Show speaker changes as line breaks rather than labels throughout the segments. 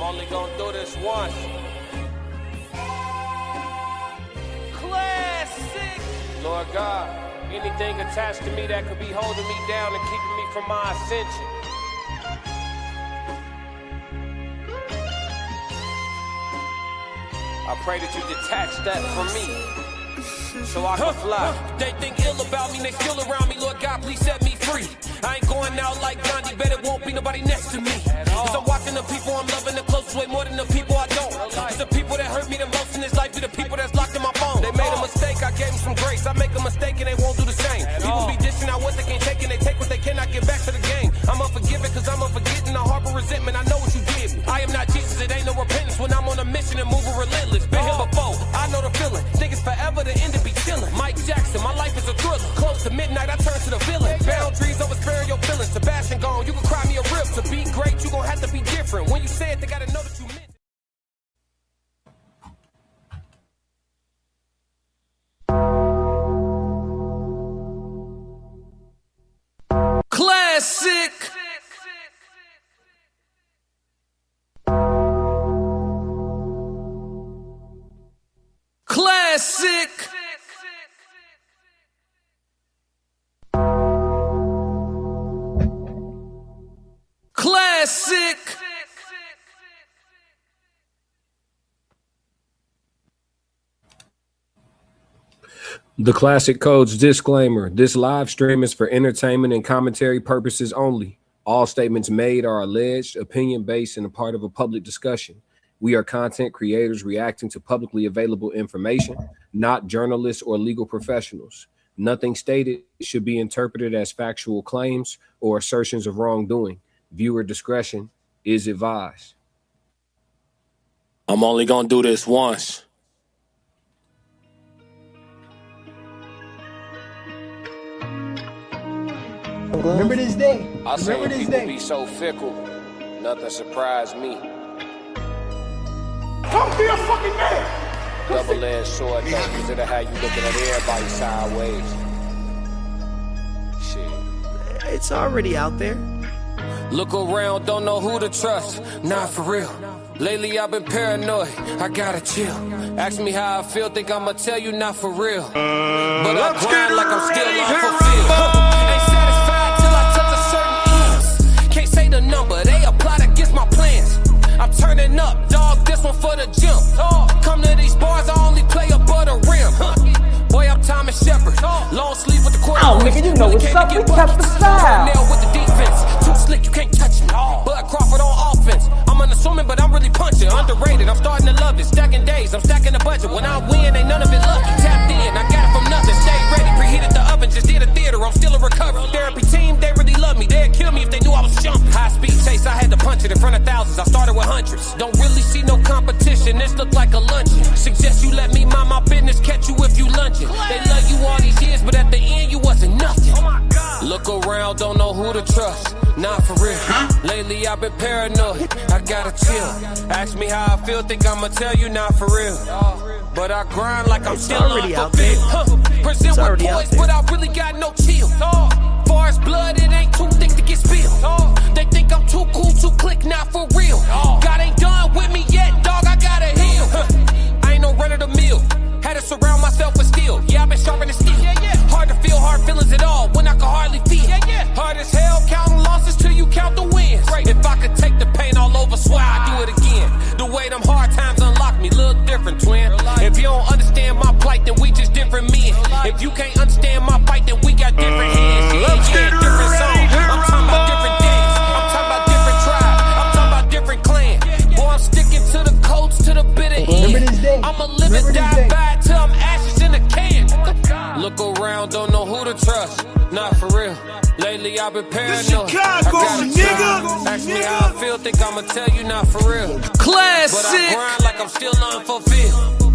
only gonna do this once. Classic! Lord God, anything attached to me that could be holding me down and keeping me from my ascension. I pray that you detach that from me, so I can fly. They think ill about me, they feel around me. Lord God, please set me free. I ain't going out like Gandhi, bet it won't be nobody next to me. Cause I'm watching the people I'm loving the closest way more than the people I don't. Cause the people that hurt me the most in this life be the people that's locked in my phone. They made a mistake, I gave them some grace. I make a mistake and they won't do the same. People be dishing out what they can't take and they take what they cannot get back to the game. I'm unforgiving cause I'm unforgetting, I harbor resentment. I know what you did me. I am not Jesus, it ain't no repentance when I'm on a mission and moving relentless. Been here before, I know the feeling. Think it's forever, the end to be chilling. Mike Jackson, my life is a thriller. Close to midnight, I turn to the villain. Boundaries over sparing your feelings. Sebastian gone, you can cry me a rip. To be great, you gon' have to be different. When you say it, they gotta know that you meant it. Classic! Classic! Classic! The Classic Codes disclaimer. This live stream is for entertainment and commentary purposes only. All statements made are alleged, opinion-based, and a part of a public discussion. We are content creators reacting to publicly available information, not journalists or legal professionals. Nothing stated should be interpreted as factual claims or assertions of wrongdoing. Viewer discretion is advised. I'm only gonna do this once.
Remember this day.
I seen people be so fickle, nothing surprised me.
Don't be a fucking man.
Double-edged sword, though, because it'll have you looking at everybody sideways. Shit.
It's already out there.
Look around, don't know who to trust. Not for real. Lately I've been paranoid, I gotta chill. Ask me how I feel, think I'ma tell you not for real. But I grind like I'm still unfulfilled. Ain't satisfied till I touch a certain ends. Can't say the number, they apply against my plans. I'm turning up, dog, this one for the gym. Come to these bars, I only play above the rim. Boy, I'm Thomas Shepard. Long sleeve with the quarter.
Oh, nigga, you know what's up. We kept the style.
Nail with the defense. Too slick, you can't touch me. Bud Crawford on offense. I'm unassuming, but I'm really punching. Underrated, I'm starting to love it. Stacking days, I'm stacking the budget. When I win, ain't none of it lucky. Tapped in, I got it from nothing. Stay ready, preheated the oven. Just did a theater, I'm still in recovery. Therapy team, they really love me. They'd kill me if they knew I was jumping. High speed chase, I had to punch it in front of thousands. I started with hundreds. Don't really see no competition, this look like a luncheon. Suggest you let me mind my business, catch you if you lunching. They love you all these years, but at the end you wasn't nothing. Look around, don't know who to trust. Not for real. Lately I've been paranoid, I gotta chill. Ask me how I feel, think I'ma tell you not for real. But I grind like I'm still unfulfilled. Present with poise, but I really got no chill. Far as blood, it ain't too thick to get spilled. They think I'm too cool to click, not for real. God ain't done with me yet, dog, I gotta heal. I ain't no run of the mill. Had to surround myself with steel. Yeah, I've been sharpening steel. Hard to feel hard feelings at all when I can hardly feel. Hard as hell counting losses till you count the wins. If I could take the pain all over, swear I'd do it again. The way them hard times unlock me, look different, twin. If you don't understand my plight, then we just different men. If you can't understand my fight, then we got different hands. Yeah, different songs. I'm talking about different days. I'm talking about different tribes. I'm talking about different clans. Boy, I'm sticking to the codes to the bitter end. I'ma live and die by it till I'm ashes in a can. Look around, don't know who to trust. Not for real. Lately I've been paranoid. I gotta nigga. Ask me how I feel, think I'ma tell you not for real. Classic. But I grind like I'm still unfulfilled.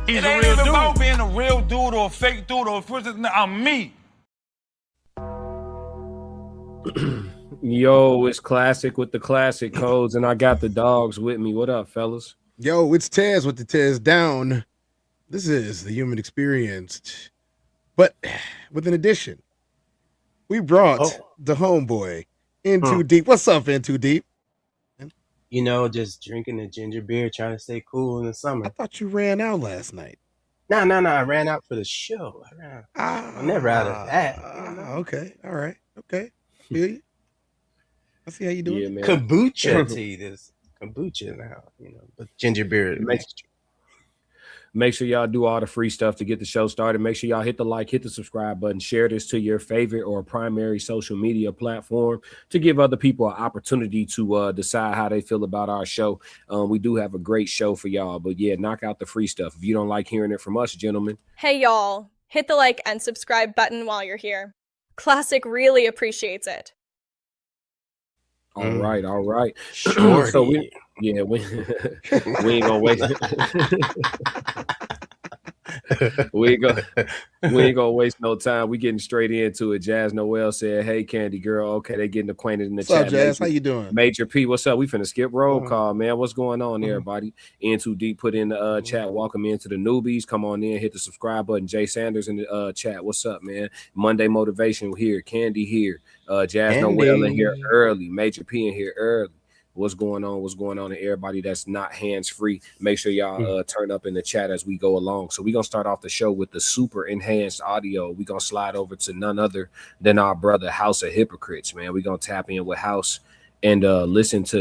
It ain't even about being a real dude or a fake dude or a person. I'm me.
Yo, it's Classic with the Classic Codes, and I got the dogs with me. What up, fellas?
Yo, it's Tez with the Tez down. This is the Human Experience, but with an addition. We brought the homeboy In Too Deep. What's up, In Too Deep?
You know, just drinking a ginger beer, trying to stay cool in the
I
summer.
thought you ran out last night.
No. I ran out for the show. I'm never out of that. You know?
Okay. All right. Okay. Feel you. I see how you doing.
Yeah, man.
Kombucha tea. There's kombucha now, you know, but ginger beer.
Make sure y'all do all the free stuff to get the show started. Make sure y'all hit the like, hit the subscribe button, share this to your favorite or primary social media platform to give other people an opportunity to decide how they feel about our show. We do have a great show for y'all, but yeah, knock out the free stuff. If you don't like hearing it from us, gentlemen.
Hey, y'all. Hit the like and subscribe button while you're here. Classic really appreciates it.
All right.
Sure.
So we ain't gonna waste we ain't gonna waste no time. We getting straight into it. Jazz Noel said, "Hey, Candy Girl." Okay, they getting acquainted in the
What's
chat.
up, Jazz? How you doing?
Major P, what's up? We finna skip roll call, man. What's going on, everybody? In Too Deep put in the chat. Welcome into the newbies. Come on in, hit the subscribe button. Jay Sanders in the chat. What's up, man? Monday Motivation here. Candy here. Jazz Noel in here early. Major P in here early. What's going on? What's going on to everybody that's not hands-free? Make sure y'all turn up in the chat as we go along. So we're going to start off the show with the super enhanced audio. We're going to slide over to none other than our brother House of Hypocrites, man. We're going to tap in with House and listen to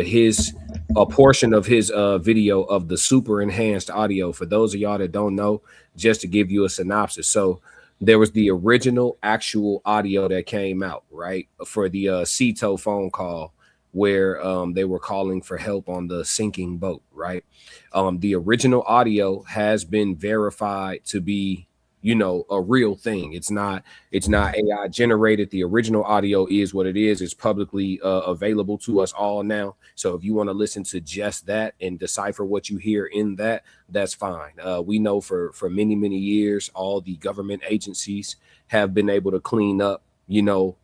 a portion of his video of the super enhanced audio. For those of y'all that don't know, just to give you a synopsis. So there was the original actual audio that came out, right, for the Cito phone call, where they were calling for help on the sinking boat, right? The original audio has been verified to be, you know, a real thing. It's not AI generated. The original audio is what it is. It's publicly available to us all now. So if you want to listen to just that and decipher what you hear in that, that's fine. We know for many, many years, all the government agencies have been able to clean up, you know,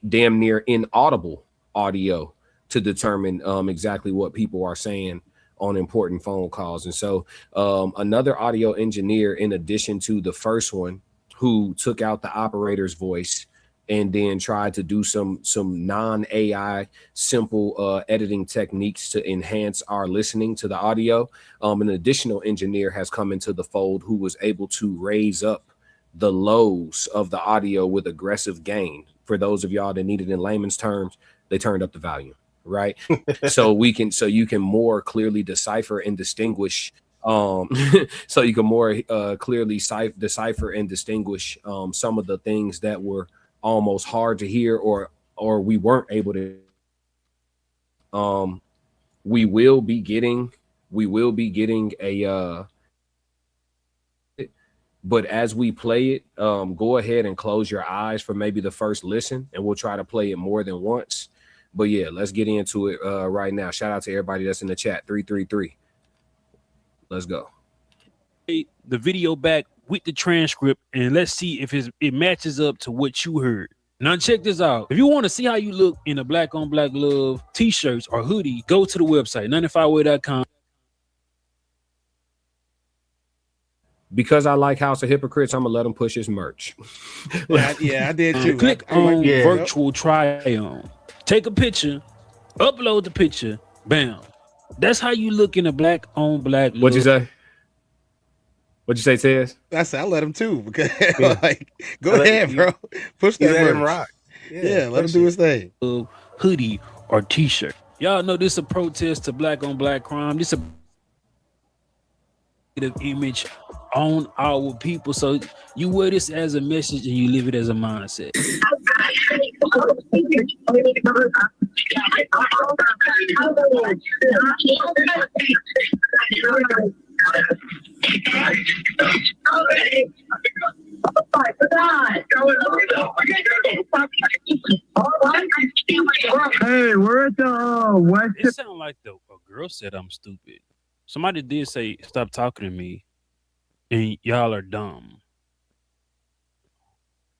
damn near inaudible audio to determine exactly what people are saying on important phone calls. And so another audio engineer, in addition to the first one, who took out the operator's voice and then tried to do some non-AI simple editing techniques to enhance our listening to the audio, an additional engineer has come into the fold who was able to raise up the lows of the audio with aggressive gain. For those of y'all that need it in layman's terms, they turned up the volume, right? so you can more clearly decipher and distinguish so you can more clearly decipher and distinguish some of the things that were almost hard to hear or we weren't able to. We will be getting a but as we play it, go ahead and close your eyes for maybe the first listen, and we'll try to play it more than once. But yeah, let's get into it right now. Shout out to everybody that's in the chat. 333. Let's go.
The video back with the transcript, and let's see if it matches up to what you heard. Now check this out. If you want to see how you look in a black on black love t-shirts or hoodie, go to the website 95way.com.
Because I like House of Hypocrites, I'm gonna let him push his merch.
yeah, I did too.
Click on virtual try on. Take a picture, upload the picture, bam. That's how you look in a black on black love.
What'd you say? What'd you say, Tez?
I let him too, because like, go ahead, bro. Push that
let
merch.
him rock.
Yeah, let him do his thing.
Hoodie or t-shirt. Y'all know this is a protest to black on black crime. This is a image on our people, so you wear this as a message and you live it as a mindset.
Hey, where's the
It sounds like a girl said I'm stupid. Somebody did say stop talking to me and y'all are dumb.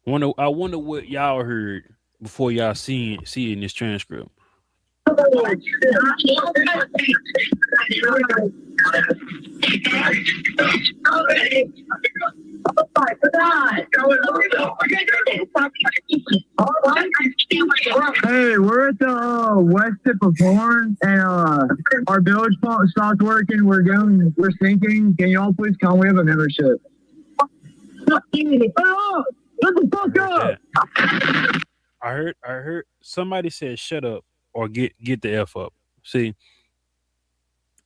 I wonder what y'all heard before y'all see in this transcript.
Hey, where's Hey, we're at the west tip of Horn, and our bilge pump stopped working. We're sinking. Can y'all please come? We have a membership. Oh, let the fuck up!
I heard somebody said shut up or get the F up. See,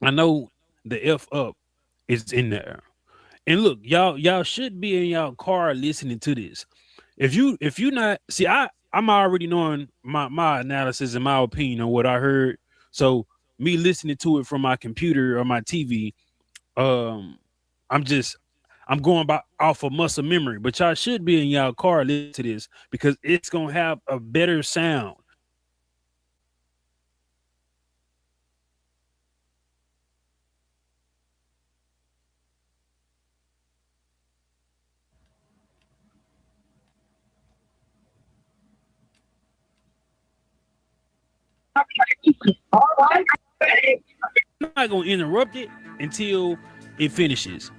I know the F up is in there. And look, y'all should be in y'all car listening to this. If you not see, I'm already knowing my analysis and my opinion on what I heard. So me listening to it from my computer or my TV, I'm going off of muscle memory. But y'all should be in y'all car listening to this because it's gonna have a better sound. I'm not gonna interrupt it until it finishes.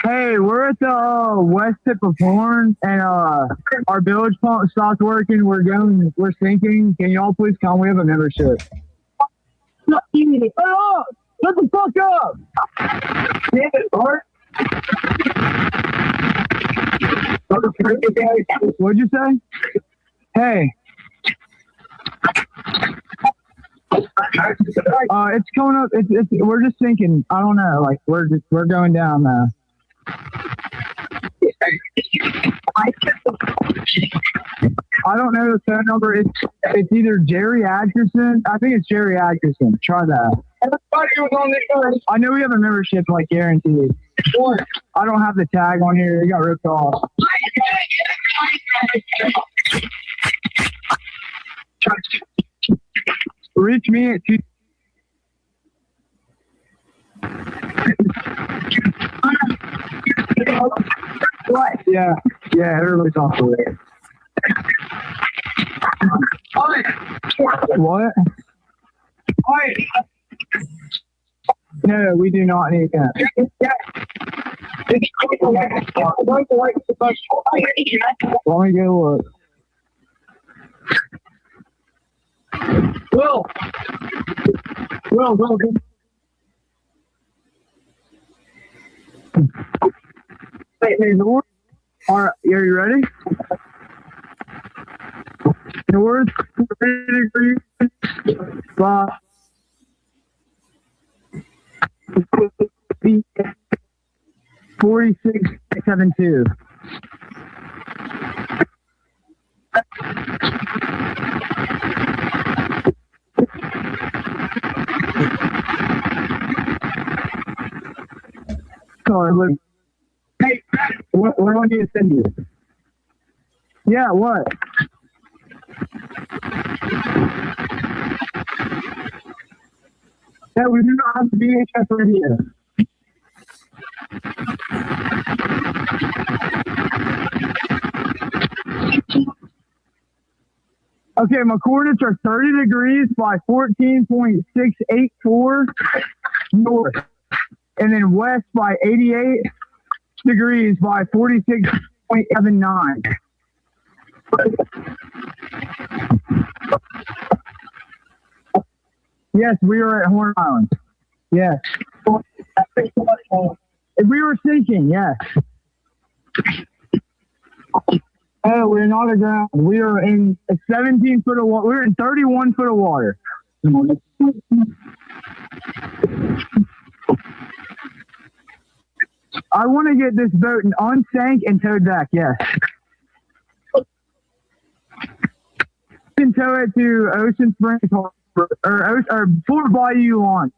Hey, we're at the west tip of Horn, and our bilge pump stopped working. We're sinking. Can y'all please come? We have a membership. Oh, let the fuck up! Damn it, Bart. What'd you say? Hey. It's coming up. We're just sinking. I don't know. Like we're going down now. I don't know the phone number. It's either Jerry Atkinson. I think it's Jerry Atkinson. Try that. I know we have a membership, like guaranteed. I don't have the tag on here. It got ripped off. Reach me at 2. What? Yeah, everybody's off the way. What? No, we do not need that. Let me go look. Will. Wait, north. All right, are you ready? North 3 degrees. 46.72. Sorry, hey, what do I need to send you? Yeah, what? Yeah, we do not have the VHS radio. Okay, my coordinates are 30 degrees by 14.684 north, and then west by 88 degrees by 46.79. Yes, we are at Horn Island. Yes. If we were sinking, yes. Oh, we're not aground. We are in 17 foot of water. We're in 31 foot of water. I want to get this boat unsank and towed back, yes. You can tow it to Ocean Springs or Fort Bayou launch.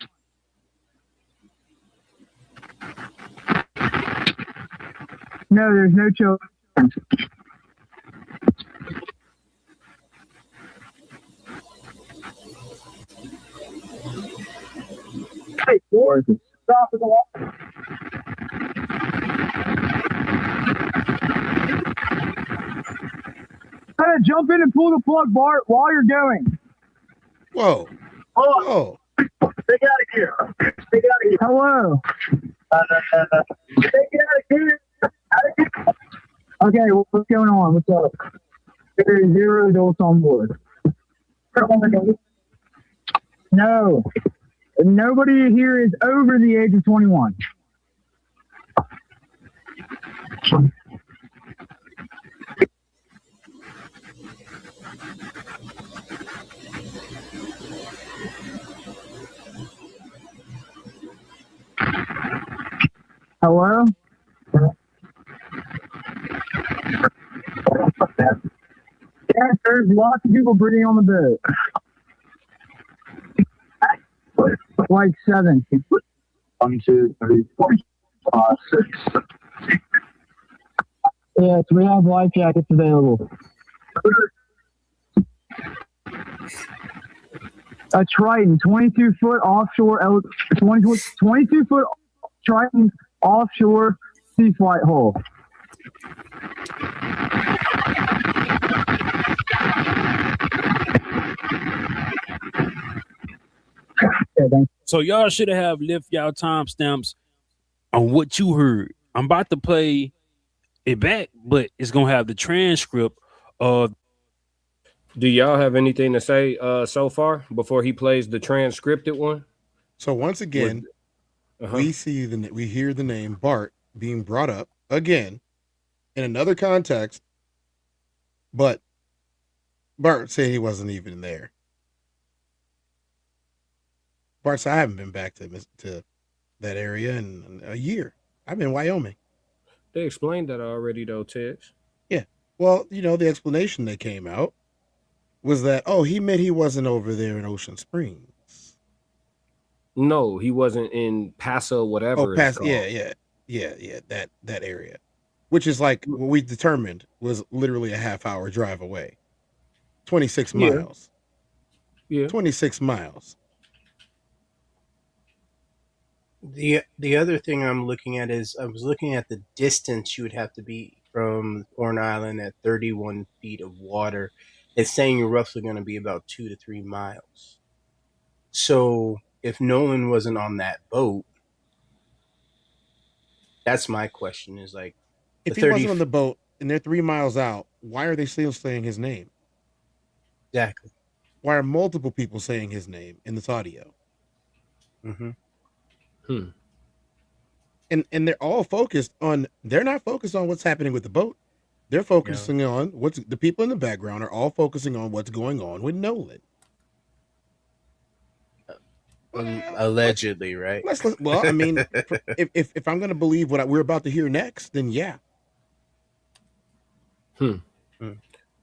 No, there's no children. Hey, Lord, stop at the water. Yeah, jump in and pull the plug, Bart, while you're going.
Whoa.
Oh. Take out of here. Take out of here. Hello. Take out of here. Okay, what's going on? What's up? There are 0 adults on board. No. Nobody here is over the age of 21. Hello? Yes, there's lots of people breathing on the boat. Like 7. 1, 2, 3, 4, 5, 6. Yes, we have life jackets available. A Triton, 22-foot offshore, 22-foot Triton offshore sea flight hull.
So y'all should have left y'all timestamps on what you heard. I'm about to play it back, but it's gonna have the transcript of.
Do y'all have anything to say so far before he plays the transcripted one?
So once again, we hear the name Bart being brought up again in another context, but Bart said he wasn't even there. Bart said, I haven't been back to that area in a year. I've been in Wyoming.
They explained that already, though, Tex.
Yeah. Well, the explanation that came out was that, he meant he wasn't over there in Ocean Springs.
No, he wasn't in Paso, whatever.
Oh, Paso. Yeah. That area, which is like what we determined was literally a half-hour drive away. 26 miles. Yeah. 26 miles.
The other thing I'm looking at is I was looking at the distance you would have to be from Horn Island at 31 feet of water. It's saying you're roughly going to be about 2 to 3 miles. So if Nolan wasn't on that boat, that's my question. Is like,
if he wasn't on the boat and they're 3 miles out, why are they still saying his name?
Exactly.
Why are multiple people saying his name in this audio?
Mm-hmm.
And they're all focused on. They're not focused on what's happening with the boat. They're focusing on what's the people in the background are all focusing on what's going on with Nolan.
Allegedly, right?
Well, I mean, if I'm going to believe what we're about to hear next, then yeah.
I'm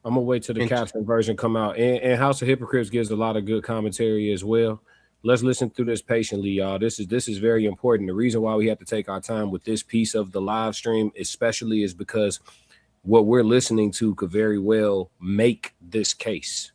gonna wait till the caption version come out. And House of Hypocrites gives a lot of good commentary as well. Let's listen through this patiently, y'all. This is very important. The reason why we have to take our time with this piece of the live stream, especially, is because what we're listening to could very well make this case.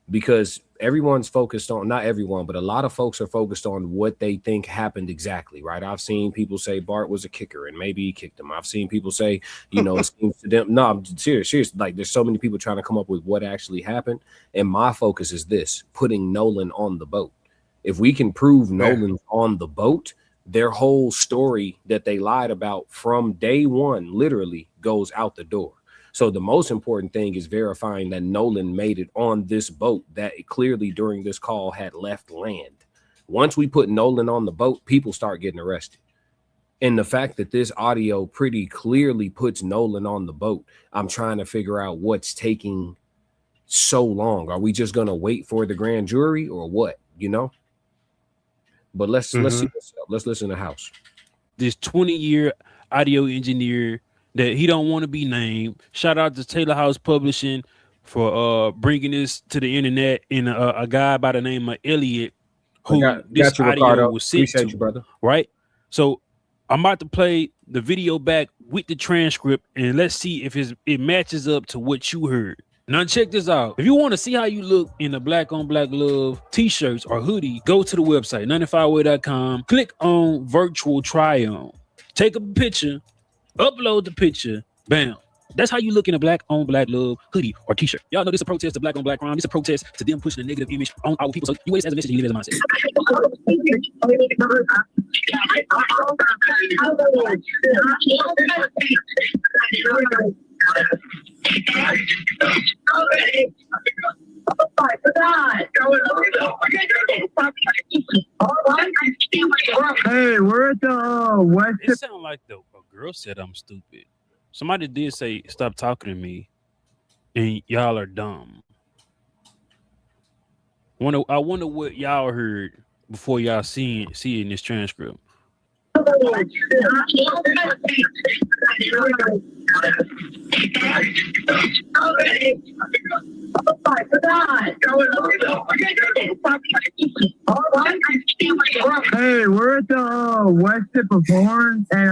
Because everyone's focused on, not everyone, but a lot of folks are focused on what they think happened exactly, right? I've seen people say Bart was a kicker and maybe he kicked him. I've seen people say, it seems to them. No, I'm serious. Like, there's so many people trying to come up with what actually happened. And my focus is this: putting Nolan on the boat. If we can prove Nolan's on the boat, their whole story that they lied about from day one literally goes out the door. So the most important thing is verifying that Nolan made it on this boat that clearly during this call had left land. Once we put Nolan on the boat, people start getting arrested. And the fact that this audio pretty clearly puts Nolan on the boat, I'm trying to figure out what's taking so long. Are we just going to wait for the grand jury or what, But let's see what's up. Let's listen to House.
This 20-year audio engineer that he don't want to be named. Shout out to Taylor House Publishing for bringing this to the internet, and a guy by the name of Elliot, who this audio was sent to.
You, brother.
Right? So I'm about to play the video back with the transcript, and let's see if it matches up to what you heard. Now check this out. If you want to see how you look in the Black on Black Love t-shirts or hoodie, go to the website 95way.com, click on virtual try on, take a picture, upload the picture, bam, That's how you look in a black on black love hoodie or t-shirt. Y'all know this is a protest to black on black crime. This is a protest to them pushing a negative image on our people. So you wear this as a message and you live as a mindset.
Hey, we're at the West.
It sounds like a girl said I'm stupid. Somebody did say stop talking to me, and y'all are dumb. I wonder what y'all heard before y'all seeing this transcript.
Hey, we're at the west tip of Horn, and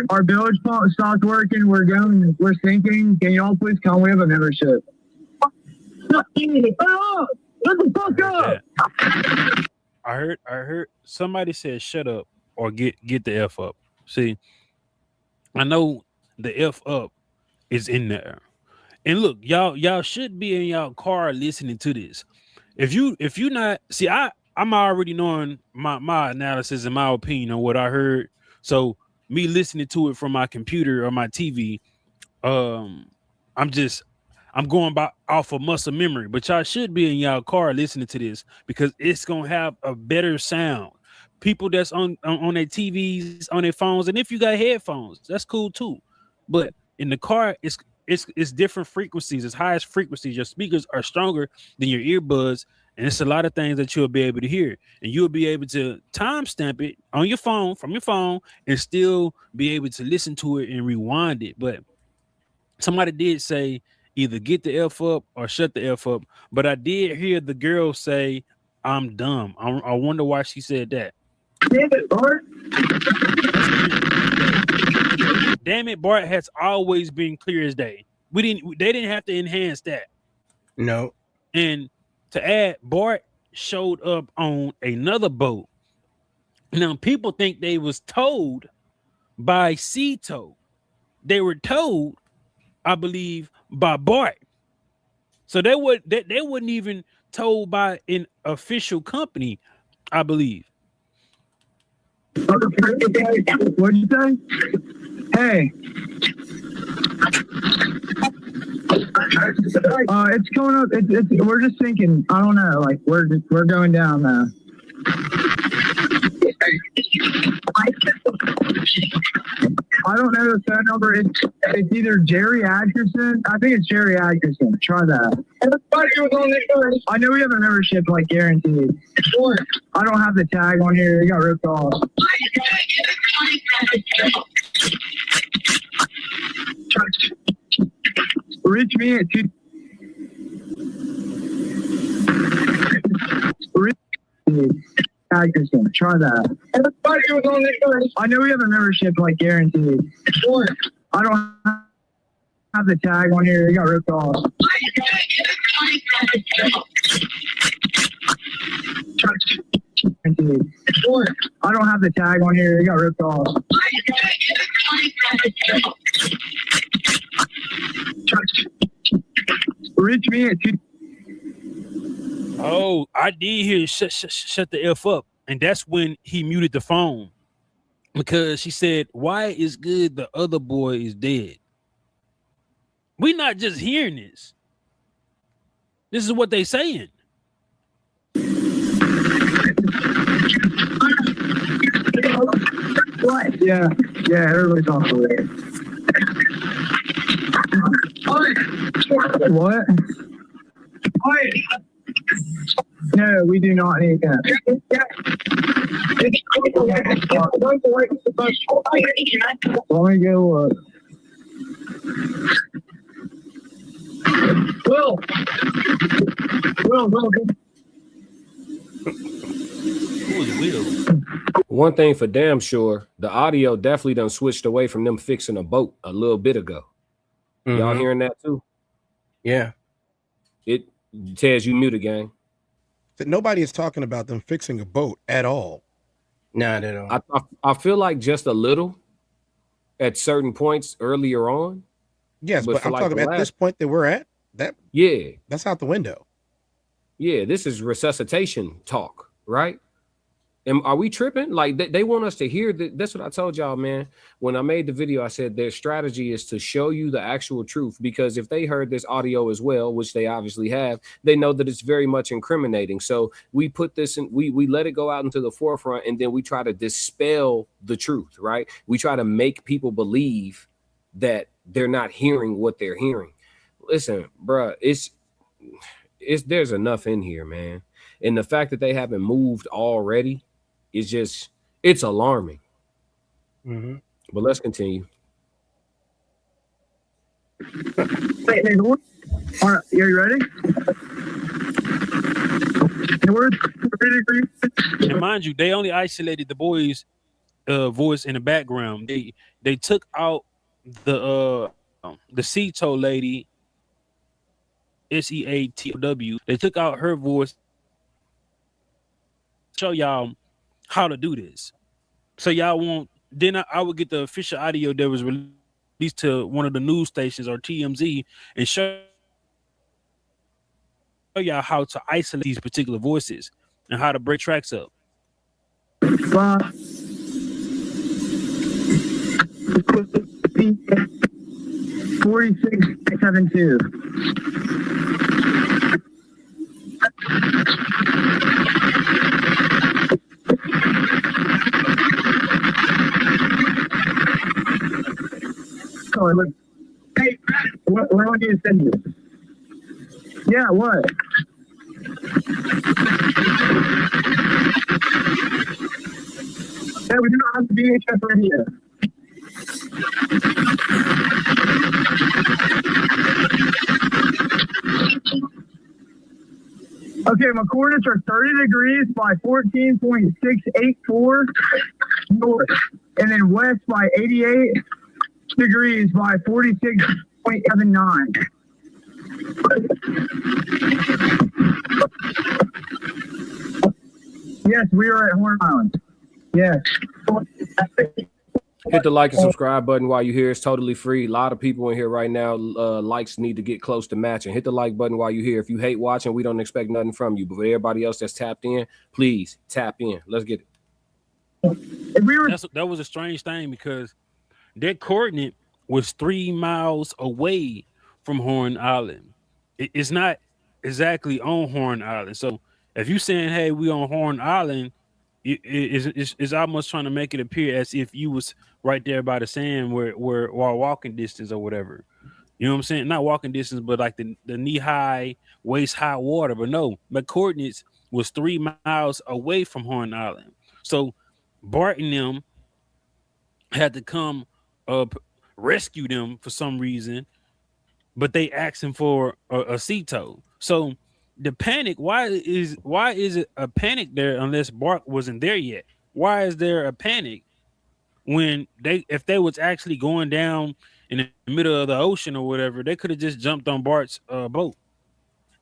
our village pump stopped working. We're sinking. Can y'all please come? We have a membership. Oh, what the fuck up?
I heard somebody said shut up or get the F up. See, I know the F up is in there. And look, y'all should be in y'all car listening to this. If you not see, I'm already knowing my analysis and my opinion on what I heard. So me listening to it from my computer or my TV, I'm going off of muscle memory. But y'all should be in y'all car listening to this because it's gonna have a better sound. People that's on their TVs, on their phones, and if you got headphones, that's cool too. But in the car, it's different frequencies. It's highest frequencies. Your speakers are stronger than your earbuds, and it's a lot of things that you'll be able to hear. And you'll be able to timestamp it on your phone, from your phone, and still be able to listen to it and rewind it. But somebody did say either get the F up or shut the F up. But I did hear the girl say, I'm dumb. I wonder why she said that.
Damn it, Bart.
Damn it, Bart has always been clear as day. They didn't have to enhance that.
No.
And to add, Bart showed up on another boat. Now people think they was told by Cito. They were told, I believe, by Bart. So they wasn't even told by an official company, I believe.
What'd you say? Hey. It's going up. We're just thinking. I don't know. Like we're going down now. I don't know the phone number. It's either Jerry Atkinson. I think it's Jerry Atkinson. Try that. I know we have a membership, like guaranteed. I don't have the tag on here. It got ripped off. Reach me at 2. Atkinson. Try that. I know we have a membership, like guaranteed. I don't have the tag on here. It got ripped off. I don't have the tag on here. It got ripped off. Reach me at 2.
Oh, I did hear shut the F up. And that's when he muted the phone. Because she said, why is good the other boy is dead? We're not just hearing this. This is what they saying.
What? Yeah, everybody's off the way. What? No, we do not need that. Let me go look. Will.
One thing for damn sure, the audio definitely done switched away from them fixing a boat a little bit ago. Mm-hmm. Y'all hearing that too?
Yeah.
It tells you muted, gang.
That nobody is talking about them fixing a boat at all.
Not at all.
I feel like just a little at certain points earlier on,
Yes, but I'm talking at this point that we're at. That's out the window.
Yeah, this is resuscitation talk, right? And are we tripping? Like they want us to hear that. That's what I told y'all, man. When I made the video, I said their strategy is to show you the actual truth, because if they heard this audio as well, which they obviously have, they know that it's very much incriminating. So we put this in, we let it go out into the forefront, and then we try to dispel the truth, right? We try to make people believe that they're not hearing what they're hearing. Listen, bruh, there's enough in here, man. And the fact that they haven't moved already is just, it's alarming. But let's continue.
Wait, all right, are you ready?
And mind you, they only isolated the boys' voice in the background. They took out the Ceto lady, Seatow. They took out her voice. Show y'all how to do this. So y'all won't. Then I would get the official audio that was released to one of the news stations or TMZ and show y'all how to isolate these particular voices and how to break tracks up.
4672. Sorry, look. Hey, what do I need to send you? Yeah, what? Yeah, we do not have the VHS right here. Okay, my coordinates are 30 degrees by 14.684 north, and then west by 88 degrees by 46.79. Yes, we are at Horn Island. Yes.
Hit the like and subscribe button while you're here. It's totally free. A lot of people in here right now. Likes need to get close to matching. Hit the like button while you're here. If you hate watching, we don't expect nothing from you. But for everybody else that's tapped in, please tap in. Let's get it.
That was a strange thing, because that coordinate was 3 miles away from Horn Island. It's not exactly on Horn Island. So if you saying, hey, we on Horn Island, it's almost trying to make it appear as if you was right there by the sand where walking distance or whatever. You know what I'm saying? Not walking distance, but like the knee-high, waist-high water. But no, my coordinates was 3 miles away from Horn Island. So Bart and them had to come rescue them for some reason, but they asking for a Ceto. So the panic, why is it a panic there unless Bart wasn't there yet? Why is there a panic when if they was actually going down in the middle of the ocean or whatever, they could have just jumped on Bart's boat?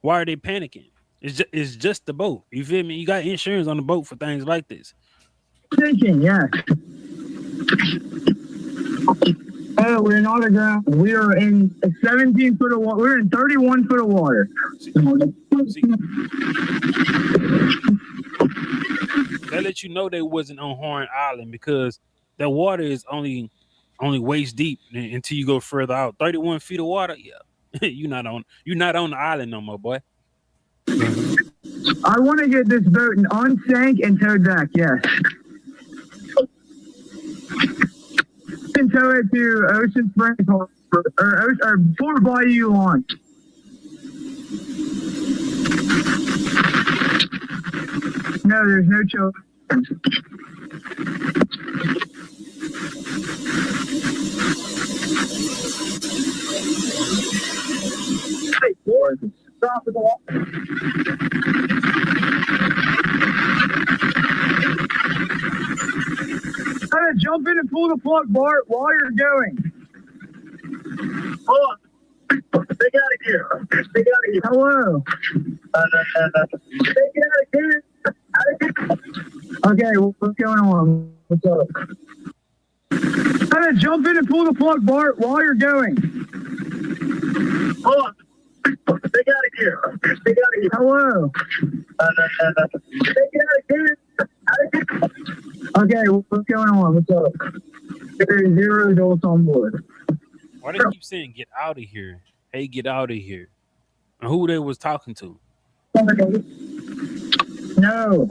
Why are they panicking? It's just the boat. You feel me? You got insurance on the boat for things like this.
Thinking, yeah. Oh, we're not on ground. We are in 17 foot of water. We're in 31 foot of water.
They let you know they wasn't on Horn Island because the water is only waist deep until you go further out. 31 feet of water, yeah. you're not on the island no more, boy.
I want to get this boat unsank and towed back. Yes. And tow it to Ocean Springs or Fort Bayou launch. No, there's no children. Hey, boys, stop at the wall. Try to jump in and pull the plug, Bart, while you're going. Hold on. Stay out of here. Stay out of here. Hello. Stay out of here. Okay, what's going on? What's up? Try to jump in and pull the plug, Bart, while you're going. Hold on. Take out of here. Take out of here. Hello. Take it out of here. Okay, what's going on? What's up? There are 0 adults on board.
Why they keep saying get out of here? Hey, get out of here. And who they was talking to?
No.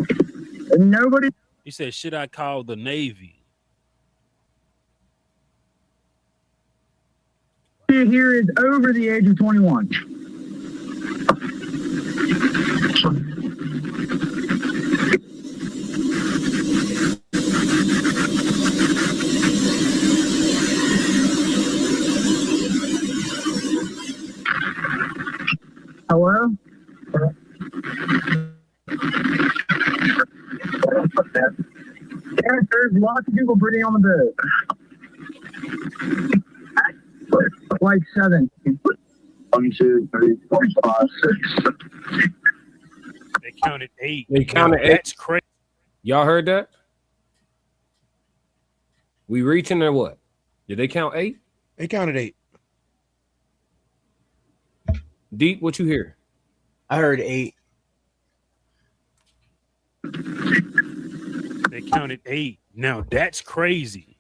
Nobody.
He said, should I call the Navy?
Here is over the age of 21. Hello? Yeah, there's lots of people breathing on the boat. Like 7. 1, 2, 3, 4, 5, 6.
They counted 8.
They counted 8.
That's crazy.
Y'all heard that? We reaching or what? Did they count 8?
They counted 8.
Deep, what you hear?
I heard 8.
They counted 8. Now that's crazy.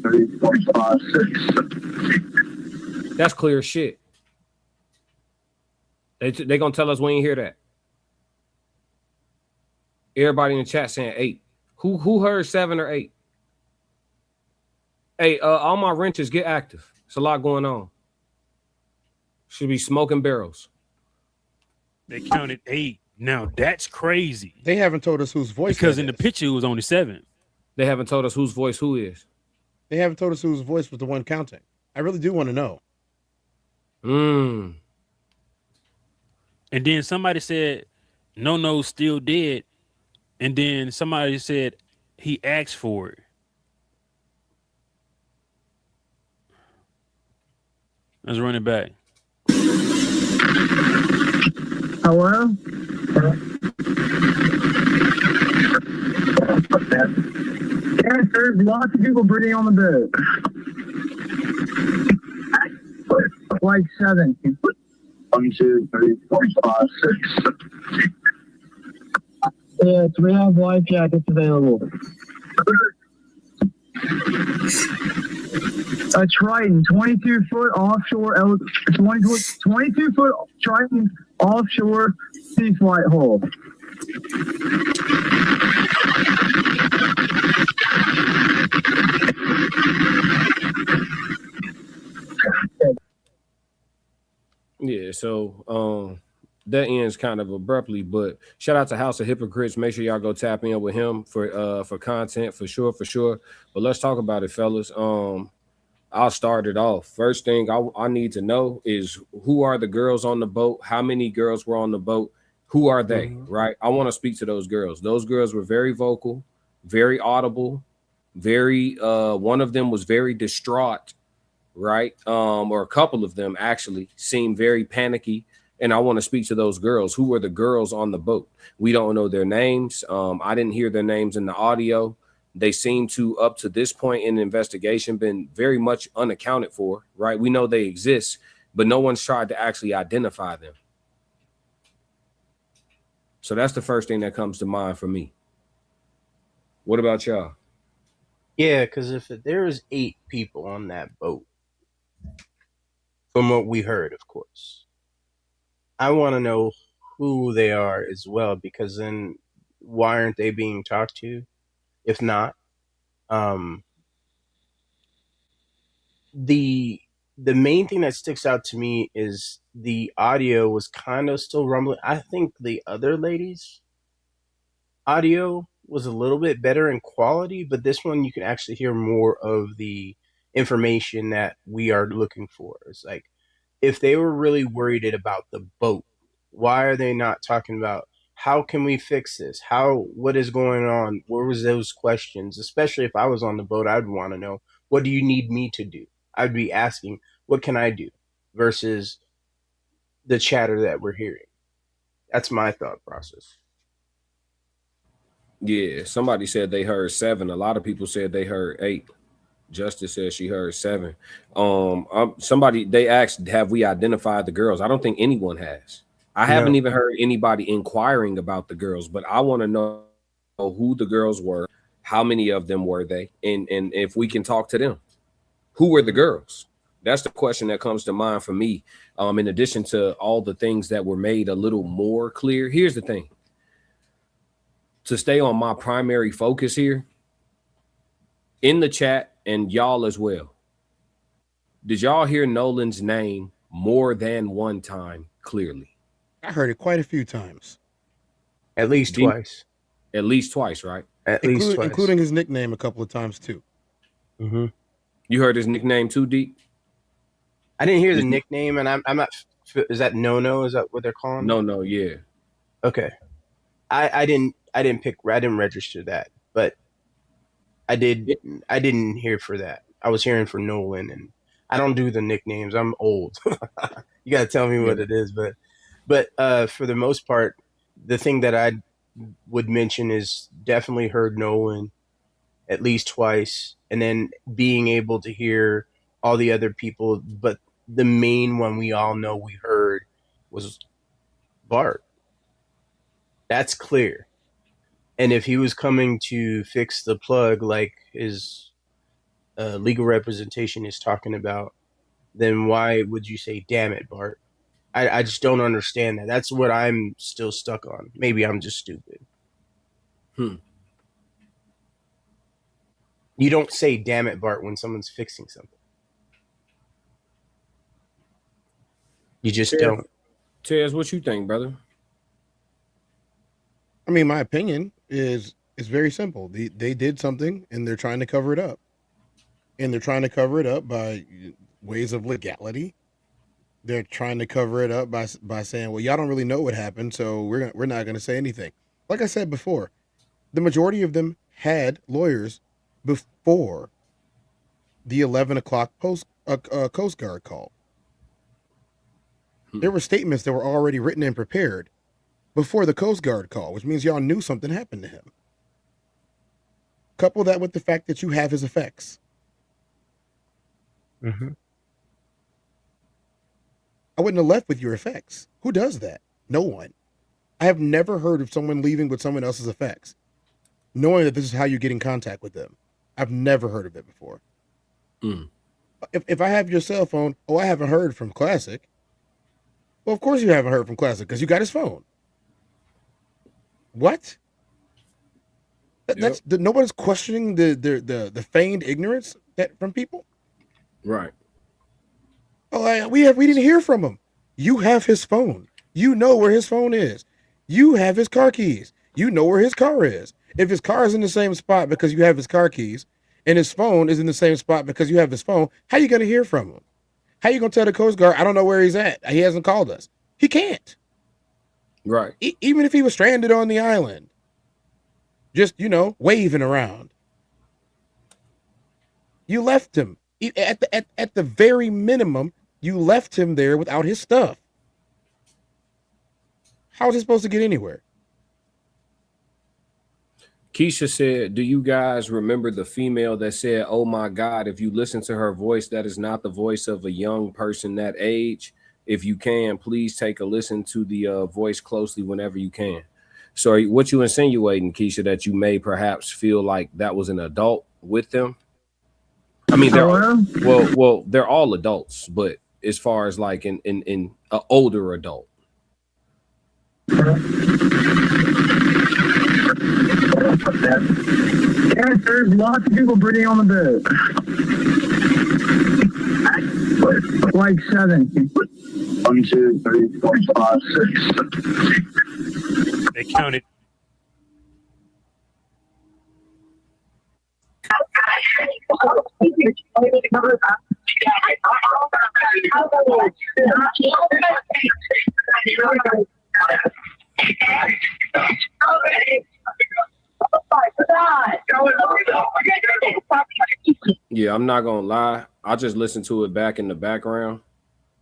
3, 4, 5, 6.
That's clear as shit. They gonna tell us we ain't hear that. Everybody in the chat saying 8. Who heard 7 or 8? Hey, all my wrenches get active. It's a lot going on. Should be smoking barrels.
They counted 8. Now that's crazy.
They haven't told us whose voice.
Because in the picture it was only 7.
They haven't told us whose voice who is.
They haven't told us whose voice was the one counting. I really do want to know.
Mm.
And then somebody said, no, still dead. And then somebody said he asked for it. Let's run it back.
Hello? Yeah, there's lots of people breathing on the boat. Like 7. 1, 2, 3, 4, 5, 6. Yes, we have life jackets available. A Triton, 22-foot offshore, 22-foot Triton offshore sea flight hull.
Yeah, so that ends kind of abruptly, but shout out to House of Hypocrites. Make sure y'all go tap in with him for content for sure. But let's talk about it, fellas. I'll start it off. First thing I need to know is who are the girls on the boat? How many girls were on the boat? Who are they? Right? I want to speak to those girls. Those girls were very vocal, very audible, very one of them was very distraught, right? Or a couple of them actually seemed very panicky. And I want to speak to those girls. Who were the girls on the boat? We don't know their names. I didn't hear their names in the audio. They seem to, up to this point in the investigation, been very much unaccounted for, right? We know they exist, but no one's tried to actually identify them. So that's the first thing that comes to mind for me. What about y'all?
Yeah, because if there is 8 people on that boat, from what we heard, of course, I want to know who they are as well, because then why aren't they being talked to? If not, the main thing that sticks out to me is the audio was kind of still rumbling. I think the other ladies' audio was a little bit better in quality, but this one you can actually hear more of the information that we are looking for. It's like, if they were really worried about the boat, why are they not talking about how can we fix this? What is going on? Where was those questions? Especially if I was on the boat, I'd want to know, what do you need me to do? I'd be asking, what can I do? Versus the chatter that we're hearing. That's my thought process.
Yeah, somebody said they heard 7. A lot of people said they heard 8. Justice says she heard 7. Somebody they asked, have we identified the girls? I don't think anyone has. I haven't even heard anybody inquiring about the girls, but I want to know who the girls were, how many of them were they, and if we can talk to them. Who were the girls? That's the question that comes to mind for me. In addition to all the things that were made a little more clear, here's the thing. To stay on my primary focus here, in the chat and y'all as well, did y'all hear Nolan's name more than one time clearly?
I heard it quite a few times.
At least twice.
At least twice, right?
At least twice.
Including his nickname a couple of times too.
Mm-hmm.
You heard his nickname too, Deep?
I didn't hear the nickname, and I'm not. Is that No? Is that what they're calling?
No, yeah.
Okay. I didn't register that, but I didn't hear for that. I was hearing for Nolan, and I don't do the nicknames. I'm old. You got to tell me what it is, but for the most part, the thing that I would mention is definitely heard Nolan at least twice, and then being able to hear all the other people, but the main one we all know we heard was Bart. That's clear. And if he was coming to fix the plug like his legal representation is talking about, then why would you say, damn it, Bart? I just don't understand that. That's what I'm still stuck on. Maybe I'm just stupid. You don't say, damn it, Bart, when someone's fixing something. You just don't.
Tez, what you think, brother?
I mean, my opinion is very simple. They did something, and they're trying to cover it up. And they're trying to cover it up by ways of legality. They're trying to cover it up by saying, well, y'all don't really know what happened, so we're not going to say anything. Like I said before, the majority of them had lawyers before the 11 o'clock Coast Guard call. There were statements that were already written and prepared before the Coast Guard call, which means y'all knew something happened to him. Couple that with the fact that you have his effects.
Mm-hmm.
I wouldn't have left with your effects. Who does that? No one. I have never heard of someone leaving with someone else's effects, knowing that this is how you get in contact with them. I've never heard of it before. If I have your cell phone, I haven't heard from Classic. Well, of course you haven't heard from Classic because you got his phone. What? That's nobody's questioning the feigned ignorance that from people.
Right.
Oh, we didn't hear from him. You have his phone. You know where his phone is. You have his car keys. You know where his car is. If his car is in the same spot because you have his car keys, and his phone is in the same spot because you have his phone, how you going to hear from him? How you going to tell the Coast Guard, I don't know where he's at? He hasn't called us. He can't.
Right.
Even if he was stranded on the island, just, waving around. You left him. At the very minimum, you left him there without his stuff. How is he supposed to get anywhere?
Keisha said, do you guys remember the female that said, oh my God, if you listen to her voice, that is not the voice of a young person that age. If you can, please take a listen to the voice closely whenever you can. So what you insinuating, Keisha, that you may perhaps feel like that was an adult with them? I mean, they're all adults, but as far as like in an older adult.
There's lots of people breathing on the bed. Like 7. 1, 2, 3, 4, 5, 6.
They counted.
Yeah, I'm not gonna lie. I just listened to it back in the background.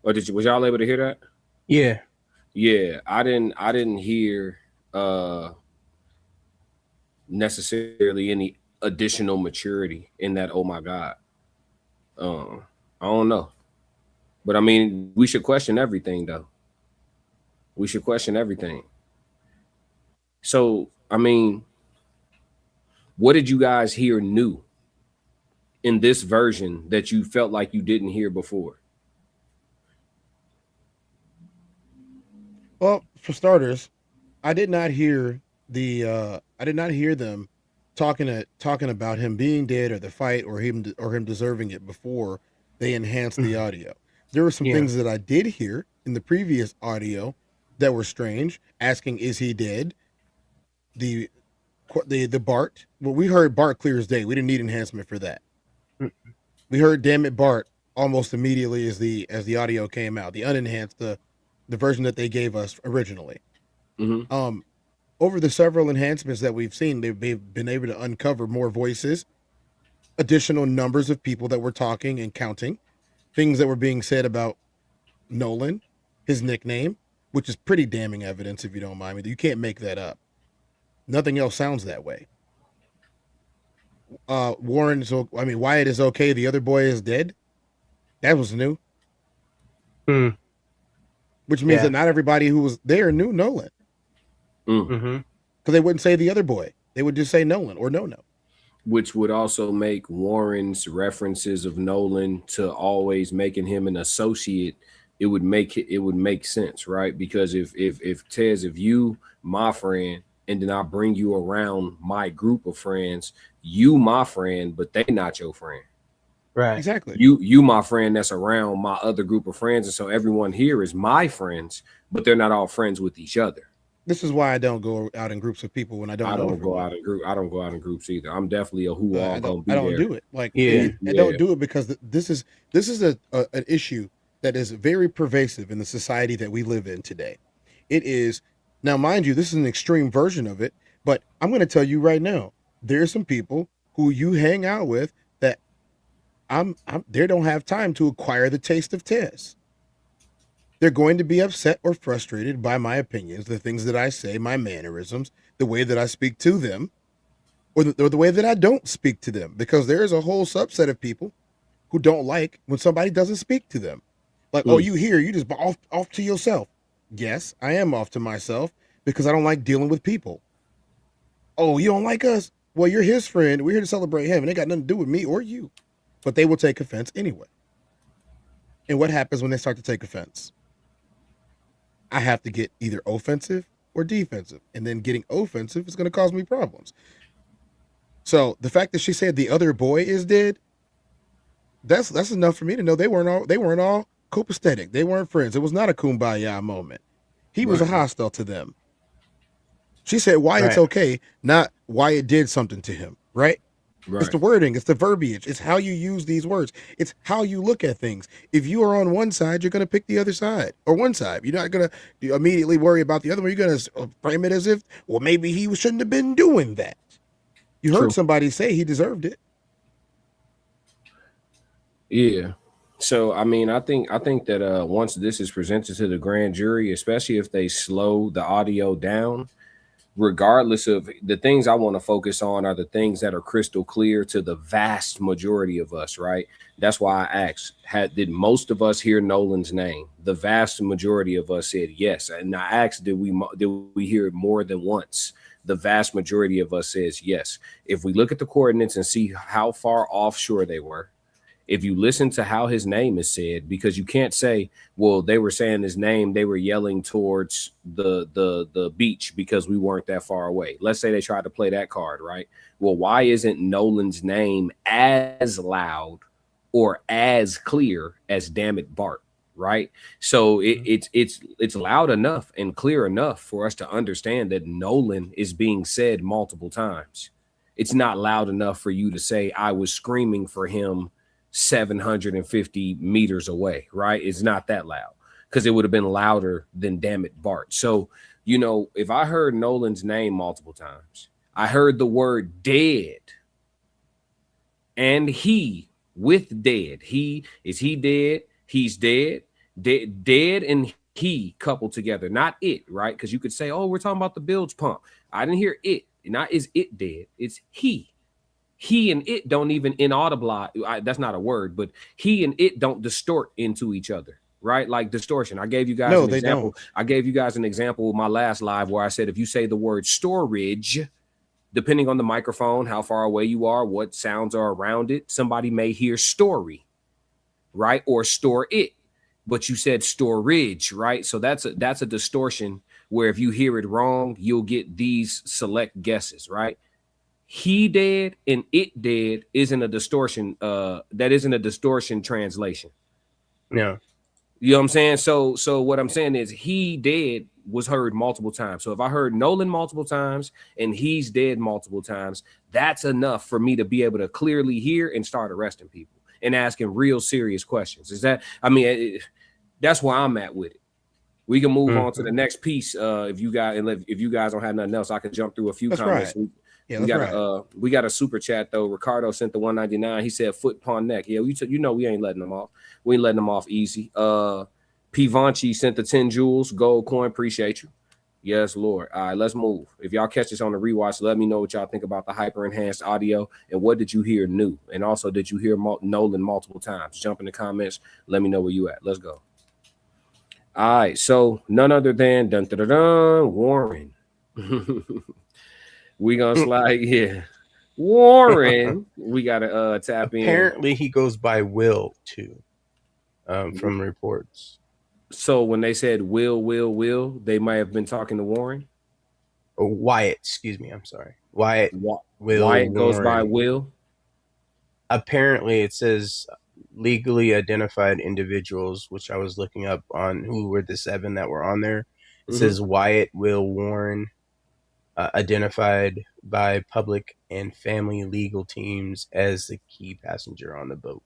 Or was y'all able to hear that?
Yeah.
Yeah, I didn't hear necessarily any additional maturity in that. Oh my God. I don't know. But I mean, we should question everything though. We should question everything. So, I mean, what did you guys hear new in this version that you felt like you didn't hear before?
Well, for starters, I did not hear them talking about him being dead or the fight or him deserving it before they enhanced the audio. There were some things that I did hear in the previous audio that were strange, asking is he dead? The Bart, well, we heard Bart clear as day. We didn't need enhancement for that. We heard damn it Bart almost immediately as the audio came out, the unenhanced, the version that they gave us originally. Over the several enhancements that we've seen, they've been able to uncover more voices, additional numbers of people that were talking and counting, things that were being said about Nolan, his nickname, which is pretty damning evidence, if you don't mind me. You can't make that up. Nothing else sounds that way. Wyatt is okay. The other boy is dead. That was new. Which means that not everybody who was there knew Nolan. Because they wouldn't say the other boy. They would just say Nolan or no.
Which would also make Warren's references of Nolan to always making him an associate. It would make sense, right? Because if Tez, if you, my friend, and then I bring you around my group of friends, you my friend, but they not your friend.
Right.
Exactly.
You my friend that's around my other group of friends. And so everyone here is my friends, but they're not all friends with each other.
This is why I don't go out in groups with people when I don't
go out in groups. I don't go out in groups either. I'm definitely a who all gonna be there. I don't
do it. I don't do it because this is an issue that is very pervasive in the society that we live in today. It is. Now, mind you, this is an extreme version of it, but I'm going to tell you right now, there's some people who you hang out with that they don't have time to acquire the taste of Tez. They're going to be upset or frustrated by my opinions, the things that I say, my mannerisms, the way that I speak to them, or the way that I don't speak to them, because there's a whole subset of people who don't like when somebody doesn't speak to them. Like, oh, you here, you just off to yourself. Yes, I am off to myself because I don't like dealing with people. Oh, you don't like us? Well, you're his friend. We're here to celebrate him, and it got nothing to do with me or you. But they will take offense anyway. And what happens when they start to take offense? I have to get either offensive or defensive. And then getting offensive is going to cause me problems. So the fact that she said the other boy is dead, that's enough for me to know they weren't all copacetic. They weren't friends. It was not a kumbaya moment. He was a hostile to them. She said why it's okay, not why it did something to him, right? It's the wording, it's the verbiage, it's how you use these words, it's how you look at things. If you are on one side, you're going to pick the other side, or one side. You're not going to immediately worry about the other one. You're going to frame it as if, well, maybe he shouldn't have been doing that. You heard somebody say he deserved it.
Yeah. So, I mean, I think that once this is presented to the grand jury, especially if they slow the audio down, regardless of the things I want to focus on are the things that are crystal clear to the vast majority of us, right? That's why I asked, did most of us hear Nolan's name? The vast majority of us said yes. And I asked, did we hear it more than once? The vast majority of us says yes. If we look at the coordinates and see how far offshore they were, if you listen to how his name is said, because you can't say, well, they were saying his name, they were yelling towards the beach because we weren't that far away. Let's say they tried to play that card, right? Well, why isn't Nolan's name as loud or as clear as damn it Bart, right? So it's loud enough and clear enough for us to understand that Nolan is being said multiple times. It's not loud enough for you to say I was screaming for him 750 meters away, right? It's not that loud because it would have been louder than damn it Bart. So, you know, if I heard Nolan's name multiple times, I heard the word dead and he with dead. He dead? He's dead. Dead and he coupled together, not it, right? Because you could say, oh, we're talking about the bilge pump. I didn't hear it. Not is it dead. It's he. he and it don't even inaudible. That's not a word, but he and it don't distort into each other, right? Like distortion. I gave you guys an example. I gave you guys an example of my last live where I said if you say the word storage, depending on the microphone, how far away you are, what sounds are around it, somebody may hear story, right? Or store it. But you said storage, right? So that's a distortion where if you hear it wrong, you'll get these select guesses, right? He dead and it dead isn't a distortion. That isn't a distortion translation.
No.
You know what I'm saying? So what I'm saying is he dead was heard multiple times. So if I heard Nolan multiple times and he's dead multiple times, that's enough for me to be able to clearly hear and start arresting people and asking real serious questions. Is that, I mean, that's where I'm at with it. We can move on to the next piece. If you guys don't have nothing else, I can jump through a few comments.
Right.
We got a super chat though. Ricardo sent the 199. He said foot pawn neck. Yeah, we ain't letting them off. We ain't letting them off easy. P. Vanchi sent the 10 jewels gold coin. Appreciate you. Yes, Lord. All right, let's move. If y'all catch this on the rewatch, let me know what y'all think about the hyper enhanced audio and what did you hear new? And also, did you hear Nolan multiple times? Jump in the comments. Let me know where you at. Let's go. All right, so none other than Warren. We gonna slide here. Warren, we gotta tap in.
Apparently, he goes by Will too, from reports.
So when they said Will, they might have been talking to Warren.
Oh, Wyatt, excuse me. I'm sorry. Wyatt
goes by Will.
Apparently, it says legally identified individuals, which I was looking up on who were the 7 that were on there. It says Wyatt, Will, Warren, identified by public and family legal teams as the key passenger on the boat.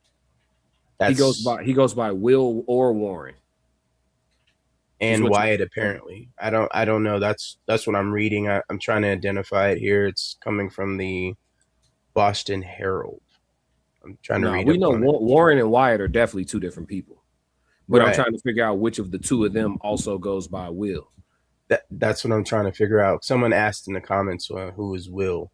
He
goes by Will or Warren.
And Wyatt, apparently. I don't know. That's what I'm reading. I'm trying to identify it here. It's coming from the Boston Herald. I'm trying to read.
We know Warren and Wyatt are definitely 2 different people, but right. I'm trying to figure out which of the 2 of them also goes by Will.
That's what I'm trying to figure out. Someone asked in the comments who is Will.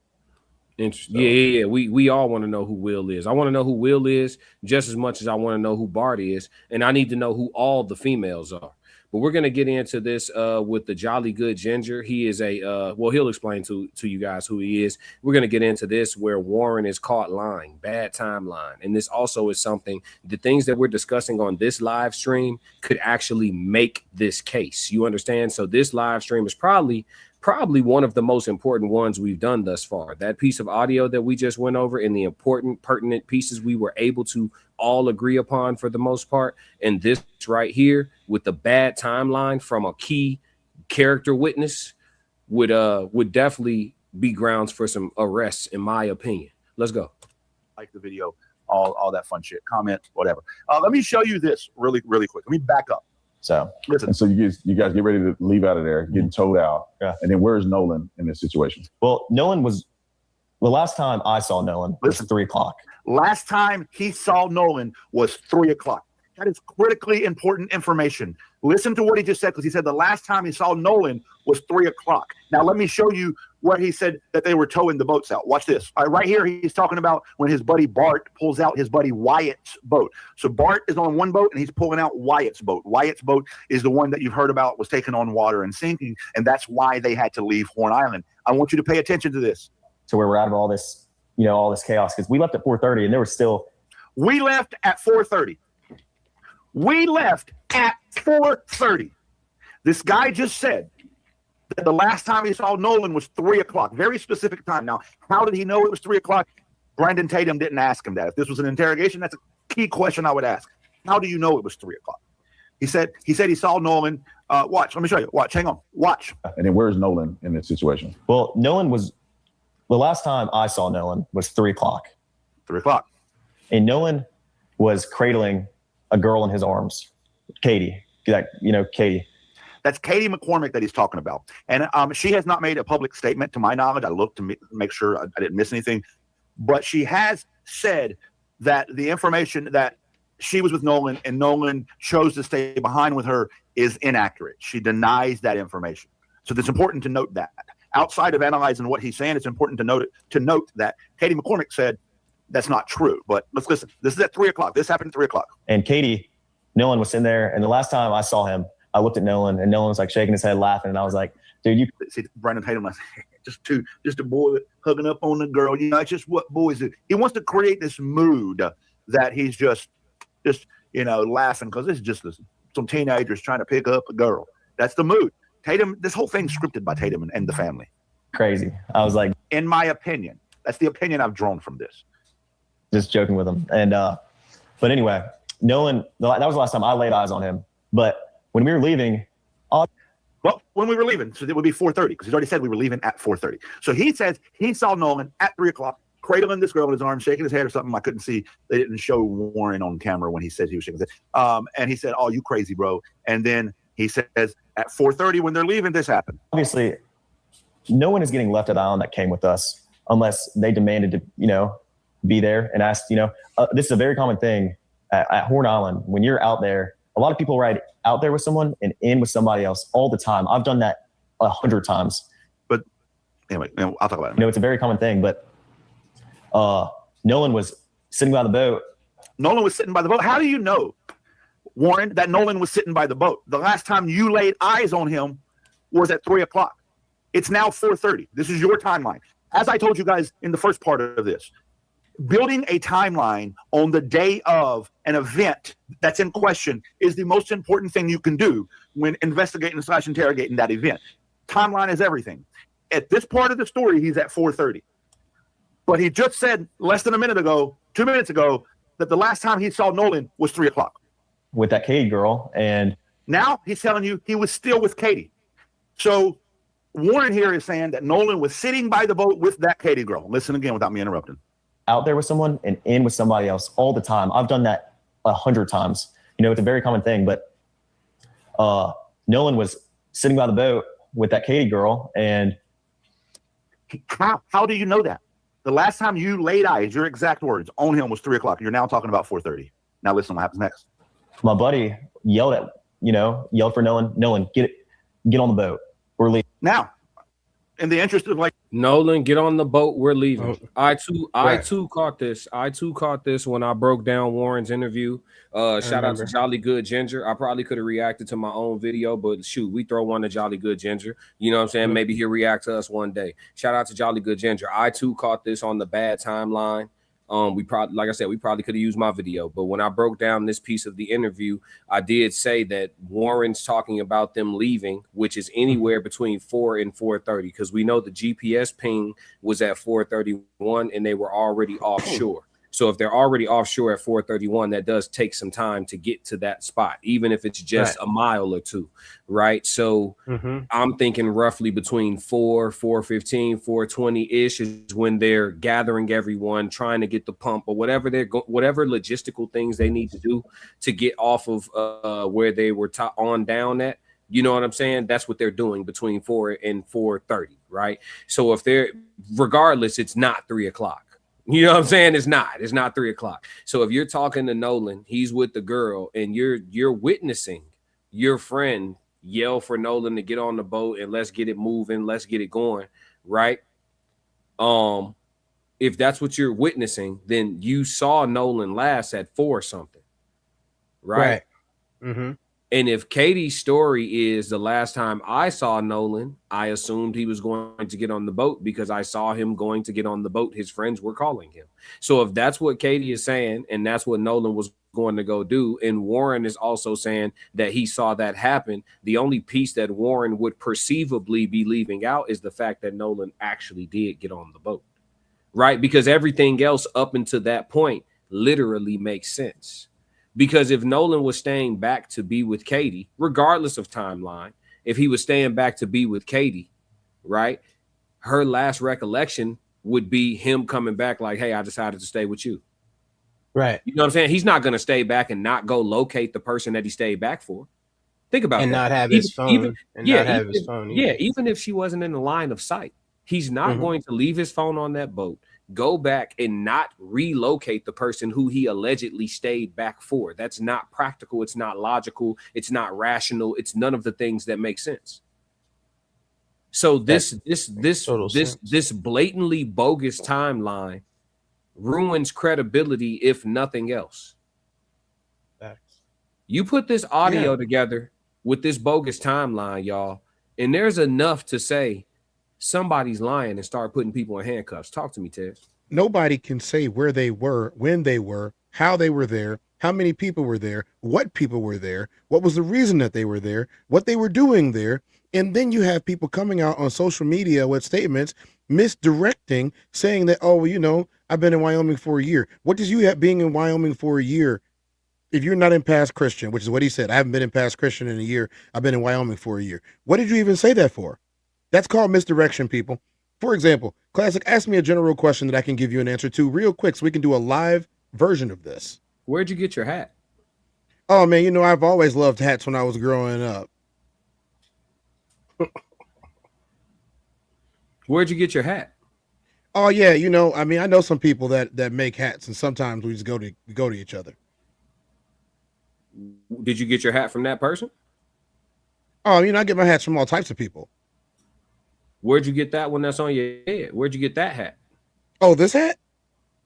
Interesting. So. Yeah. We all want to know who Will is. I want to know who Will is just as much as I want to know who Bart is, and I need to know who all the females are. But we're going to get into this with the Jolly Good Ginger. He is he'll explain to you guys who he is. We're going to get into this where Warren is caught lying, bad timeline. And this also is something, the things that we're discussing on this live stream could actually make this case. You understand? So this live stream is probably one of the most important ones we've done thus far. That piece of audio that we just went over and the important, pertinent pieces we were able to all agree upon for the most part. And this right here with the bad timeline from a key character witness would definitely be grounds for some arrests, in my opinion. Let's go.
Like the video, all that fun shit, comment, whatever. Let me show you this really, really quick. Let me back up. So listen.
So you guys get ready to leave out of there, getting towed out. Yeah. And then where's Nolan in this situation?
Well, Nolan was the last time I saw Nolan was 3 o'clock.
Last time he saw Nolan was 3 o'clock. That is critically important information. Listen to what he just said, because he said the last time he saw Nolan was 3 o'clock. Now, let me show you where he said that they were towing the boats out. Watch this. All right, right here, he's talking about when his buddy Bart pulls out his buddy Wyatt's boat. So Bart is on one boat, and he's pulling out Wyatt's boat. Wyatt's boat is the one that you've heard about was taken on water and sinking, and that's why they had to leave Horn Island. I want you to pay attention to this.
So where we're out of all this, all this chaos, because we left at 4:30, and there was still.
We left at 4:30. We left at 4:30. This guy just said that the last time he saw Nolan was 3 o'clock. Very specific time. Now, how did he know it was 3 o'clock? Brandon Tatum didn't ask him that. If this was an interrogation, that's a key question I would ask. How do you know it was 3 o'clock? He said he saw Nolan. Watch. Let me show you. Watch. Hang on. Watch.
And then where's Nolan in this situation?
Well, Nolan was. The last time I saw Nolan was 3 o'clock.
3 o'clock.
And Nolan was cradling a girl in his arms, Katie. Katie.
That's Katie McCormick that he's talking about. And she has not made a public statement to my knowledge. I looked to make sure I didn't miss anything. But she has said that the information that she was with Nolan and Nolan chose to stay behind with her is inaccurate. She denies that information. So it's important to note that. outside of analyzing what he's saying, it's important to note that Katie McCormick said that's not true. But let's listen. This is at 3 o'clock. This happened at 3 o'clock.
And Katie, Nolan was sitting there, and the last time I saw him, I looked at Nolan, and Nolan was like shaking his head, laughing, and I was like, "Dude, you
see Brandon Tatum? I said, just a boy hugging up on the girl. You know, it's just what boys do. He wants to create this mood that he's just laughing because this is just some teenagers trying to pick up a girl. That's the mood. Tatum, this whole thing's scripted by Tatum and the family.
Crazy. I was like,
in my opinion, that's the opinion I've drawn from this.
Just joking with him. And but anyway, Nolan, that was the last time I laid eyes on him. But when we were leaving,
when we were leaving, so it would be 4:30 because he's already said we were leaving at 4:30. So he says he saw Nolan at 3 o'clock cradling this girl in his arms, shaking his head or something. I couldn't see. They didn't show Warren on camera when he said he was shaking his head. And he said, "Oh, you crazy, bro." And then he says at 4:30 when they're leaving, this happened.
Obviously, no one is getting left at the island that came with us unless they demanded to, be there and asked, this is a very common thing at Horn Island. When you're out there, a lot of people ride out there with someone and in with somebody else all the time. I've done that 100 times.
But anyway, I'll talk about it.
It's a very common thing, but Nolan was sitting by the boat.
Nolan was sitting by the boat. How do you know, Warren, that Nolan was sitting by the boat? The last time you laid eyes on him was at 3 o'clock. It's now 4:30. This is your timeline. As I told you guys in the first part of this, building a timeline on the day of an event that's in question is the most important thing you can do when investigating / interrogating that event. Timeline is everything. At this part of the story, he's at 4:30. But he just said less than 2 minutes ago, that the last time he saw Nolan was 3 o'clock.
With that Katie girl. And
now he's telling you he was still with Katie. So Warren here is saying that Nolan was sitting by the boat with that Katie girl. Listen again without me interrupting.
Out there with someone and in with somebody else all the time. I've done that 100 times. It's a very common thing, but Nolan was sitting by the boat with that Katie girl. And
how do you know that? The last time you laid eyes, your exact words on him was 3 o'clock. You're now talking about 4:30. Now listen what happens next.
My buddy yelled for Nolan, get on the boat. We're leaving.
Now, in the interest of
Nolan, get on the boat. We're leaving. I too caught this. I too caught this when I broke down Warren's interview. Shout out to Jolly Good Ginger. I probably could have reacted to my own video, but shoot, we throw one to Jolly Good Ginger. You know what I'm saying? Maybe he'll react to us one day. Shout out to Jolly Good Ginger. I too caught this on the bad timeline. We probably, like I said, we probably could have used my video, but when I broke down this piece of the interview, I did say that Warren's talking about them leaving, which is anywhere between 4 and 4:30, because we know the GPS ping was at 4:31 and they were already offshore. So if they're already offshore at 4:31, that does take some time to get to that spot, even if it's just a mile or two, right? So I'm thinking roughly between 4:15, 4:20-ish is when they're gathering everyone, trying to get the pump or whatever whatever logistical things they need to do to get off of where they were on down at. You know what I'm saying? That's what they're doing between 4 and 4:30, right? So if they're, regardless, it's not 3 o'clock. You know what I'm saying? It's not 3 o'clock. So if you're talking to Nolan, he's with the girl, and you're witnessing your friend yell for Nolan to get on the boat and let's get it moving, let's get it going, right? If that's what you're witnessing, then you saw Nolan last at 4 something, right? And if Katie's story is the last time I saw Nolan, I assumed he was going to get on the boat because I saw him going to get on the boat. His friends were calling him. So if that's what Katie is saying, and that's what Nolan was going to go do, and Warren is also saying that he saw that happen, the only piece that Warren would perceivably be leaving out is the fact that Nolan actually did get on the boat, right? Because everything else up until that point literally makes sense. Because if Nolan was staying back to be with Katie, regardless of timeline, if he was staying back to be with Katie, right, her last recollection would be him coming back like, hey, I decided to stay with you.
Right.
You know what I'm saying? He's not going to stay back and not go locate the person that he stayed back for. Think about
and
that.
Not have his phone.
Even if she wasn't in the line of sight, he's not going to leave his phone on that boat, go back and not relocate the person who he allegedly stayed back for. That's not practical. It's not logical. It's not rational. It's none of the things that make sense. So this
sense.
blatantly bogus timeline ruins credibility, if nothing else.
Facts.
You put this audio together with this bogus timeline, y'all, and there's enough to say somebody's lying and start putting people in handcuffs. Talk to me, Ted.
Nobody can say where they were, when they were, how they were there, how many people were there, what people were there, what was the reason that they were there, what they were doing there. And then you have people coming out on social media with statements misdirecting, saying that, oh, well, you know, I've been in Wyoming for a year. What does you have being in Wyoming for a year if you're not in Pass Christian, which is what he said? I haven't been in Pass Christian in a year. I've been in Wyoming for a year. What did you even say that for? That's called misdirection, people. For example, Classic, ask me a general question that I can give you an answer to real quick so we can do a live version of this.
Where'd you get your hat?
Oh, man, you know, I've always loved hats when I was growing up.
Where'd you get your hat?
Oh, yeah, you know, I mean, I know some people that make hats, and sometimes we just go to each other.
Did you get your hat from that person?
Oh, you know, I get my hats from all types of people.
Where'd you get that one that's on your head? Where'd you get that hat?
Oh, this hat?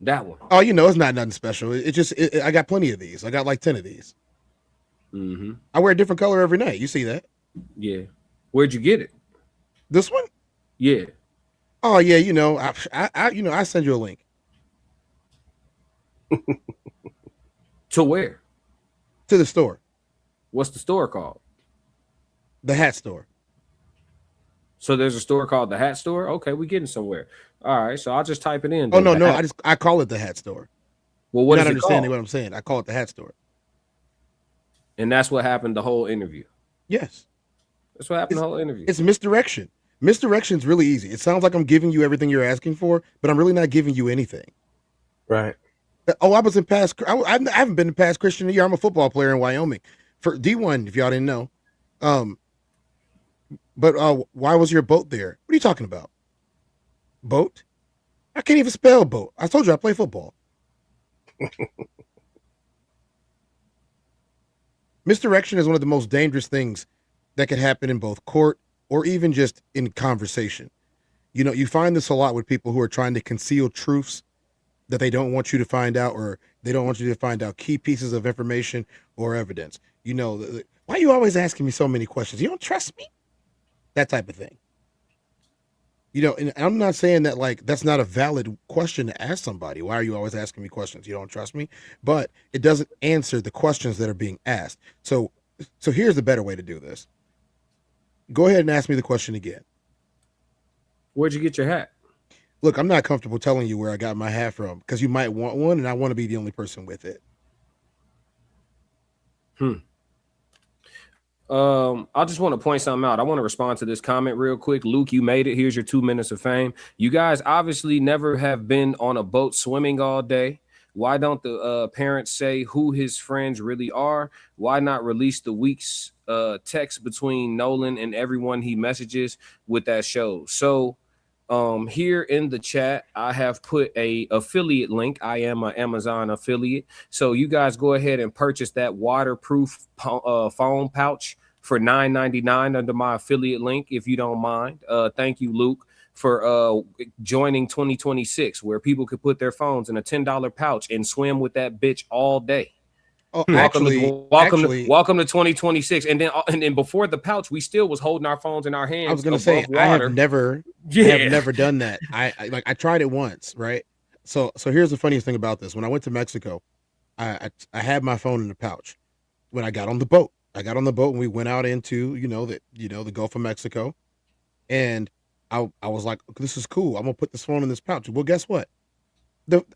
That one.
Oh, you know, it's not nothing special. I got plenty of these. I got like 10 of these.
Mm-hmm.
I wear a different color every night. You see that?
Yeah. Where'd you get it?
This one?
Yeah.
Oh, yeah, you know, I send you a link.
To where?
To the store.
What's the store called?
The hat store.
So there's a store called the Hat Store? Okay, we're getting somewhere. All right, so I'll just type it in.
Oh, no, I call it the hat store.
Well, what
You're
is
not
it
understanding
called?
what I'm saying. I call it the hat store.
And that's what happened the whole interview.
Yes.
That's what happened the whole interview.
It's misdirection. Misdirection is really easy. It sounds like I'm giving you everything you're asking for, but I'm really not giving you anything.
Right.
Oh, I was in Pass. I haven't been in Pass Christian in a year. I'm a football player in Wyoming for D1. If y'all didn't know, but why was your boat there? What are you talking about? Boat? I can't even spell boat. I told you I play football. Misdirection is one of the most dangerous things that could happen in both court or even just in conversation. You know, you find this a lot with people who are trying to conceal truths that they don't want you to find out, or they don't want you to find out key pieces of information or evidence. You know, why are you always asking me so many questions? You don't trust me? That type of thing. You know, and I'm not saying that like that's not a valid question to ask somebody. Why are you always asking me questions? You don't trust me? But it doesn't answer the questions that are being asked. So here's the better way to do this. Go ahead and ask me the question again.
Where'd you get your hat?
Look, I'm not comfortable telling you where I got my hat from because you might want one, and I want to be the only person with it.
I just want to point something out. I want to respond to this comment real quick. Luke, you made it. Here's your 2 minutes of fame. You guys obviously never have been on a boat swimming all day. Why don't the parents say who his friends really are? Why not release the week's text between Nolan and everyone he messages with that show? So here in the chat, I have put a affiliate link. I am an Amazon affiliate. So you guys go ahead and purchase that waterproof phone pouch for $9.99 under my affiliate link, if you don't mind. Thank you, Luke, for joining 2026, where people could put their phones in a $10 pouch and swim with that bitch all day.
Oh,
welcome to 2026. And then before the pouch, we still was holding our phones in our hands.
I was going to say,
water.
I have never done that. I tried it once, right? So here's the funniest thing about this. When I went to Mexico, I had my phone in the pouch. When I got on the boat, and we went out into, the Gulf of Mexico. And I was like, this is cool. I'm going to put this phone in this pouch. Well, guess what?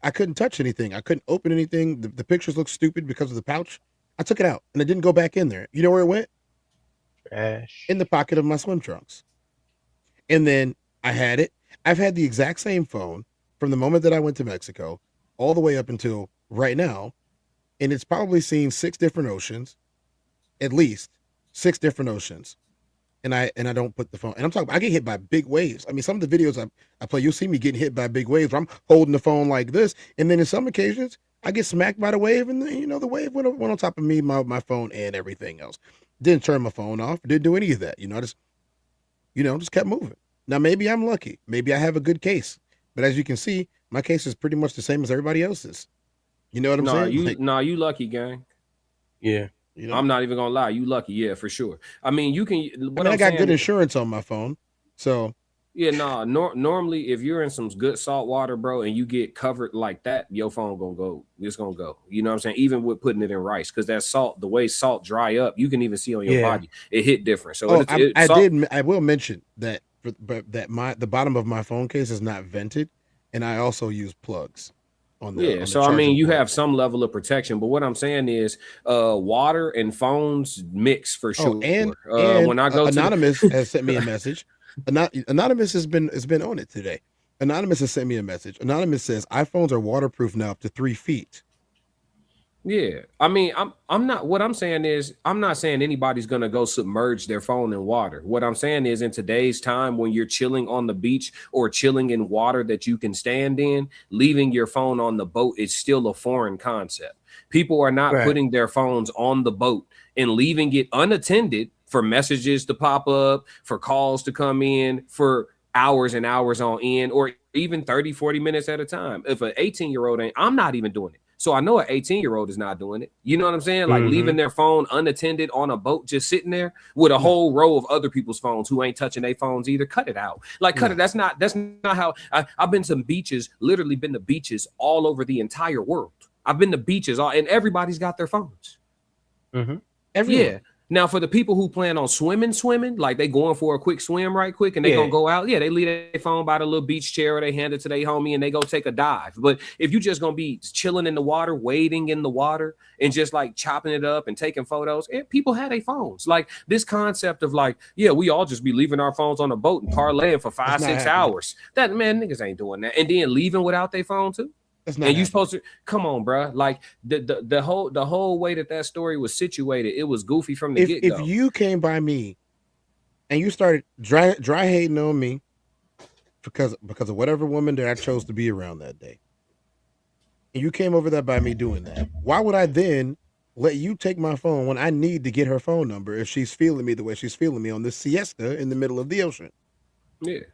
I couldn't touch anything. I couldn't open anything. The pictures looked stupid because of the pouch. I took it out and it didn't go back in there. You know where it went?
Trash.
In the pocket of my swim trunks. And then I had it. I've had the exact same phone from the moment that I went to Mexico all the way up until right now. And it's probably seen 6 different oceans, at least 6 different oceans. And I don't put the phone. And I'm talking, I get hit by big waves. I mean, some of the videos I play, you'll see me getting hit by big waves. I'm holding the phone like this. And then in some occasions, I get smacked by the wave. And then, the wave went on top of me, my phone and everything else. Didn't turn my phone off. Didn't do any of that. I just, just kept moving. Now, maybe I'm lucky. Maybe I have a good case. But as you can see, my case is pretty much the same as everybody else's. You know what I'm saying?
You lucky, gang.
Yeah.
I'm not even gonna lie. You lucky, yeah, for sure. I mean, you can.
I got good insurance on my phone, so
yeah. Normally, if you're in some good salt water, bro, and you get covered like that, your phone gonna go. It's gonna go. You know what I'm saying? Even with putting it in rice, because that salt, the way salt dry up, you can even see on your body it hit different. So
I will mention that the bottom of my phone case is not vented, and I also use plugs.
So I mean, you have some level of protection, but what I'm saying is, water and phones mix for sure.
And
when I go
Anonymous has sent me a message. Anonymous has been on it today. Anonymous has sent me a message. Anonymous says iPhones are waterproof now up to 3 feet.
Yeah, I mean, I'm not. What I'm saying is, I'm not saying anybody's gonna go submerge their phone in water. What I'm saying is, in today's time, when you're chilling on the beach or chilling in water that you can stand in, leaving your phone on the boat is still a foreign concept. People are not putting their phones on the boat and leaving it unattended for messages to pop up, for calls to come in, for hours and hours on end, or even 30, 40 minutes at a time. If an 18-year-old ain't, I'm not even doing it. So I know an 18-year-old is not doing it. You know what I'm saying? Like leaving their phone unattended on a boat, just sitting there with a whole row of other people's phones who ain't touching their phones either. Cut it out. Like cut it. That's not how I've been to beaches, literally been to beaches all over the entire world. I've been to beaches and everybody's got their phones. Yeah. Now, for the people who plan on swimming, like they going for a quick swim right quick and they gonna go out, they leave their phone by the little beach chair or they hand it to their homie and they go take a dive. But if you just gonna be chilling in the water, wading in the water and just like chopping it up and taking photos, people have their phones. Like this concept of like, we all just be leaving our phones on a boat and parlaying for 5-6 hours. That man, niggas ain't doing that. And then leaving without their phone too. And you supposed to come on, bro. Like the whole way that story was situated, it was goofy from the get-go.
If you came by me and you started dry hating on me because of whatever woman that I chose to be around that day, and you came over there by me doing that, why would I then let you take my phone when I need to get her phone number if she's feeling me the way she's feeling me on this siesta in the middle of the ocean?
Yeah,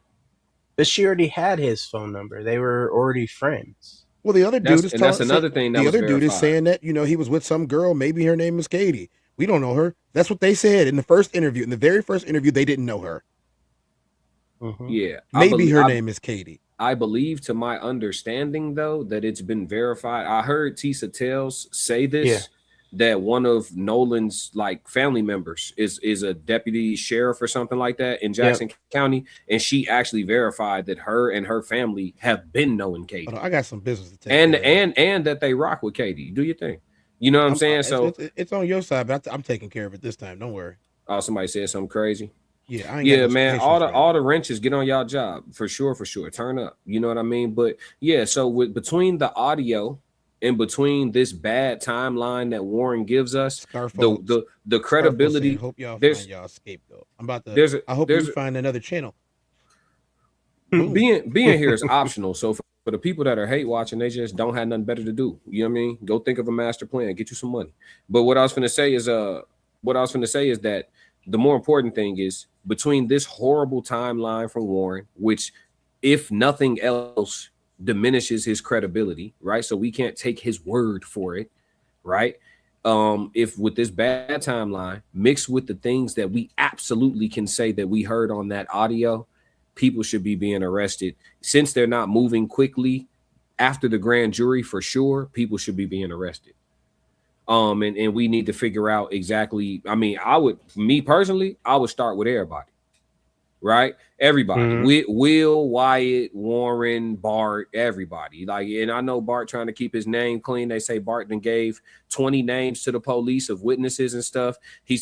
but she already had his phone number. They were already friends.
Well, the other dude
that's another thing.
The other dude is saying that he was with some girl. Maybe her name is Katie. We don't know her. That's what they said in the first interview. In the very first interview, they didn't know her.
Yeah,
maybe her name is Katie.
I believe, to my understanding, though, that it's been verified. I heard Tisa Tales say this. That one of Nolan's like family members is a deputy sheriff or something like that in Jackson County, and she actually verified that her and her family have been knowing Katie.
I got some business to take
and that they rock with Katie. Do your thing. You know what I'm saying? So
it's on your side, but I'm taking care of it this time. Don't worry.
Oh, somebody said something crazy.
Yeah,
man. All the wrenches get on y'all job for sure. Turn up. You know what I mean? But so between the audio. In between this bad timeline that Warren gives us, the credibility.
I hope y'all find y'all scapegoat. I hope you find another channel.
Being here is optional. So for the people that are hate watching, they just don't have nothing better to do. You know what I mean? Go think of a master plan, get you some money. But what I was going to say is that the more important thing is between this horrible timeline from Warren, which, if nothing else, diminishes his credibility, right? So we can't take his word for it, right? If with this bad timeline mixed with the things that we absolutely can say that we heard on that audio, people should be being arrested. Since they're not moving quickly after the grand jury, for sure, people should be being arrested. And we need to figure out exactly. I mean, I would start with everybody. Right? Everybody. Will, Wyatt, Warren, Bart, everybody. Like, and I know Bart trying to keep his name clean. They say Bart then gave 20 names to the police of witnesses and stuff.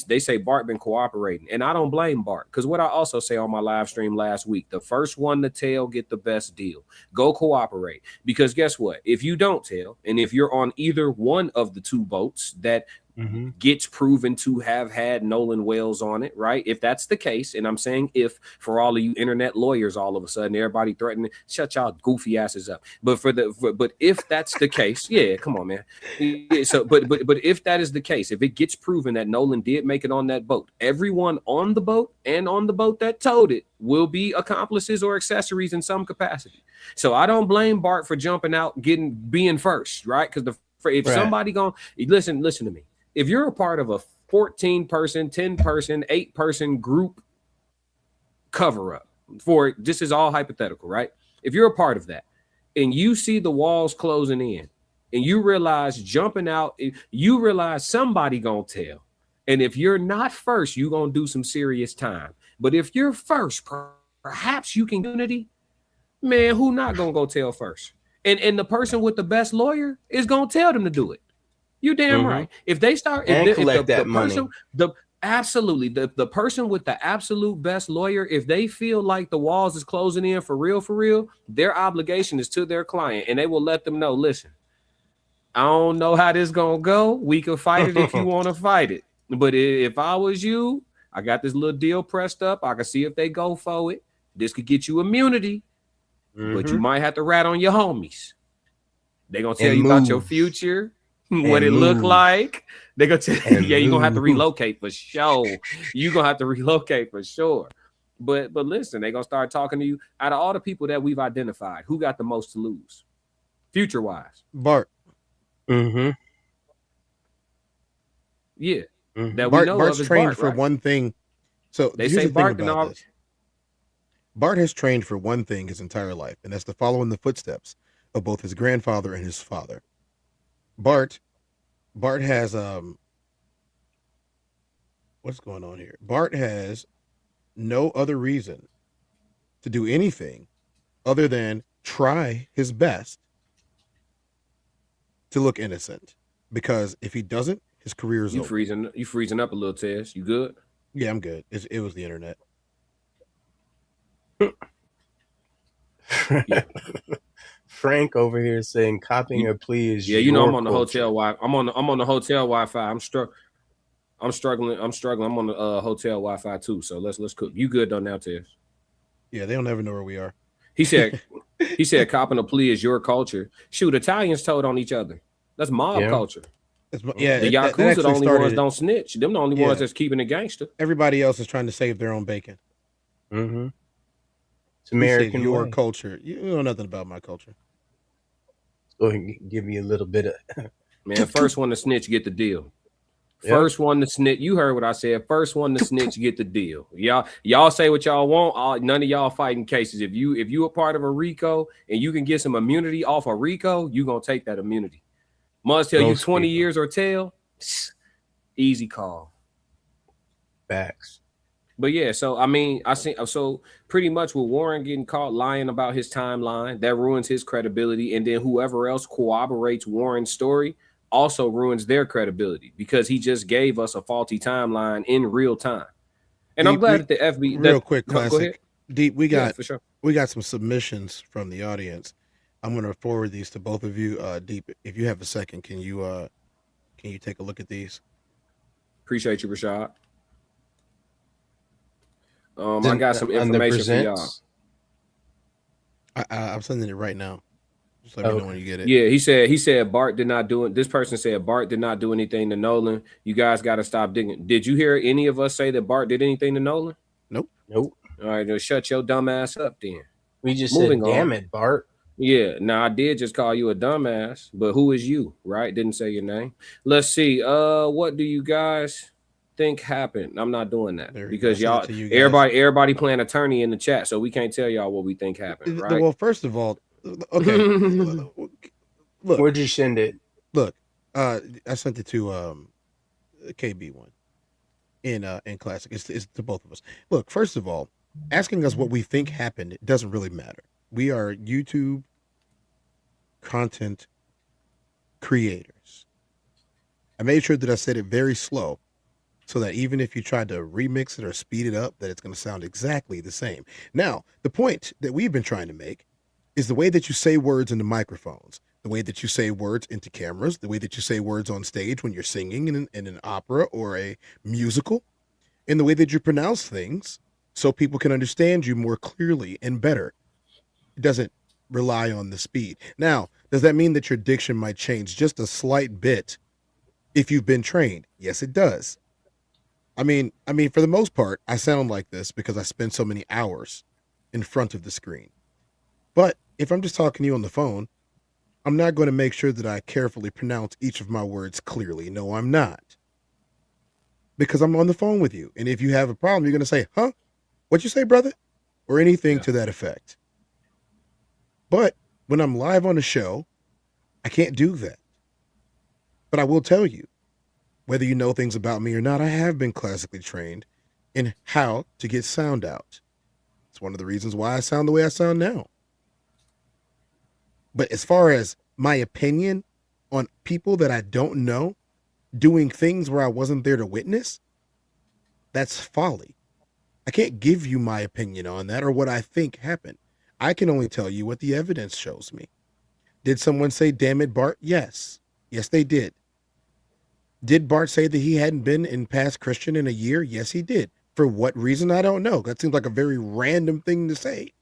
They say Bart been cooperating. And I don't blame Bart, because what I also say on my live stream last week, the first one to tell get the best deal. Go cooperate. Because guess what? If you don't tell, and if you're on either one of the two boats that gets proven to have had Nolan Wells on it, right? If that's the case, and I'm saying if for all of you internet lawyers, all of a sudden everybody threatening, shut y'all goofy asses up. But but if that's the case, yeah, come on, man. Yeah, so but if that is the case, if it gets proven that Nolan did make it on that boat, everyone on the boat and on the boat that towed it will be accomplices or accessories in some capacity. So I don't blame Bart for jumping out, being first, right? Because if somebody gonna listen to me. If you're a part of a 14-person, 10-person, 8-person group cover up, for this is all hypothetical, right? If you're a part of that and you see the walls closing in and you realize jumping out, you realize somebody gonna tell. And if you're not first, you're gonna do some serious time. But if you're first, perhaps you can unity. Man, who not gonna go tell first? And the person with the best lawyer is gonna tell them to do it. You damn right. If they start
collect that money.
Absolutely. The person with the absolute best lawyer, if they feel like the walls is closing in for real, their obligation is to their client, and they will let them know, listen, I don't know how this gonna go. We can fight it if you want to fight it. But if I was you, I got this little deal pressed up. I can see if they go for it. This could get you immunity, but you might have to rat on your homies. They gonna tell you about your future. What it look like. They're gonna tell you, yeah, you're gonna have to relocate for sure. You're gonna have to relocate for sure. But listen, they're gonna start talking to you. Out of all the people that we've identified, who got the most to lose? Future wise.
Bart.
Yeah. That
Bart,
we know
Bart's
of is
trained
Bart,
for
right?
one thing. So
They
here's
say
the
Bart
thing about this. Bart has trained for one thing his entire life, and that's to follow in the footsteps of both his grandfather and his father. Bart has what's going on here? Bart has no other reason to do anything other than try his best to look innocent. Because if he doesn't, his career is over.
You freezing up a little, Tess. You good?
Yeah, I'm good. It was the internet.
Yeah.
Frank over here saying copying a plea is
you know I'm on the
culture.
hotel Wi. I'm on the hotel Wi-Fi. I'm struggling. I'm on the hotel Wi-Fi too. So let's cook. You good though now, Tess?
Yeah, they don't ever know where we are.
He said copping a plea is your culture. Shoot, Italians told on each other. That's mob culture.
The
Yakuza the only ones don't snitch. Them the only ones that's keeping it gangster.
Everybody else is trying to save their own bacon.
It's American
your
way.
culture. You know nothing about my culture.
Go ahead and give me a little bit of
Man, first one to snitch get the deal. First one to snitch. You heard what I said. First one to snitch get the deal. Y'all say what y'all want. None of y'all fighting cases. If you a part of a RICO and you can get some immunity off a RICO, you gonna take that immunity. Must tell you 20 years or tail. Easy call.
Facts.
But yeah, so I mean, so pretty much with Warren getting caught lying about his timeline, that ruins his credibility, and then whoever else corroborates Warren's story also ruins their credibility because he just gave us a faulty timeline in real time. And I'm glad that the FBI
real quick classic. Deep, we got
for sure.
We got some submissions from the audience. I'm going to forward these to both of you. Deep, if you have a second, can you take a look at these?
Appreciate you, Rashad. I got some information for y'all.
I'm sending it right now. Just let me know when you get it.
Yeah, he said Bart did not do it. This person said Bart did not do anything to Nolan. You guys got to stop digging. Did you hear any of us say that Bart did anything to Nolan?
Nope.
All right, then shut your dumb ass up then.
We just said, damn it, Bart.
Yeah, now I did just call you a dumbass, but who is you, right? Didn't say your name. Let's see. What do you guys think happened? I'm not doing that because y'all, everybody playing attorney in the chat, so we can't tell y'all what we think happened, right?
Well, first of all, okay. Look,
where'd you send it?
Look, I sent it to KB1 in Classic. It's to both of us. Look, first of all, asking us what we think happened, it doesn't really matter. We are YouTube content creators. I made sure that I said it very slow so that even if you tried to remix it or speed it up, that it's going to sound exactly the same. Now, the point that we've been trying to make is the way that you say words into microphones. the way that you say words into cameras, the way that you say words on stage when you're singing in an opera or a musical, and the way that you pronounce things so people can understand you more clearly and better. It doesn't rely on the speed. Now, does that mean that your diction might change just a slight bit if you've been trained? Yes, it does. I mean, for the most part, I sound like this because I spend so many hours in front of the screen. But if I'm just talking to you on the phone, I'm not going to make sure that I carefully pronounce each of my words clearly. No, I'm not. Because I'm on the phone with you. And if you have a problem, you're going to say, huh? What'd you say, brother? Or anything to that effect. But when I'm live on a show, I can't do that. But I will tell you, whether you know things about me or not, I have been classically trained in how to get sound out. It's one of the reasons why I sound the way I sound now. But as far as my opinion on people that I don't know doing things where I wasn't there to witness, that's folly. I can't give you my opinion on that or what I think happened. I can only tell you what the evidence shows me. Did someone say, damn it, Bart? Yes. Yes, they did. Did Bart say that he hadn't been in Past Christian in a year? Yes, he did. For what reason? I don't know. That seems like a very random thing to say.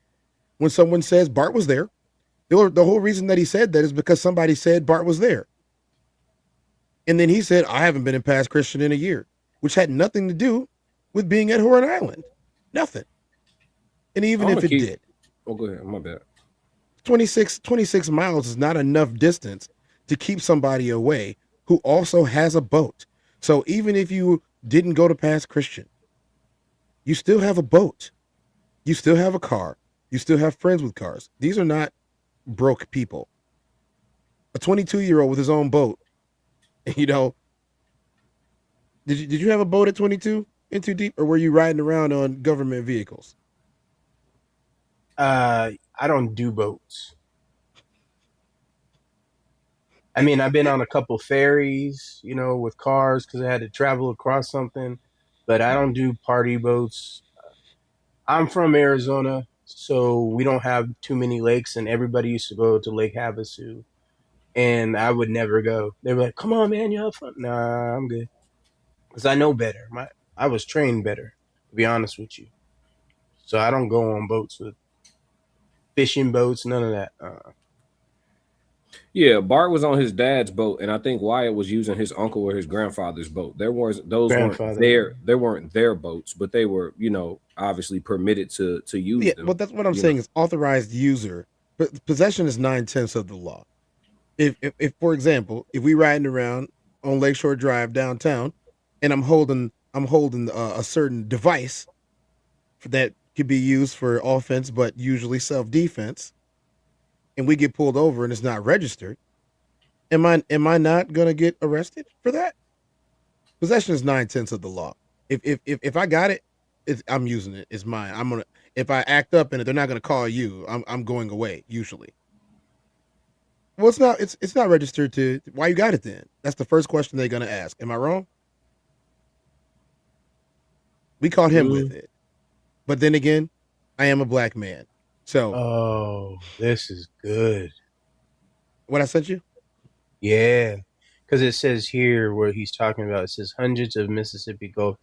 When someone says Bart was there, the whole reason that he said that is because somebody said Bart was there. And then he said, I haven't been in Past Christian in a year, which had nothing to do with being at Horn Island. Nothing. And even if it did.
Oh, go ahead. My bad.
26 miles is not enough distance to keep somebody away who also has a boat. So even if you didn't go to Past Christian, you still have a boat. You still have a car. You still have friends with cars. These are not broke people. A 22-year-old with his own boat. You know, did you have a boat at 22 in Too Deep, or were you riding around on government vehicles?
I don't do boats. I mean, I've been on a couple ferries, you know, with cars because I had to travel across something, but I don't do party boats. I'm from Arizona, so we don't have too many lakes, and everybody used to go to Lake Havasu, and I would never go. They were like, come on, man, you have fun. Nah, I'm good. Because I know better. I was trained better, to be honest with you. So I don't go on boats with fishing boats, none of that.
Yeah, Bart was on his dad's boat, and I think Wyatt was using his uncle or his grandfather's boat. There weren't their boats, but they were, you know, obviously permitted to use them.
But that's what I'm saying is authorized user. Possession is 9/10 of the law. If for example, if we riding around on Lakeshore Drive downtown, and I'm holding a certain device that could be used for offense, but usually self-defense, and we get pulled over and it's not registered, am I not gonna get arrested for that? Possession is 9/10 of the law. If I got it, I'm using it. It's mine. If I act up in it, they're not gonna call you. I'm going away usually. Well, it's not registered to. Why you got it then? That's the first question they're gonna ask. Am I wrong? We caught him with it, but then again, I am a black man. So,
oh, this is good.
What I sent you?
Yeah, because it says here where he's talking about. It says hundreds of Mississippi Gulf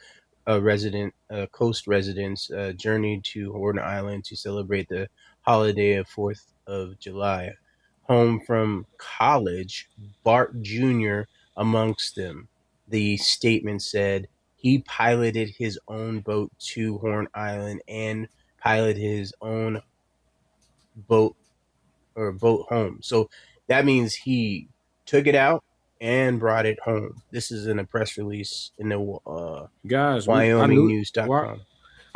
coast residents journeyed to Horn Island to celebrate the holiday of 4th of July. Home from college, Bart Jr. amongst them. The statement said he piloted his own boat to Horn Island and piloted his own boat home. So that means he took it out and brought it home. This is in a press release in the
guys
WyomingNews.com.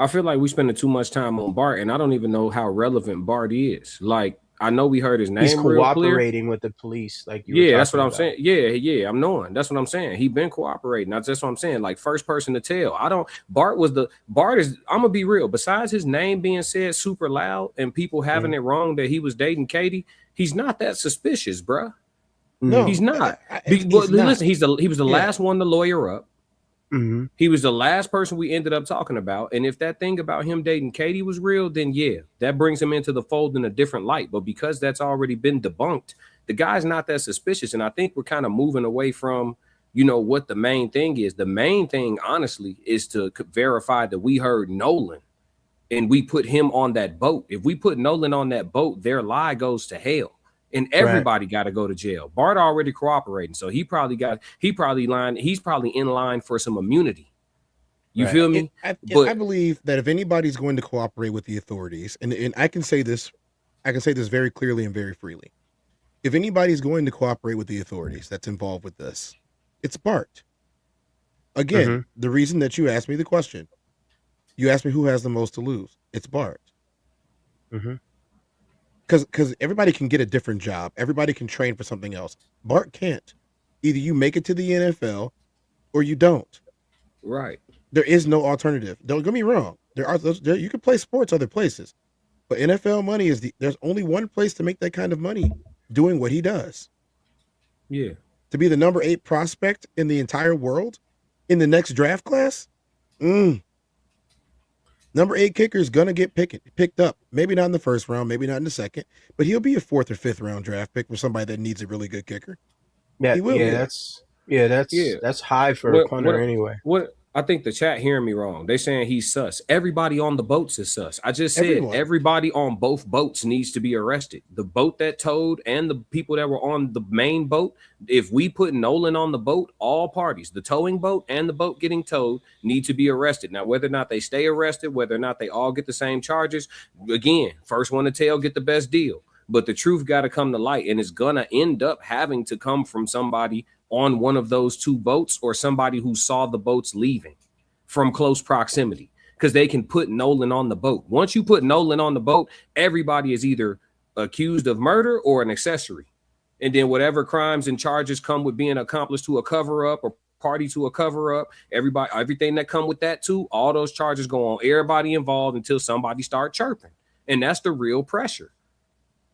I feel like we spending too much time on Bart, and I don't even know how relevant Bart is. Like, I know we heard his name.
He's cooperating with the police, like you.
Yeah, that's what I'm saying. Yeah, I'm knowing. That's what I'm saying. He been cooperating. That's what I'm saying. Like, first person to tell. Bart is. I'm gonna be real. Besides his name being said super loud and people having it wrong that he was dating Katie, he's not that suspicious, bruh.
No,
he's not. Listen, he was the last one to lawyer up.
Mm-hmm.
He was the last person we ended up talking about. And if that thing about him dating Katie was real, then yeah, that brings him into the fold in a different light. But because that's already been debunked, the guy's not that suspicious. And I think we're kind of moving away from, you know, what the main thing is. The main thing, honestly, is to verify that we heard Nolan and we put him on that boat. If we put Nolan on that boat, their lie goes to hell. And everybody got to go to jail. Bart already cooperating, so he's probably in line for some immunity. You feel me?
I believe that if anybody's going to cooperate with the authorities, and I can say this very clearly and very freely. If anybody's going to cooperate with the authorities that's involved with this, it's Bart. Again, the reason that you asked me the question, you asked me who has the most to lose. It's Bart. Because everybody can get a different job. Everybody can train for something else. Bart can't. Either you make it to the NFL or you don't.
Right.
There is no alternative. Don't get me wrong. You can play sports other places, but NFL money there's only one place to make that kind of money, doing what he does.
Yeah.
To be the number 8 prospect in the entire world in the next draft class. Number 8 kicker is gonna get picked up. Maybe not in the first round, maybe not in the second, but he'll be a 4th or 5th round draft pick for somebody that needs a really good kicker.
Yeah,
he will.
That's high for a punter anyway.
What I think the chat hearing me wrong. They saying he's sus. Everybody on the boats is sus. I just said everybody on both boats needs to be arrested. The boat that towed and the people that were on the main boat. If we put Nolan on the boat, all parties, the towing boat and the boat getting towed, need to be arrested. Now, whether or not they stay arrested, whether or not they all get the same charges, again, first one to tell get the best deal. But the truth got to come to light, and it's gonna end up having to come from somebody on one of those 2 boats or somebody who saw the boats leaving from close proximity, because they can put Nolan on the boat. Once you put Nolan on the boat, everybody is either accused of murder or an accessory. And then whatever crimes and charges come with being accomplice to a cover up or party to a cover up, everything that come with that too, all those charges go on everybody involved until somebody start chirping. And that's the real pressure.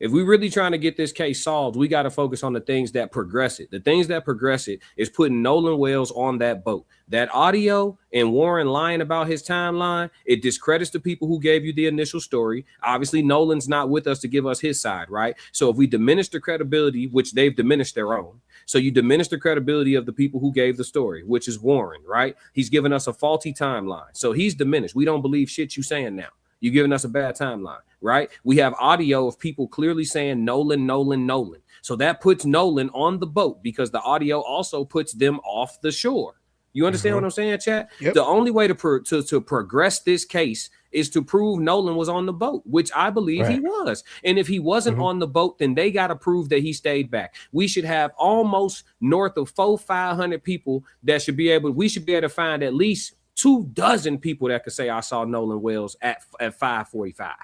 If we really trying to get this case solved, we got to focus on the things that progress it. The things that progress it is putting Nolan Wells on that boat. That audio and Warren lying about his timeline, it discredits the people who gave you the initial story. Obviously, Nolan's not with us to give us his side, right? So if we diminish the credibility, which they've diminished their own, so you diminish the credibility of the people who gave the story, which is Warren, right? He's given us a faulty timeline. So he's diminished. We don't believe shit you saying now. You're giving us a bad timeline, right? We have audio of people clearly saying Nolan, Nolan, Nolan. So that puts Nolan on the boat because the audio also puts them off the shore. You understand what I'm saying, chat?
Yep.
The only way to progress this case is to prove Nolan was on the boat, which I believe he was. And if he wasn't on the boat, then they got to prove that he stayed back. We should have almost north of 500 people that should be able, we should be able to find at least 24 people that could say I saw Nolan Wells at 5:45,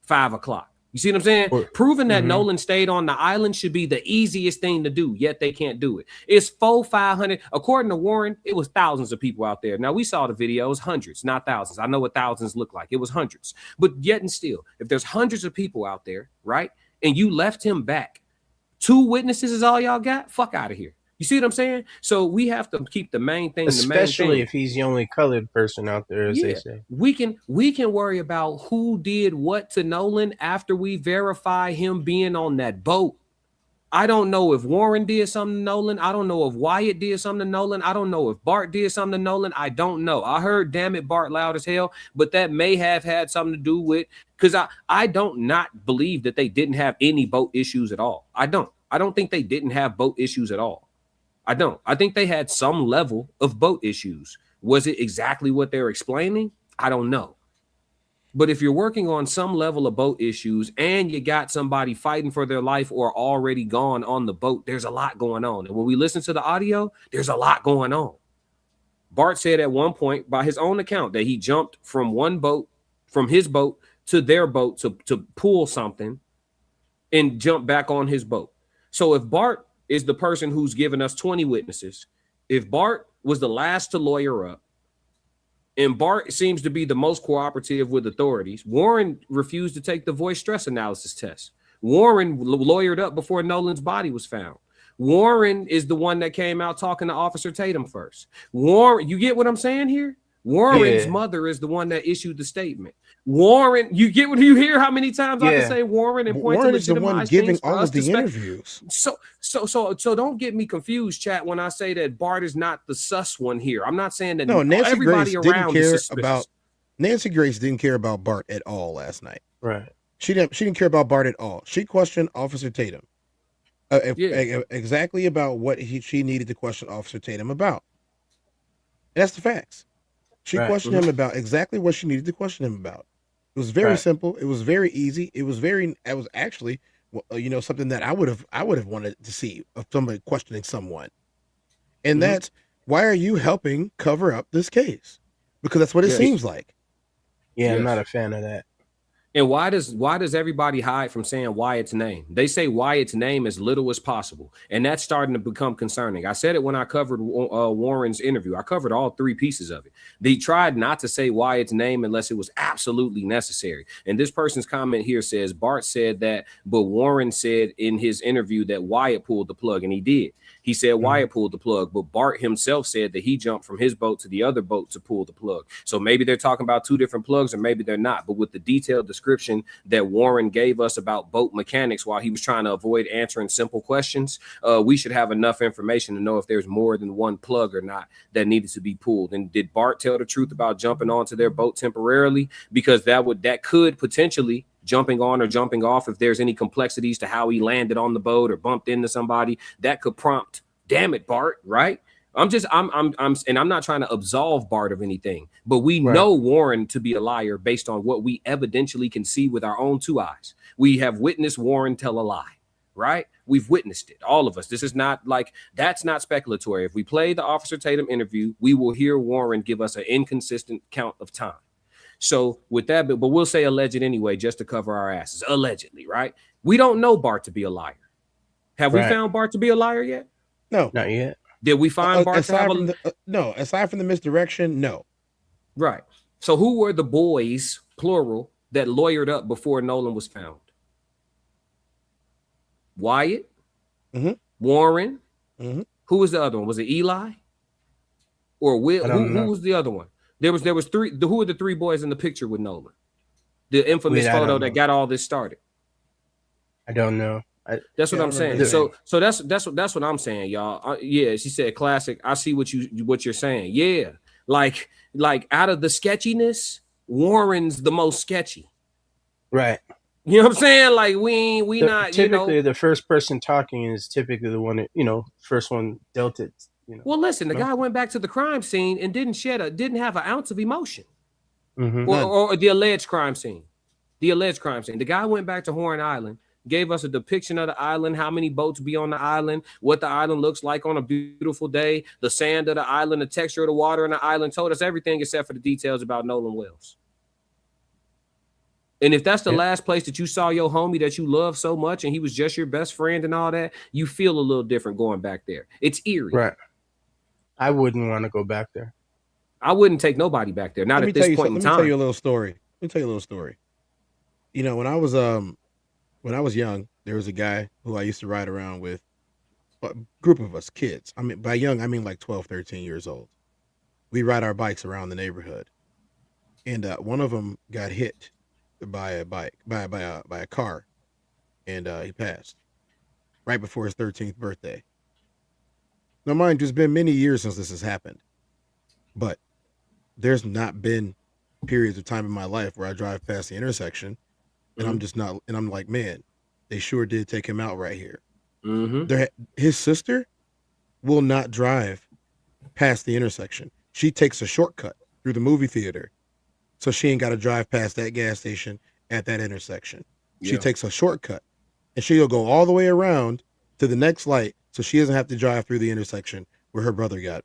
5 o'clock. You see what I'm saying? Proving that Nolan stayed on the island should be the easiest thing to do, yet they can't do it. It's 500. According to Warren, it was thousands of people out there. Now, we saw the videos, hundreds, not thousands. I know what thousands look like. It was hundreds. But yet and still, if there's hundreds of people out there, right, and you left him back, 2 witnesses is all y'all got? Fuck out of here. You see what I'm saying? So we have to keep the main thing,
especially if he's the only colored person out there, as they say.
We can worry about who did what to Nolan after we verify him being on that boat. I don't know if Warren did something to Nolan. I don't know if Wyatt did something to Nolan. I don't know if Bart did something to Nolan. I don't know. I heard "damn it, Bart" loud as hell, but that may have had something to do with, because I don't not believe that they didn't have any boat issues at all. I don't think they didn't have boat issues at all. I don't. I think they had some level of boat issues. Was it exactly what they're explaining? I don't know. But if you're working on some level of boat issues and you got somebody fighting for their life or already gone on the boat, there's a lot going on. And when we listen to the audio, there's a lot going on. Bart said at one point, by his own account, that he jumped from his boat to their boat to pull something and jump back on his boat. So if Bart is the person who's given us 20 witnesses, if Bart was the last to lawyer up, and Bart seems to be the most cooperative with authorities, Warren refused to take the voice stress analysis test. Warren lawyered up before Nolan's body was found. Warren is the one that came out talking to Officer Tatum first. Warren, you get what I'm saying here? Warren's mother is the one that issued the statement. Warren, you get what you hear? How many times I can say Warren and point
Warren
to
is the one giving all of the interviews.
So don't get me confused, chat. When I say that Bart is not the sus one here, I'm not saying that.
No, Nancy
everybody
Grace
around
didn't care
is
about. Nancy Grace didn't care about Bart at all last night.
Right.
She didn't care about Bart at all. She questioned Officer Tatum exactly about what she needed to question Officer Tatum about. And that's the facts. She questioned him about exactly what she needed to question him about. It was very simple. It was very easy. It was actually, something that I would have wanted to see of somebody questioning someone. And that's, why are you helping cover up this case? Because that's what it seems like.
Yeah, I'm not a fan of that.
And why does everybody hide from saying Wyatt's name? They say Wyatt's name as little as possible, and that's starting to become concerning. I said it when I covered Warren's interview. I covered all three pieces of it. They tried not to say Wyatt's name unless it was absolutely necessary. And this person's comment here says Bart said that, but Warren said in his interview that Wyatt pulled the plug, and he did. He said Wyatt pulled the plug, but Bart himself said that he jumped from his boat to the other boat to pull the plug. So maybe they're talking about two different plugs, or maybe they're not. But with the detailed description that Warren gave us about boat mechanics while he was trying to avoid answering simple questions, we should have enough information to know if there's more than one plug or not that needed to be pulled. And did Bart tell the truth about jumping onto their boat temporarily? Because that could potentially, jumping on or jumping off, if there's any complexities to how he landed on the boat or bumped into somebody, that could prompt, damn it, Bart, right? I'm not trying to absolve Bart of anything, but we know Warren to be a liar based on what we evidentially can see with our own two eyes. We have witnessed Warren tell a lie, right? We've witnessed it, all of us. This is not that's not speculatory. If we play the Officer Tatum interview, we will hear Warren give us an inconsistent count of time. So with that, but we'll say alleged anyway, just to cover our asses. Allegedly, right? We don't know Bart to be a liar. Have we found Bart to be a liar yet?
No,
not yet.
Did we find Bart to have
no? Aside from the misdirection, no.
Right. So who were the boys, plural, that lawyered up before Nolan was found? Wyatt, Warren. Who was the other one? Was it Eli or Will? Who was the other one? There was three. Who were the three boys in the picture with Nolan? The infamous photo that got all this started.
I don't know.
That's what I'm saying. So that's what I'm saying, y'all. Yeah, she said classic. I see what you're saying. Yeah, like out of the sketchiness, Warren's the most sketchy.
Right.
You know what I'm saying? Like we not
typically the first person talking is typically the one that first one dealt it.
Well, listen, the guy went back to the crime scene and didn't have an ounce of emotion, or the alleged crime scene. The guy went back to Horn Island, gave us a depiction of the island, how many boats be on the island, what the island looks like on a beautiful day, the sand of the island, the texture of the water on the island, told us everything except for the details about Nolan Wells. And if that's the last place that you saw your homie that you love so much and he was just your best friend and all that, you feel a little different going back there. It's eerie.
Right. I wouldn't want to go back there.
I wouldn't take nobody back there. Not at this point in time.
Let me tell you a little story. When I was young, there was a guy who I used to ride around with, a group of us kids. I mean, by young, I mean like 12, 13 years old. We ride our bikes around the neighborhood. And one of them got hit by a car, and he passed right before his 13th birthday. Now, mind you, it's been many years since this has happened, but there's not been periods of time in my life where I drive past the intersection and I'm just not, and I'm like, man, they sure did take him out right here. His sister will not drive past the intersection. She takes a shortcut through the movie theater, so she ain't got to drive past that gas station at that intersection. She takes a shortcut, and she'll go all the way around to the next light, so she doesn't have to drive through the intersection where her brother got,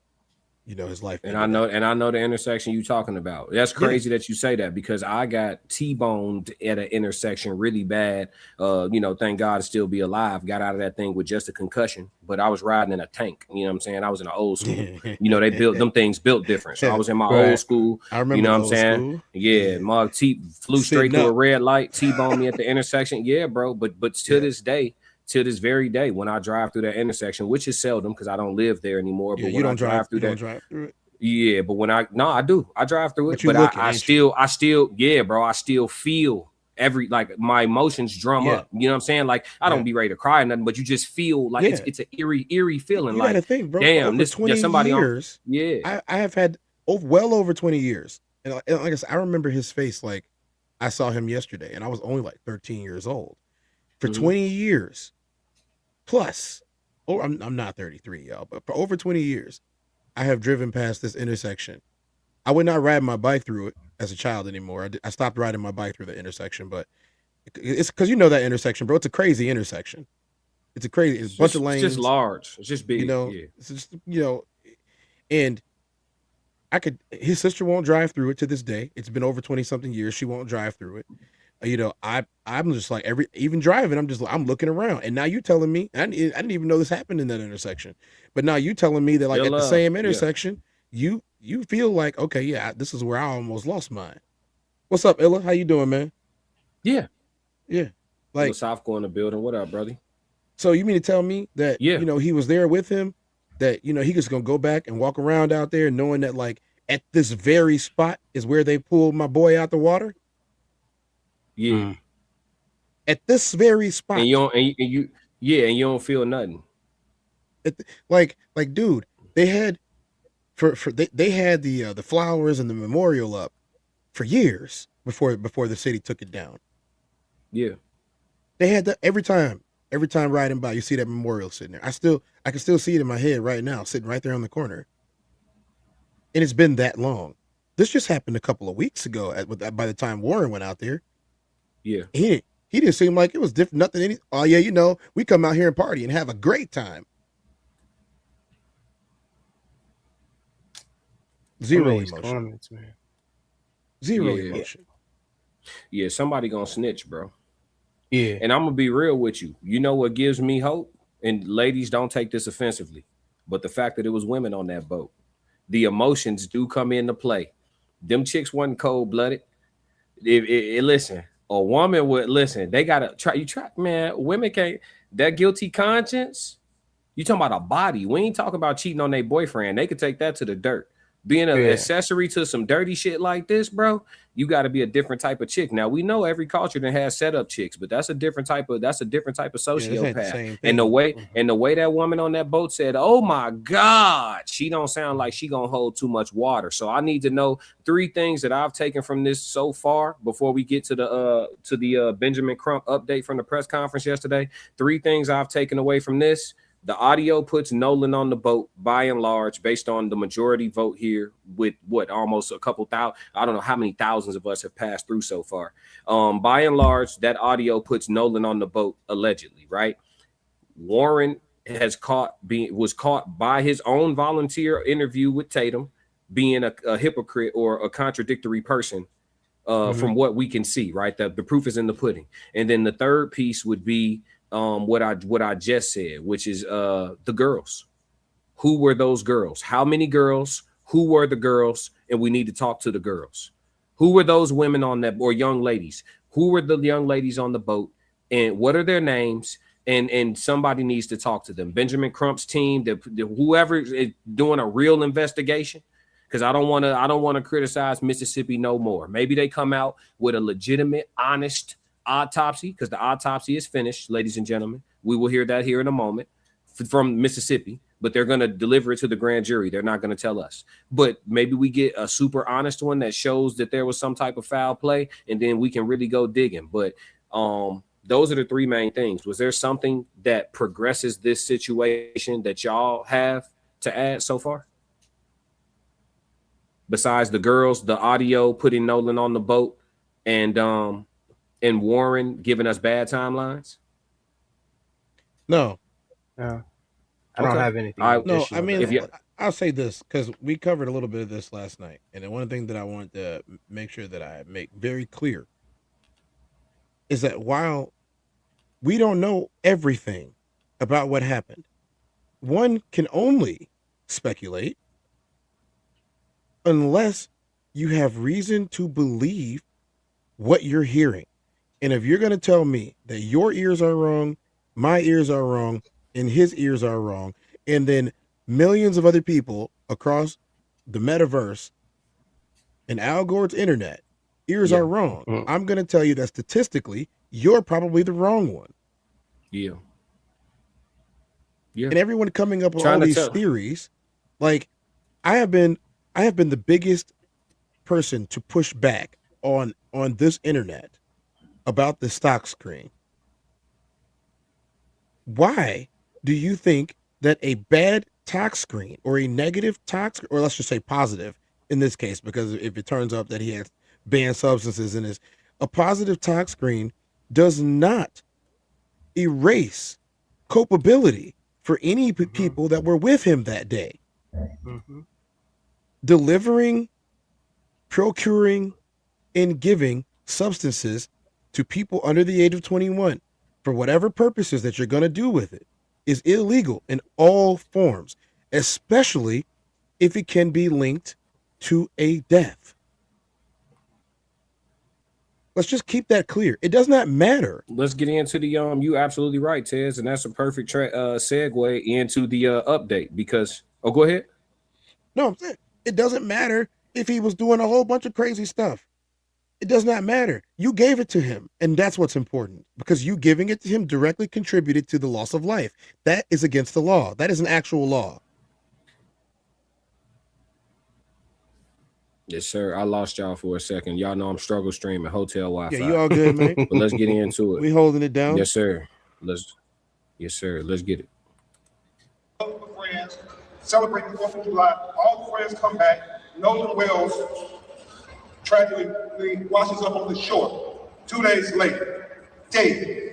his life.
And I know the intersection you talking about. That's crazy that you say that, because I got T-boned at an intersection really bad. Thank God to still be alive. Got out of that thing with just a concussion, but I was riding in a tank. You know what I'm saying? I was in an old school. They built them things built different. So I was in my old school.
I remember.
You know what I'm saying? School. Yeah, my T flew straight through a red light. T-boned me at the intersection. Yeah, bro. But to this day. To this very day, when I drive through that intersection, which is seldom because I don't live there anymore. But
you don't drive through it.
Yeah, but when I drive through it,
But you
but
looking,
I
ain't you?
still, yeah, bro, I still feel every, like, my emotions drum
Yeah.
up. You know what I'm saying? Like, I don't be ready to cry or nothing, but you just feel like
Yeah.
it's an eerie feeling.
You
like,
gotta think, bro.
damn,
Over
this
20
somebody
years.
yeah.
I have had well over 20 years. And like I said, I remember his face like I saw him yesterday, and I was only like 13 years old. For 20 years plus, I'm not 33, y'all, but for over 20 years, I have driven past this intersection. I would not ride my bike through it as a child anymore. I stopped riding my bike through the intersection, but it's because you know that intersection, bro. It's a crazy intersection. It's a bunch of lanes.
It's just large. It's just big.
You know,
yeah.
it's just, and his sister won't drive through it to this day. It's been over 20 something years. She won't drive through it. I'm just like even driving, I'm looking around, and now you telling me I didn't even know this happened in that intersection, but now you telling me that like at the same intersection, you feel like, okay, yeah, this is where I almost lost mine. What's up, Illa? How you doing, man?
Yeah.
Like
South going to building. What up, brother?
So you mean to tell me that he was there with him, that he just gonna go back and walk around out there knowing that like at this very spot is where they pulled my boy out the water?
Yeah.
At this very spot.
And you don't feel nothing.
Like dude, they had they had the flowers and the memorial up for years before the city took it down.
Yeah.
They had that every time riding by, you see that memorial sitting there. I can still see it in my head right now, sitting right there on the corner. And it's been that long. This just happened a couple of weeks ago by the time Warren went out there.
Yeah.
He didn't seem like it was different, nothing. Oh yeah, we come out here and party and have a great time. Zero emotion.
Comments, man.
Zero emotion.
Yeah, somebody gonna snitch, bro.
Yeah.
And I'm gonna be real with you. You know what gives me hope? And ladies, don't take this offensively, but the fact that it was women on that boat, the emotions do come into play. Them chicks wasn't cold-blooded. Listen, a woman would listen. They gotta try. Man. Women can't. That guilty conscience. You talking about a body? We ain't talking about cheating on their boyfriend. They could take that to the dirt. Being an accessory to some dirty shit like this, bro, you got to be a different type of chick. Now we know every culture that has setup chicks, but that's a different type of sociopath. And the way that woman on that boat said, "Oh my God," she don't sound like she gonna hold too much water. So I need to know 3 things that I've taken from this so far before we get to the Benjamin Crump update from the press conference yesterday. 3 things I've taken away from this. The audio puts Nolan on the boat by and large, based on the majority vote here, with almost a couple thousand. I don't know how many thousands of us have passed through so far. By and large, that audio puts Nolan on the boat allegedly, right? Warren was caught by his own volunteer interview with Tatum being a hypocrite or a contradictory person from what we can see, right? The proof is in the pudding. And then the third piece would be what I just said, which is the girls. Who were those girls? How many girls? Who were the girls? And we need to talk to the girls. Who were those women on that, or young ladies? Who were the young ladies on the boat? And what are their names? And somebody needs to talk to them. Benjamin Crump's team, whoever is doing a real investigation, because I don't want to criticize Mississippi no more. Maybe they come out with a legitimate, honest autopsy, because the autopsy is finished, ladies and gentlemen. We will hear that here in a moment from Mississippi, but they're going to deliver it to the grand jury. They're not going to tell us. But maybe we get a super honest one that shows that there was some type of foul play, and then we can really go digging. But those are the 3 main things. Was there something that progresses this situation that y'all have to add so far? Besides the girls, the audio, putting Nolan on the boat, and Warren giving us bad timelines?
No.
I don't have anything.
I mean, I'll say this, because we covered a little bit of this last night. And then one thing that I wanted to make sure that I make very clear is that while we don't know everything about what happened, one can only speculate unless you have reason to believe what you're hearing. And if you're going to tell me that your ears are wrong, my ears are wrong, and his ears are wrong, and then millions of other people across the metaverse, and Al Gore's internet, ears are wrong. I'm going to tell you that statistically, you're probably the wrong one.
Yeah.
And everyone coming up with all these theories, like I have been the biggest person to push back on this internet about the stock screen. Why do you think that a bad tox screen or a negative tox, or let's just say positive in this case, because if it turns up that he has banned substances in his, a positive tox screen does not erase culpability for any people that were with him that day. Delivering, procuring, and giving substances to people under the age of 21 for whatever purposes that you're going to do with it is illegal in all forms, especially if it can be linked to a death. Let's just keep that clear. It does not matter.
Let's get into the you absolutely right, Tez, and that's a perfect segue into the update because go ahead.
No, I'm saying it doesn't matter if he was doing a whole bunch of crazy stuff. It does not matter. You gave it to him, and that's what's important, because you giving it to him directly contributed to the loss of life. That is against the law. That is an actual law.
Yes, sir. I lost y'all for a second. Y'all know I'm struggle streaming hotel Wi-Fi.
Yeah, you all good, man.
But let's get into it.
We holding it down.
Yes, sir. Yes, sir. Let's get it.
Friends celebrating the 4th of July. All the friends come back. Nolan Wells tragically washes up on the shore 2 days later, dead.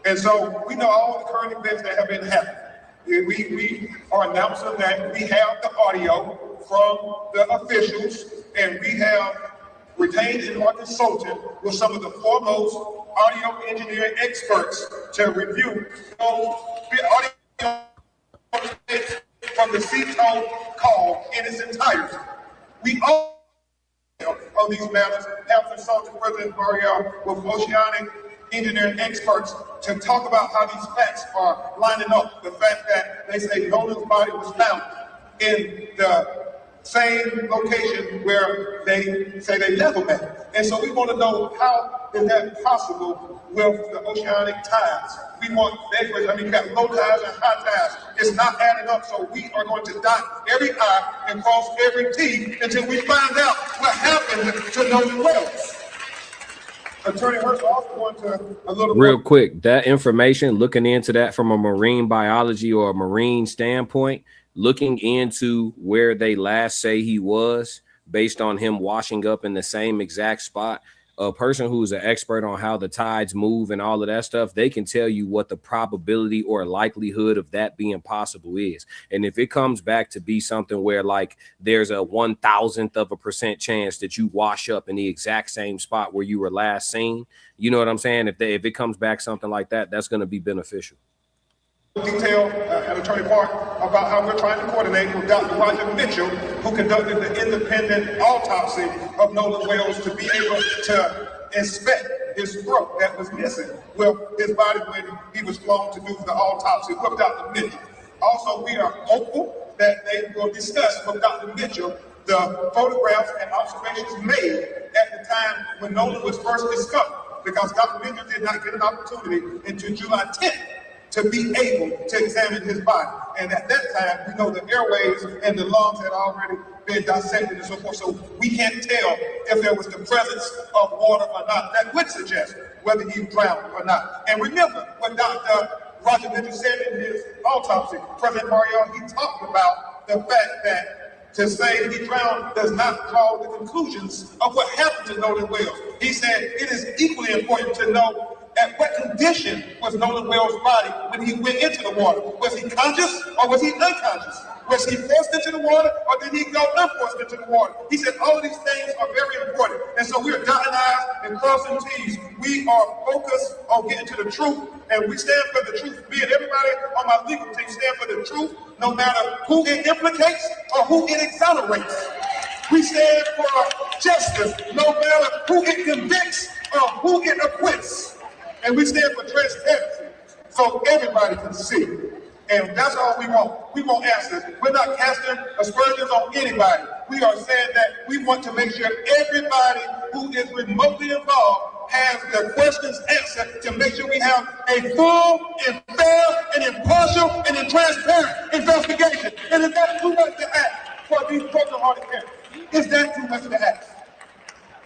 And so we know all the current events that have been happening. We are announcing that we have the audio from the officials, and we have retained and are consulted with some of the foremost audio engineering experts to review those audio from the sea-tone call in its entirety. We all of these matters have consulted President Mariel with oceanic engineering experts to talk about how these facts are lining up. The fact that they say Nolan's body was found in the same location where they say they left him at. And so we want to know, how is that possible with the oceanic tides? We want experts. I mean, you got low tides and high tides. It's not adding up, so we are going to dot every I and cross every T until we find out what happened to Nolan Wells. Attorney Hurst also going to a little
real quick, that information, looking into that from a marine biology or a marine standpoint, looking into where they last say he was based on him washing up in the same exact spot, a person who's an expert on how the tides move and all of that stuff, they can tell you what the probability or likelihood of that being possible is. And if it comes back to be something where like there's a 1,000% chance that you wash up in the exact same spot where you were last seen, you know what I'm saying? If it comes back something like that, that's going to be beneficial.
Detail at Attorney Park about how we're trying to coordinate with Dr. Roger Mitchell, who conducted the independent autopsy of Nolan Wells, to be able to inspect his throat that was missing with his body when he was flown to do the autopsy with Dr. Mitchell. Also, we are hopeful that they will discuss with Dr. Mitchell the photographs and observations made at the time when Nolan was first discovered, because Dr. Mitchell did not get an opportunity until July 10th to be able to examine his body. And at that time, we know the airways and the lungs had already been dissected and so forth, so we can't tell if there was the presence of water or not. That would suggest whether he drowned or not. And remember what Dr. Roger Mitchell said in his autopsy. President Mariel, he talked about the fact that to say he drowned does not draw the conclusions of what happened to Nolan Wells. He said it is equally important to know at what condition was Nolan Wells' body when he went into the water. Was he conscious or was he unconscious? Was he forced into the water or did he go unforced into the water? He said all of these things are very important. And so we're dotting I's and crossing T's. We are focused on getting to the truth, and we stand for the truth. Me and everybody on my legal team stand for the truth, no matter who it implicates or who it exonerates. We stand for justice, no matter who it convicts or who it acquits. And we stand for transparency so everybody can see. And that's all we want. We want answers. We're not casting aspersions on anybody. We are saying that we want to make sure everybody who is remotely involved has their questions answered to make sure we have a full and fair and impartial and transparent investigation. And is that too much to ask for these broken-hearted parents? Is that too much to ask?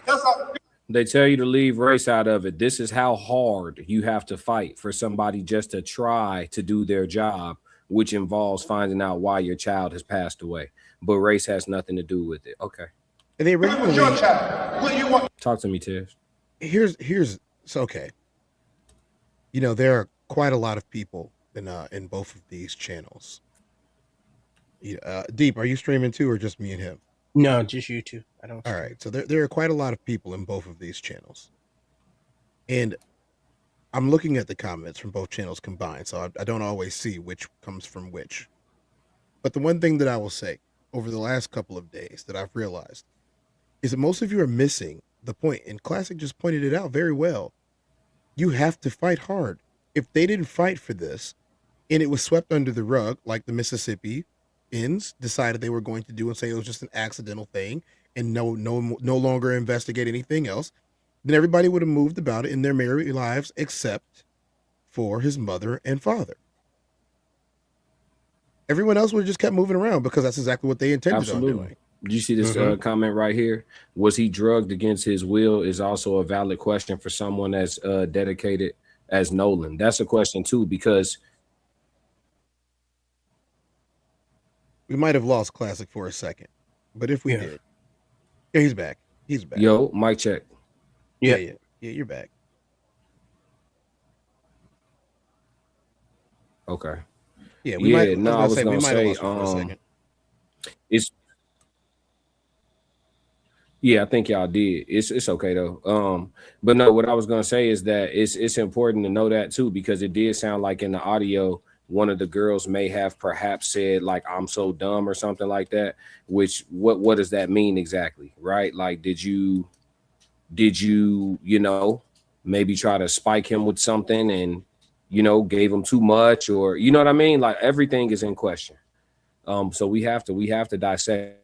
That's all.
They tell you to leave race out of it. This is how hard you have to fight for somebody just to try to do their job, which involves finding out why your child has passed away. But race has nothing to do with it. Okay.
And they originally,
your child. What do you want?
Talk to me, Tiz.
Here's it's okay. You know, there are quite a lot of people in both of these channels. Deep, are you streaming too, or just me and him?
No, just you two. I don't.
All right. So there are quite a lot of people in both of these channels. And I'm looking at the comments from both channels combined, so I don't always see which comes from which. But the one thing that I will say over the last couple of days that I've realized is that most of you are missing the point, and Classic just pointed it out very well. You have to fight hard. If they didn't fight for this and it was swept under the rug, like the Mississippians decided they were going to do and say it was just an accidental thing and no longer investigate anything else, then everybody would have moved about it in their merry lives except for his mother and father. Everyone else would have just kept moving around because that's exactly what they intended on doing.
Did you see this comment right here? Was he drugged against his will is also a valid question for someone as dedicated as Nolan. That's a question too, because
we might have lost Classic for a second, but if we did, yeah, he's back. He's back.
Yo, mic check.
Yeah, you're back.
Okay.
Yeah,
I was gonna say, it's. Yeah, I think y'all did. It's okay though. But no, what I was gonna say is that it's important to know that too, because it did sound like in the audio one of the girls may have perhaps said like I'm so dumb or something like that. Which what does that mean exactly, right? Like did you maybe try to spike him with something and gave him too much, or you know what I mean? Like everything is in question. So we have to dissect.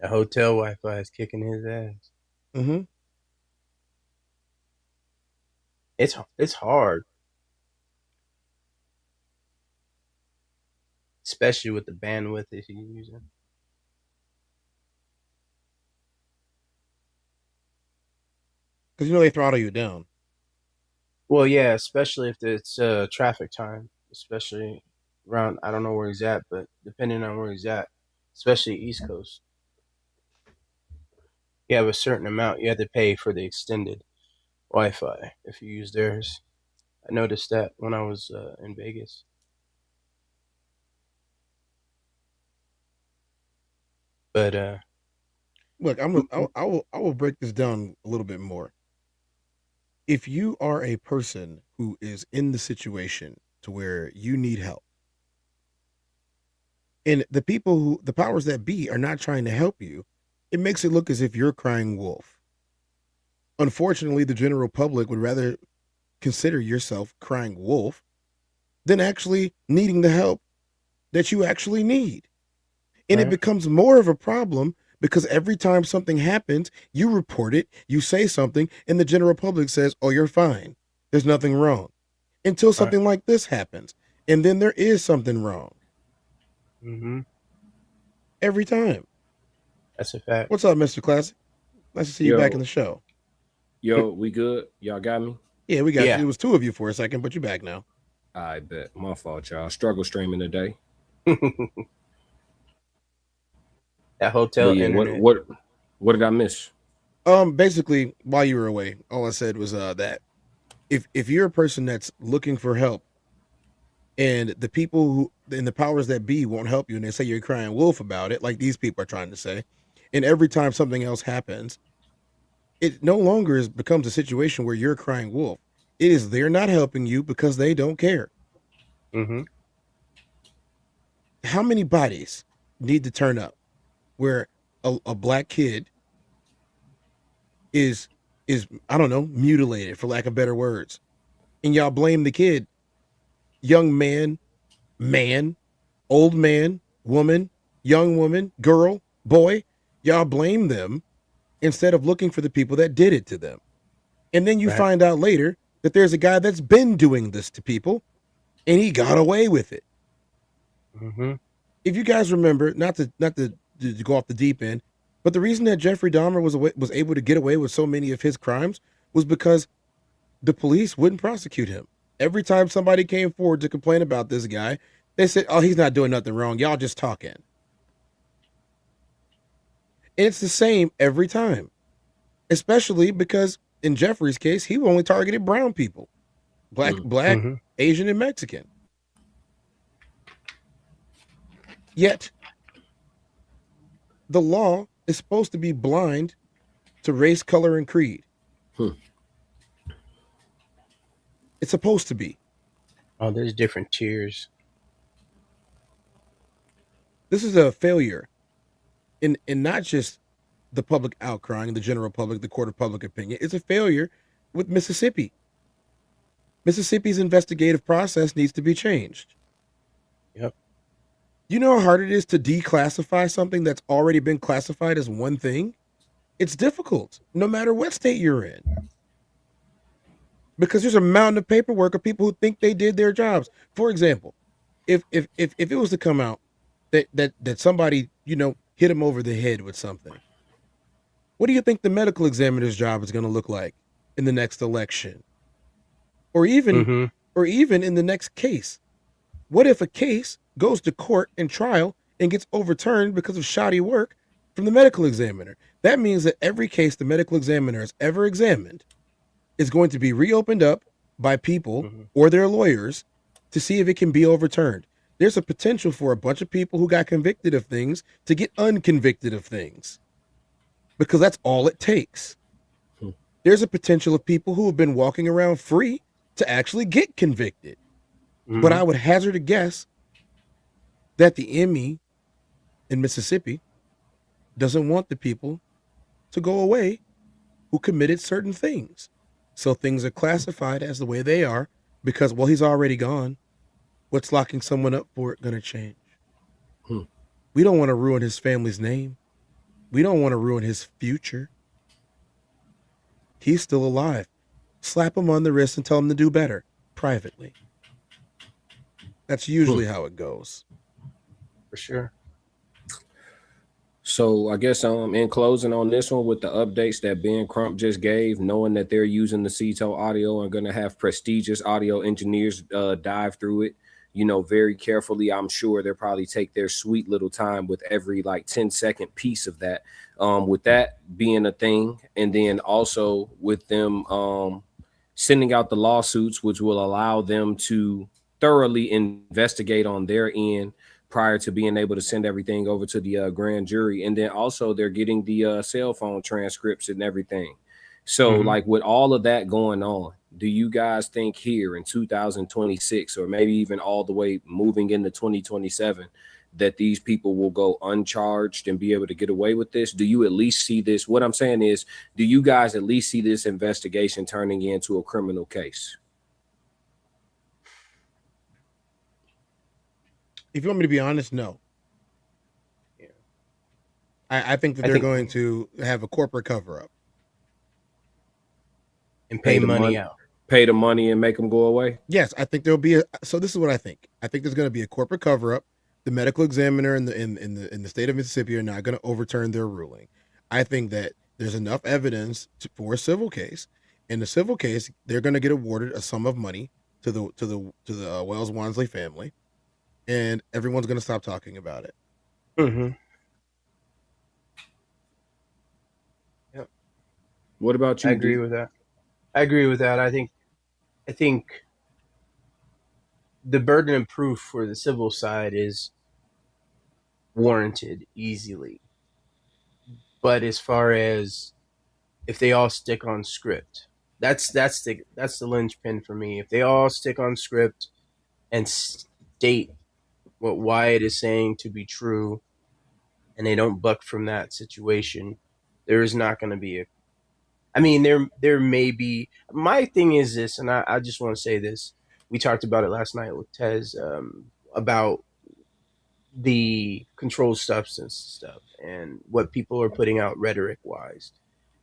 The hotel Wi-Fi is kicking his ass.
Mm-hmm.
It's hard, especially with the bandwidth that he's using.
Because they throttle you down.
Well, yeah, especially if it's traffic time, especially around, I don't know where he's at, but depending on where he's at, especially East Coast, you have a certain amount you have to pay for the extended Wi-Fi if you use theirs. I noticed that when I was in Vegas. But
look, I will break this down a little bit more. If you are a person who is in the situation to where you need help, and the powers that be are not trying to help you, it makes it look as if you're crying wolf. Unfortunately, the general public would rather consider yourself crying wolf than actually needing the help that you actually need. And it becomes more of a problem because every time something happens, you report it, you say something, and the general public says, oh, you're fine. There's nothing wrong. Until something like this happens. And then there is something wrong.
Mm-hmm.
Every time.
That's a fact.
What's up, Mr. Classic? Nice to see you back in the show.
Yo, we good? Y'all got me?
Yeah, we got you. It was two of you for a second, but you're back now.
I bet. My fault, y'all. Struggle streaming today.
That hotel internet.
What did I miss?
Basically, while you were away, all I said was that if you're a person that's looking for help, and the people who and the powers that be won't help you, and they say you're crying wolf about it, like these people are trying to say, and every time something else happens, it no longer becomes a situation where you're crying wolf. It is they're not helping you because they don't care.
Mm-hmm.
How many bodies need to turn up where a black kid is I don't know, mutilated for lack of better words. And y'all blame the kid. Young man, old man, woman, young woman, girl, boy, y'all blame them instead of looking for the people that did it to them. And then you find out later that there's a guy that's been doing this to people and he got away with it.
Mm-hmm.
If you guys remember, not to go off the deep end, but the reason that Jeffrey Dahmer was able to get away with so many of his crimes was because the police wouldn't prosecute him. Every time somebody came forward to complain about this guy, they said, "Oh, he's not doing nothing wrong. Y'all just talking." And it's the same every time, especially because in Jeffrey's case, he only targeted brown people, black, Asian, and Mexican. Yet, the law is supposed to be blind to race, color, and creed. It's supposed to be.
Oh, there's different tiers.
This is a failure in not just the public outcrying, the general public, the court of public opinion. It's a failure with Mississippi. Mississippi's investigative process needs to be changed.
Yep.
You know how hard it is to declassify something that's already been classified as one thing? It's difficult, no matter what state you're in. Because there's a mountain of paperwork of people who think they did their jobs. For example, if it was to come out that somebody, hit him over the head with something, what do you think the medical examiner's job is going to look like in the next election? Or even in the next case? What if a case goes to court and trial and gets overturned because of shoddy work from the medical examiner? That means that every case the medical examiner has ever examined is going to be reopened up by people or their lawyers to see if it can be overturned. There's a potential for a bunch of people who got convicted of things to get unconvicted of things, because that's all it takes. There's a potential of people who have been walking around free to actually get convicted. But I would hazard a guess that the ME in Mississippi doesn't want the people to go away who committed certain things. So things are classified as the way they are because, well, he's already gone. What's locking someone up for it going to change? We don't want to ruin his family's name. We don't want to ruin his future. He's still alive. Slap him on the wrist and tell him to do better privately. That's usually how it goes.
For sure.
So I guess in closing on this one with the updates that Ben Crump just gave, knowing that they're using the CETO audio and going to have prestigious audio engineers dive through it, very carefully. I'm sure they'll probably take their sweet little time with every 10-second piece of that. With that being a thing, and then also with them sending out the lawsuits, which will allow them to thoroughly investigate on their end prior to being able to send everything over to the grand jury. And then also they're getting the cell phone transcripts and everything. So with all of that going on, do you guys think here in 2026, or maybe even all the way moving into 2027, that these people will go uncharged and be able to get away with this? Do you at least see this? What I'm saying is, do you guys at least see this investigation turning into a criminal case?
If you want me to be honest, no. Yeah. I think that they're going to have a corporate cover-up.
And pay money out.
Pay the money and make them go away?
Yes, I think there'll be so this is what I think. I think there's going to be a corporate cover-up. The medical examiner in the state of Mississippi are not going to overturn their ruling. I think that there's enough evidence for a civil case. In the civil case, they're going to get awarded a sum of money to the Wells Wansley family. And everyone's going to stop talking about it.
Yep.
What about you?
I agree with that. I think the burden of proof for the civil side is warranted easily. But as far as if they all stick on script, that's the linchpin for me. If they all stick on script and state what Wyatt is saying to be true, and they don't buck from that situation, there is not going to be I mean, there may be. My thing is this, and I just want to say this. We talked about it last night with Tez about the controlled substance stuff and what people are putting out rhetoric wise,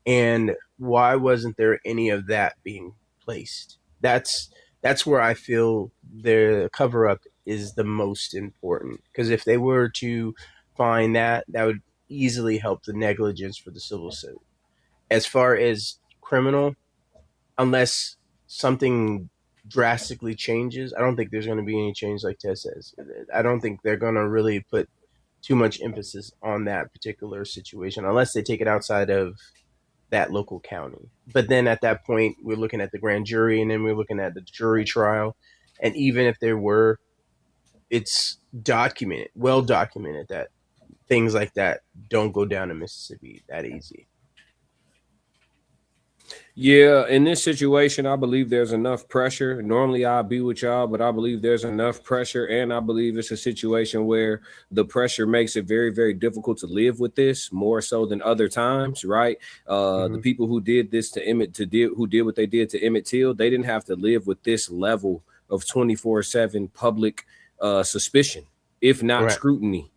and why wasn't there any of that being placed? That's where I feel the cover up is the most important, because if they were to find that would easily help the negligence for the civil suit. As far as criminal, unless something drastically changes, I don't think there's going to be any change. Like Tess says, I don't think they're going to really put too much emphasis on that particular situation unless they take it outside of that local county. But then at that point, we're looking at the grand jury, and then we're looking at the jury trial. And even if there were, it's documented, well documented, that things like that don't go down in Mississippi that easy.
Yeah, in this situation, I believe there's enough pressure. Normally, I'll be with y'all, but I believe there's enough pressure, and I believe it's a situation where the pressure makes it very, very difficult to live with this, more so than other times, right? The people who did this to Emmett, who did what they did to Emmett Till, they didn't have to live with this level of 24/7 public suspicion, if not scrutiny.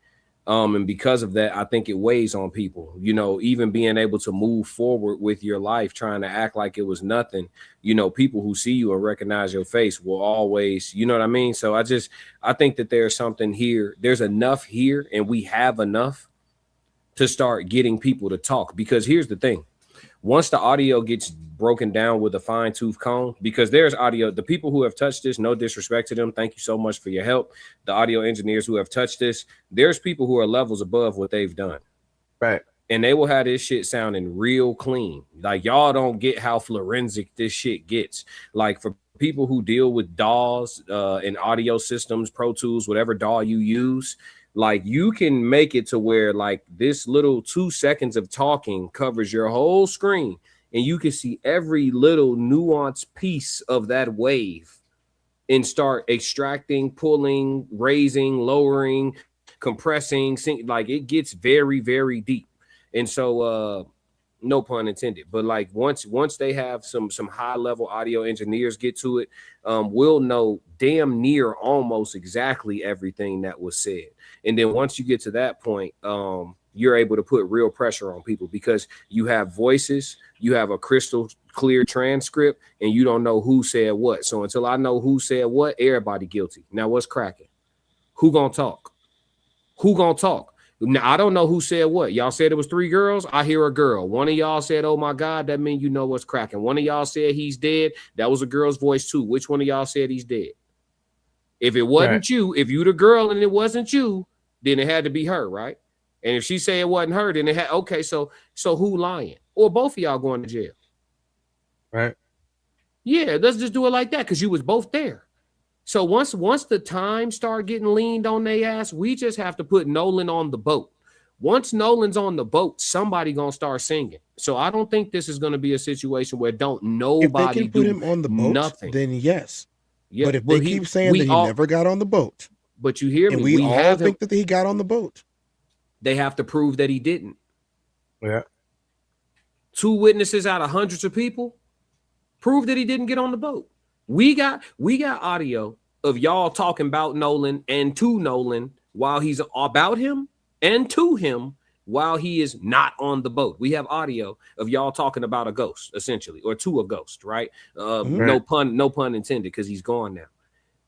And because of that, I think it weighs on people, you know, even being able to move forward with your life, trying to act like it was nothing. You know, people who see you and recognize your face will always, you know what I mean? So I think that there's something here. There's enough here, and we have enough to start getting people to talk. Because here's the thing. Once the audio gets broken down with a fine-tooth comb, because there's audio, the people who have touched this, no disrespect to them, thank you so much for your help. The audio engineers who have touched this, there's people who are levels above what they've done.
Right.
And they will have this shit sounding real clean. Like, y'all don't get how forensic this shit gets. Like, for people who deal with DAWs and audio systems, Pro Tools, whatever DAW you use, like, you can make it to where, like, this little 2 seconds of talking covers your whole screen, and you can see every little nuanced piece of that wave and start extracting, pulling, raising, lowering, compressing. Like, it gets very, very deep. And so, no pun intended, but like once they have some high level audio engineers get to it, we'll know damn near almost exactly everything that was said. And then once you get to that point, you're able to put real pressure on people, because you have voices, you have a crystal clear transcript, and you don't know who said what. So until I know who said what, everybody guilty. Now what's cracking? Who gonna talk? Who gonna talk? Now, I don't know who said what. Y'all said it was 3 girls. I hear a girl. One of y'all said, oh my God, that means you know what's cracking. One of y'all said he's dead. That was a girl's voice too. Which one of y'all said he's dead? If it wasn't you, if you the girl and it wasn't you, then it had to be her, right? And if she said it wasn't her, then it had, okay, so who lying? Or both of y'all going to jail.
Right.
Yeah, let's just do it like that, because you was both there. So once the time start getting leaned on their ass, we just have to put Nolan on the boat. Once Nolan's on the boat, somebody gonna start singing. So I don't think this is gonna be a situation where nobody
if they can put him on the boat,
nothing.
Then yes.
Yeah,
but if they keep saying that he never got on the boat,
but you hear me,
we all think that he got on the boat.
They have to prove that he didn't.
Yeah.
2 witnesses out of hundreds of people prove that he didn't get on the boat. We got audio of y'all talking about Nolan and to Nolan while he's about him, and to him while he is not on the boat. We have audio of y'all talking about a ghost, essentially, or to a ghost, right? No pun intended, because he's gone now.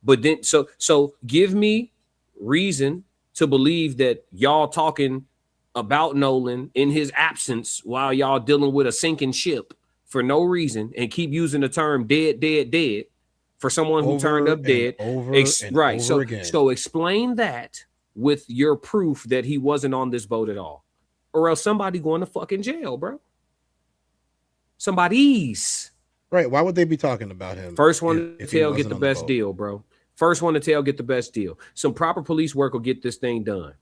But then, so give me reason to believe that y'all talking about Nolan in his absence while y'all dealing with a sinking ship for no reason, and keep using the term dead for someone who turned up dead. So explain that with your proof that he wasn't on this boat at all, or else somebody going to fucking jail, bro. Somebody's
right. Why would they be talking about him?
First one to tell, get the best deal, bro. First one to tell, get the best deal. Some proper police work will get this thing done.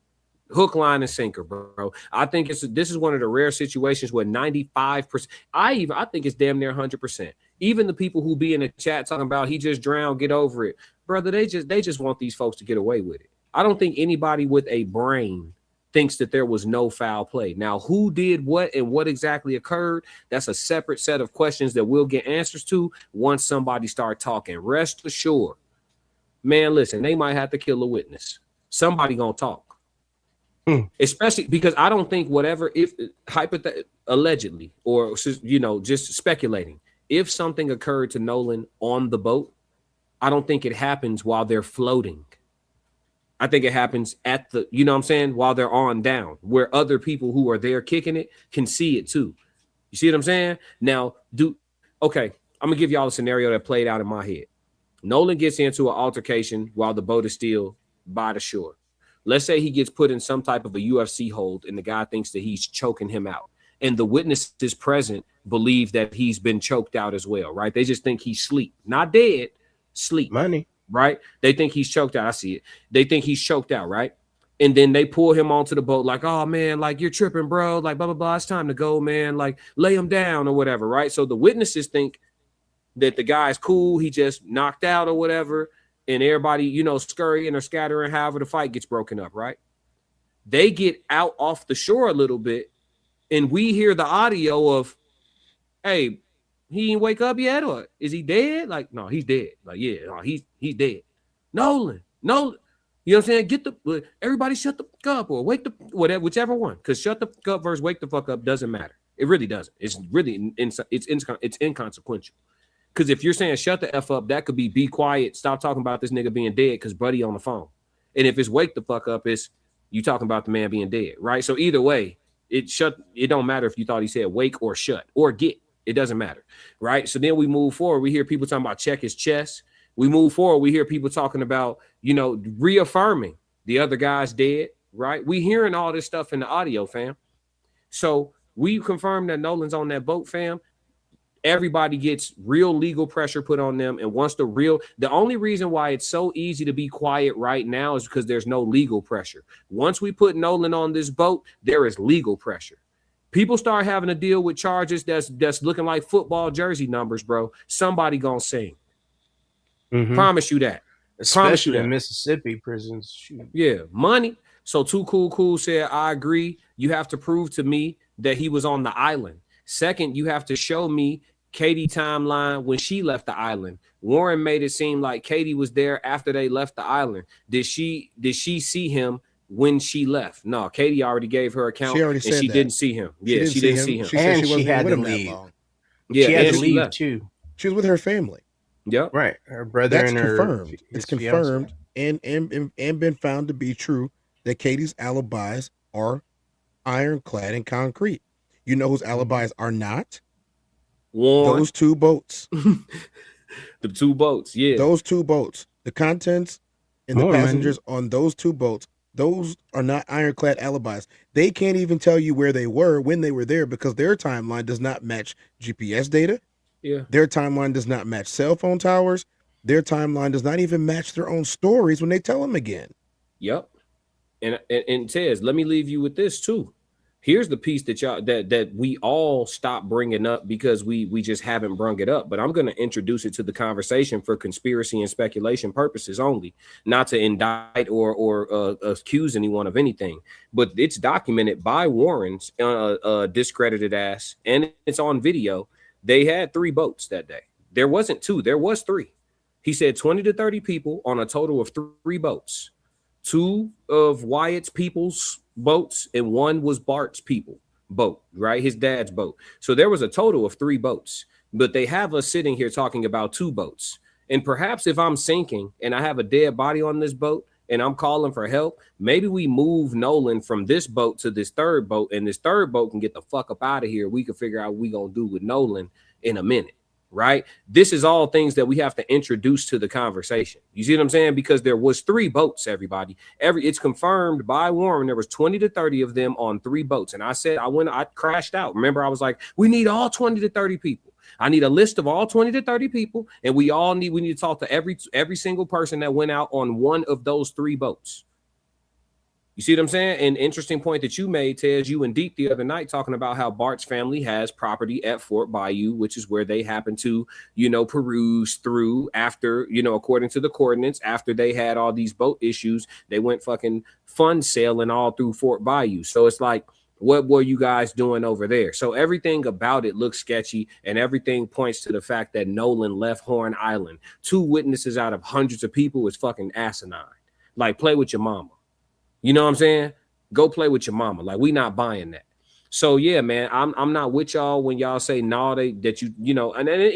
Hook, line, and sinker, bro. I think this is one of the rare situations where 95%, I think it's damn near 100%. Even the people who be in the chat talking about he just drowned, get over it, brother. They just want these folks to get away with it. I don't think anybody with a brain thinks that there was no foul play. Now, who did what and what exactly occurred, that's a separate set of questions that we'll get answers to once somebody start talking. Rest assured, man, listen, they might have to kill a witness. Somebody gonna talk. Especially because I don't think whatever, if allegedly, or, you know, just speculating, if something occurred to Nolan on the boat, I don't think it happens while they're floating. I think it happens at the, you know what I'm saying, while they're on down, where other people who are there kicking it can see it too. You see what I'm saying? Now, okay, I'm gonna give y'all a scenario that played out in my head. Nolan gets into an altercation while the boat is still by the shore. Let's say he gets put in some type of a UFC hold and the guy thinks that he's choking him out. And the witnesses present believe that he's been choked out as well, right? They just think he's asleep, not dead, sleep.
Money.
Right? They think he's choked out. I see it. They think he's choked out, right? And then they pull him onto the boat like, oh, man, like, you're tripping, bro. Like, blah, blah, blah. It's time to go, man. Like, lay him down or whatever, right? So the witnesses think that the guy's cool. He just knocked out or whatever. And everybody, you know, scurrying or scattering, however the fight gets broken up, right? They get out off the shore a little bit, and we hear the audio of, hey, he ain't wake up yet, or is he dead? Like, no, he's dead. Like, yeah, no, he's dead. Nolan. You know what I'm saying? Everybody shut the fuck up, or wake the whatever, whichever one. Because shut the fuck up versus wake the fuck up doesn't matter. It really doesn't. It's really it's inconsequential. Because if you're saying shut the F up, that could be quiet, stop talking about this nigga being dead because buddy on the phone. And if it's wake the fuck up, it's you talking about the man being dead, right? So either way, it don't matter if you thought he said wake or shut or get. It doesn't matter, right? So then we move forward. We hear people talking about check his chest. We move forward. We hear people talking about, you know, reaffirming the other guy's dead, right? We hearing all this stuff in the audio, fam. So we confirmed that Nolan's on that boat, fam. Everybody gets real legal pressure put on them. And once the only reason why it's so easy to be quiet right now is because there's no legal pressure. Once we put Nolan on this boat, there is legal pressure. People start having to deal with charges that's looking like football jersey numbers, bro. Somebody gonna sing. Mm-hmm. Promise you that.
Especially in Mississippi prisons. Shoot.
Yeah, money. So Too Cool said, I agree. You have to prove to me that he was on the island. Second, you have to show me Katie timeline when she left the island. Warren made it seem like Katie was there after they left the island. Did she see him when she left? No, Katie already gave her account.
She already said
she
that.
didn't see him. Yeah, she didn't see him.
She said she wasn't
had
with
to
him
leave.
that long.
Yeah,
she had to leave
left
too.
She was with her family.
Yep.
Right. Her brother
That's
and
confirmed.
her.
It's confirmed and been found to be true that Katie's alibis are ironclad and concrete. You know whose alibis are not? Those two boats.
The two boats, yeah.
Those two boats. The contents and the passengers on those two boats, those are not ironclad alibis. They can't even tell you where they were when they were there because their timeline does not match GPS data.
Yeah.
Their timeline does not match cell phone towers. Their timeline does not even match their own stories when they tell them again.
Yep. And Tez, let me leave you with this too. Here's the piece that we all stop bringing up because we just haven't brung it up. But I'm going to introduce it to the conversation for conspiracy and speculation purposes only, not to indict or accuse anyone of anything. But it's documented by Warren's discredited ass, and it's on video. They had 3 boats that day. There wasn't 2. There was 3. He said 20 to 30 people on a total of 3 boats. 2 of Wyatt's people's boats and 1 was Bart's boat, right? His dad's boat. So there was a total of 3 boats, but they have us sitting here talking about 2 boats. And perhaps if I'm sinking and I have a dead body on this boat and I'm calling for help, maybe we move Nolan from this boat to this 3rd boat, and this 3rd boat can get the fuck up out of here. We can figure out what we gonna do with Nolan in a minute. Right? This is all things that we have to introduce to the conversation. You see what I'm saying? Because there was 3 boats, everybody. It's confirmed by Warren. There was 20 to 30 of them on 3 boats. And I said, I crashed out. Remember, I was like, we need all 20 to 30 people. I need a list of all 20 to 30 people. And we need to talk to every single person that went out on one of those 3 boats. You see what I'm saying? An interesting point that you made, Tez, you and Deep the other night, talking about how Bart's family has property at Fort Bayou, which is where they happen to, peruse through after, according to the coordinates, after they had all these boat issues, they went fucking fun sailing all through Fort Bayou. So it's like, what were you guys doing over there? So everything about it looks sketchy, and everything points to the fact that Nolan left Horn Island. 2 witnesses out of hundreds of people is fucking asinine. Like, play with your mama. You know what I'm saying? Go play with your mama. Like, we not buying that. So yeah, man, I'm not with y'all when y'all say no, that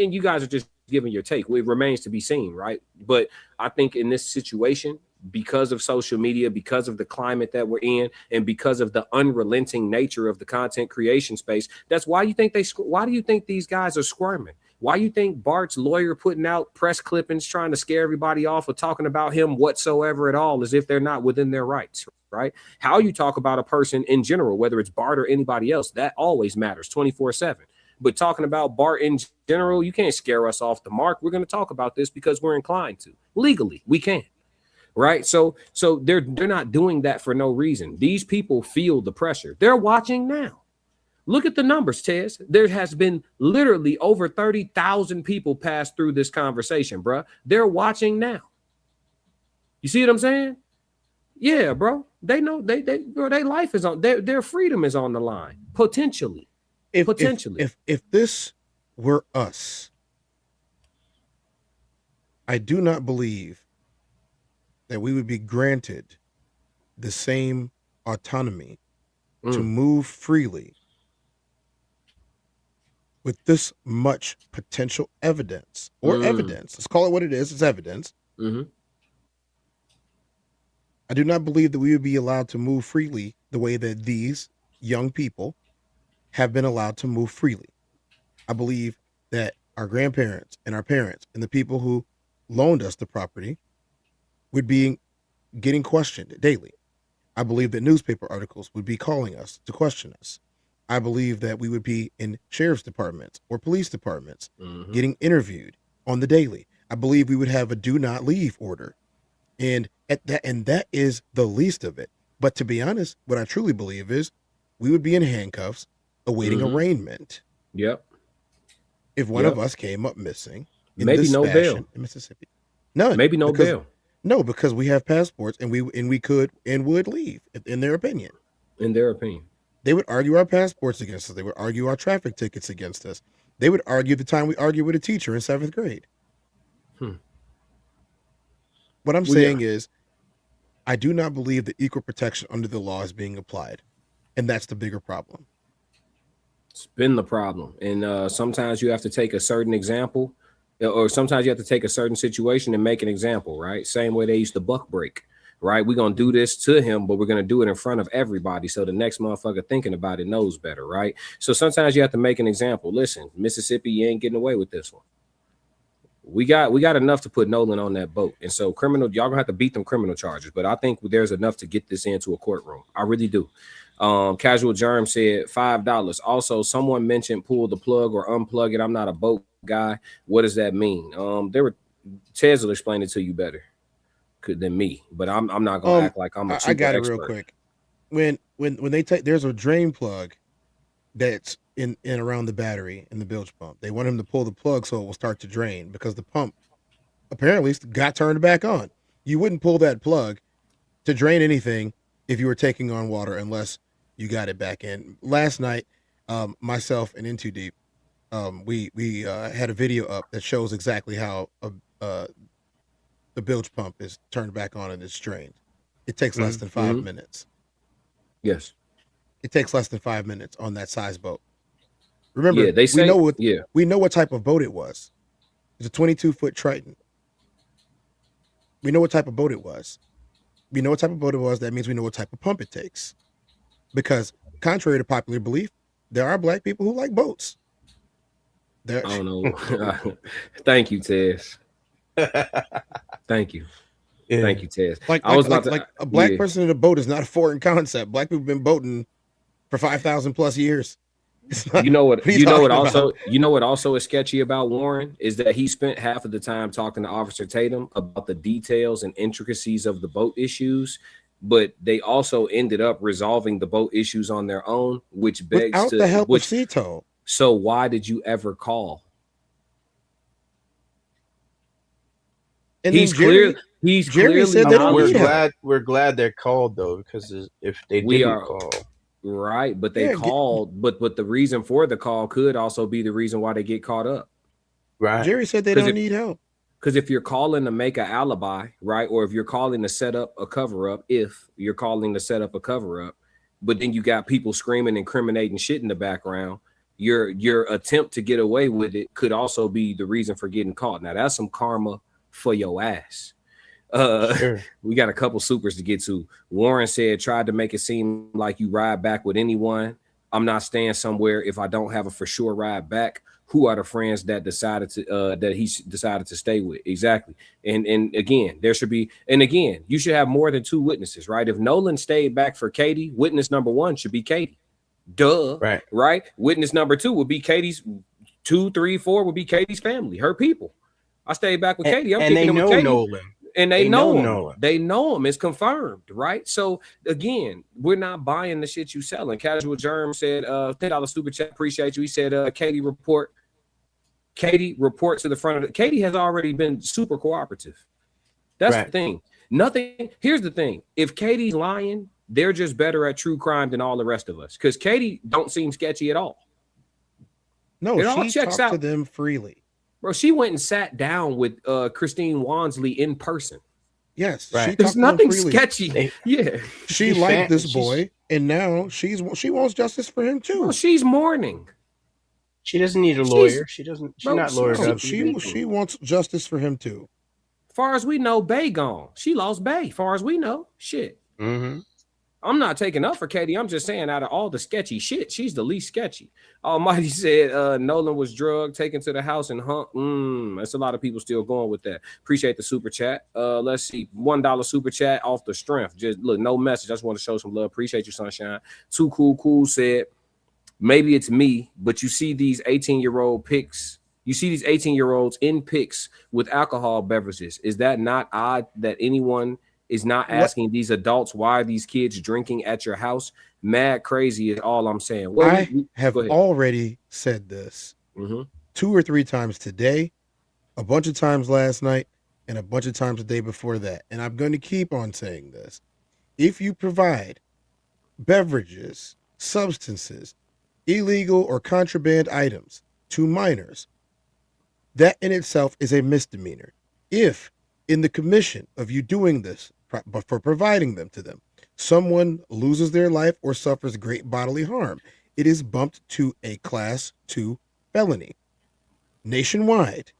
and you guys are just giving your take. It remains to be seen, right? But I think in this situation, because of social media, because of the climate that we're in, and because of the unrelenting nature of the content creation space, that's why you think why do you think these guys are squirming? Why you think Bart's lawyer putting out press clippings trying to scare everybody off of talking about him whatsoever at all, as if they're not within their rights, right? How you talk about a person in general, whether it's Bart or anybody else, that always matters 24/7. But talking about Bart in general, you can't scare us off the mark. We're going to talk about this because we're inclined to. Legally, we can. Right. So they're not doing that for no reason. These people feel the pressure. They're watching now. Look at the numbers, Tez. There has been literally over 30,000 people pass through this conversation, bro. They're watching now. You see what I'm saying? Yeah, bro. They know their life is on, their freedom is on the line. Potentially.
If this were us, I do not believe that we would be granted the same autonomy to move freely with this much potential evidence or evidence. Let's call it what it is. It's evidence. I do not believe that we would be allowed to move freely the way that these young people have been allowed to move freely. I believe that our grandparents and our parents and the people who loaned us the property would be getting questioned daily. I believe that newspaper articles would be calling us to question us. I believe that we would be in sheriff's departments or police departments getting interviewed on the daily. I believe we would have a do not leave order. And that is the least of it. But to be honest, what I truly believe is we would be in handcuffs awaiting arraignment.
Yep.
If one of us came up missing in
maybe
this
no
fashion
bail
in Mississippi. None.
Maybe no bail.
No, because we have passports and we could and would leave, in their opinion.
In their opinion.
They would argue our passports against us. They would argue our traffic tickets against us. They would argue the time we argued with a teacher in 7th grade. What I'm saying is, I do not believe that equal protection under the law is being applied. And that's the bigger problem.
It's been the problem. And sometimes you have to take a certain example, or sometimes you have to take a certain situation and make an example, right? Same way they used to buck break, right? We're going to do this to him, but we're going to do it in front of everybody. So the next motherfucker thinking about it knows better, right? So sometimes you have to make an example. Listen, Mississippi, you ain't getting away with this one. We got enough to put Nolan on that boat. And so y'all gonna have to beat them criminal charges. But I think there's enough to get this into a courtroom. I really do. Casual Germ said $5. Also, someone mentioned pull the plug or unplug it. I'm not a boat guy. What does that mean? Tez will explain it to you better than me, but I'm not gonna act like I'm a
I got it
expert.
real quick. When they take, there's a drain plug that's in around the battery in the bilge pump. They want him to pull the plug so it will start to drain because the pump apparently got turned back on. You wouldn't pull that plug to drain anything if you were taking on water unless you got it back in. Last night, myself and In Too Deep, we had a video up that shows exactly how the bilge pump is turned back on and it's drained. It takes less than 5 minutes.
Yes.
It takes less than 5 minutes on that size boat. Remember, we know what type of boat it was. It's a 22-foot Triton. We know what type of boat it was. We know what type of boat it was. That means we know what type of pump it takes. Because contrary to popular belief, there are black people who like boats.
I don't know. Thank you, Tez. Thank you. Yeah. Thank you, Tez.
Like a black person in a boat is not a foreign concept. Black people have been boating for 5,000 plus years.
You know what also is sketchy about Warren is that he spent half of the time talking to Officer Tatum about the details and intricacies of the boat issues. but they also ended up resolving the boat issues on their own, which begs
without the help of Cito.
So why did you ever call?
And
he's
Jerry
clearly
said they don't need help.
We're glad they're called though, because if they didn't call,
right, but they called, but the reason for the call could also be the reason why they get caught up.
Right.
Jerry said they don't need help.
Because if you're calling to make an alibi, right, or if you're calling to set up a cover up, but then you got people screaming, incriminating shit in the background, your attempt to get away with it could also be the reason for getting caught. Now that's some karma for your ass.
Sure.
We got a couple supers to get to. Warren said, tried to make it seem like you ride back with anyone. I'm not staying somewhere if I don't have a for sure ride back. Who are the friends that decided to stay with? Exactly. And again, there should be, and again, you should have more than 2 witnesses, right? If Nolan stayed back for Katie, witness number 1 should be Katie. Duh. Right. Witness number 2 would be Katie's 2, 3, 4 would be Katie's family, her people. I stayed back with Katie. I'm kicking it with Katie.
Nolan.
And they know him.
Nolan.
They know him. It's confirmed, right? So again, we're not buying the shit you selling. Casual Germ said, $10 super chat. Appreciate you. He said, Katie report to the front of it. Katie has already been super cooperative. That's the thing. Here's the thing. If Katie's lying, they're just better at true crime than all the rest of us. Because Katie don't seem sketchy at all.
No, she checks out to them freely.
Bro, she went and sat down with Christine Wansley in person.
Yes,
There's nothing sketchy.
She liked this boy, and now she wants justice for him too.
Well, she's mourning.
She doesn't need a lawyer. She's not lawyered up.
She wants justice for him too.
Far as we know, Bay gone. She lost Bay. Far as we know, shit.
Mm-hmm.
I'm not taking up for Katie. I'm just saying, out of all the sketchy shit, she's the least sketchy. Almighty said Nolan was drugged, taken to the house and hung. That's a lot of people still going with that. Appreciate the super chat. Let's see. $1 super chat off the strength. Just look, no message. I just want to show some love. Appreciate you, Sunshine. Too Cool said, maybe it's me, but you see these 18-year-old pics. You see these 18-year-olds in pics with alcohol beverages. Is that not odd that anyone is not asking these adults, why are these kids drinking at your house? Mad crazy is all I'm saying. Well,
I have already said this 2 or 3 times today, a bunch of times last night, and a bunch of times the day before that. And I'm going to keep on saying this. If you provide beverages, substances, illegal or contraband items to minors, that in itself is a misdemeanor. If in the commission of you doing this, but for providing them to them, someone loses their life or suffers great bodily harm, it is bumped to a class 2 felony. Nationwide.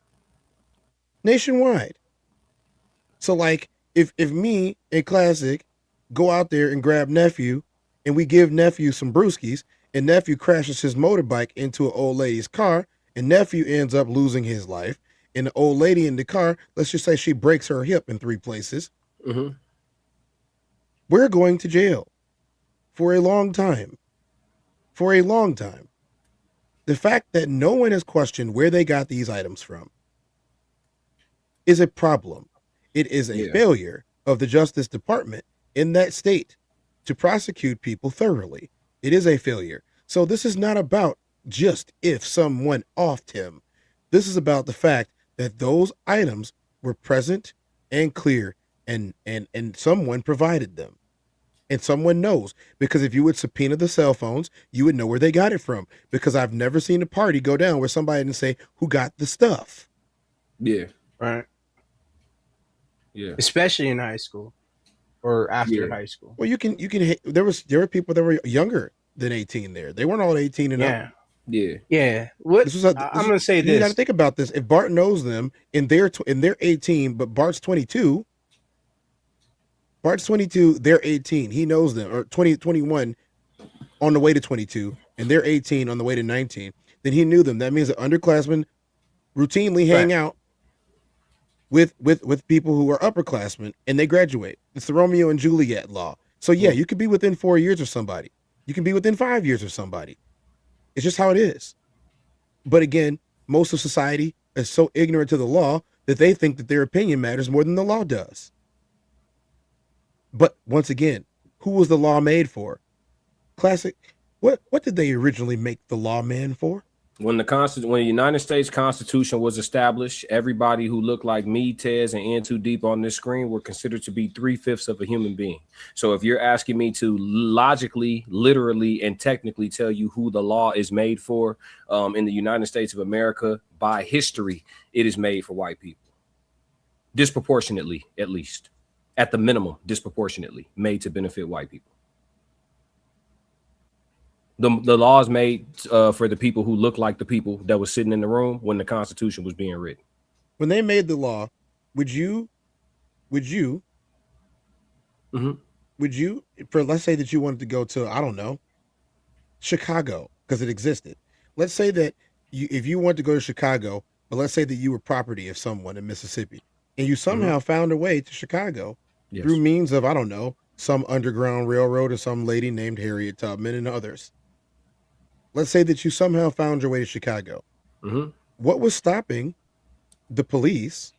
So like if me and Classic go out there and grab nephew and we give nephew some brewskis and nephew crashes his motorbike into an old lady's car and nephew ends up losing his life, and the old lady in the car, let's just say she breaks her hip in 3 places. We're going to jail for a long time. The fact that no one has questioned where they got these items from is a problem. It is a failure of the Justice Department in that state to prosecute people thoroughly. It is a failure. So this is not about just if someone offed him. This is about the fact that those items were present and clear and someone provided them. And someone knows, because if you would subpoena the cell phones, you would know where they got it from. Because I've never seen a party go down where somebody didn't say who got the stuff.
Yeah.
Right.
Yeah.
Especially in high school or after high school.
Well, you can there were people that were younger than 18 there. They weren't all 18 and up.
Yeah. What I'm going to say this.
You got to think about this. If Bart knows them and they're 18, but Bart's 22. Bart's 22, they're 18. He knows them, or 21 on the way to 22, and they're 18 on the way to 19. Then he knew them. That means that underclassmen routinely hang out with people who are upperclassmen, and they graduate. It's the Romeo and Juliet law. So yeah, you could be within 4 years of somebody. You can be within 5 years of somebody. It's just how it is. But again, most of society is so ignorant to the law that they think that their opinion matters more than the law does. But once again, who was the law made for? Classic. What did they originally make the law man for?
When the United States Constitution was established, everybody who looked like me, Tez, and In Too Deep on this screen were considered to be 3/5 of a human being. So if you're asking me to logically, literally, and technically tell you who the law is made for in the United States of America, by history, it is made for white people. Disproportionately, at least. At the minimum, disproportionately made to benefit white people. The law is made for the people who look like the people that was sitting in the room when the Constitution was being written.
When they made the law, would you, for let's say that you wanted to go to, I don't know, Chicago, because it existed. Let's say that if you wanted to go to Chicago, but let's say that you were property of someone in Mississippi, and you somehow found a way to Chicago through means of, I don't know, some underground railroad or some lady named Harriet Tubman and others. Let's say that you somehow found your way to Chicago. What was stopping the police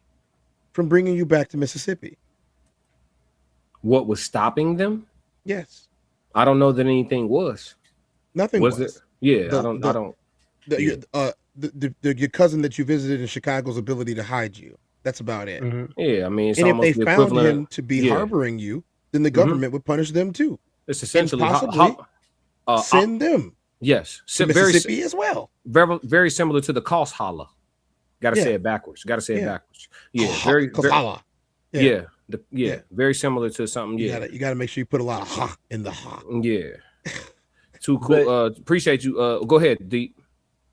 from bringing you back to Mississippi?
What was stopping them?
Yes.
I don't know that anything was.
Nothing was.
It? Yeah, I don't.
Your cousin that you visited in Chicago's ability to hide you. That's about it.
Yeah, I mean, it's
and if
almost
they found him to be harboring you, then the government would punish them too.
It's essentially
and possibly send them.
Yes,
Mississippi as well.
Very, very similar to the cost holla. Got to say it backwards. Got to say it backwards. Yeah, very. Very similar to something.
You gotta make sure you put a lot of ha in the ha.
Yeah. Too cool. Appreciate you. Go ahead, Deep.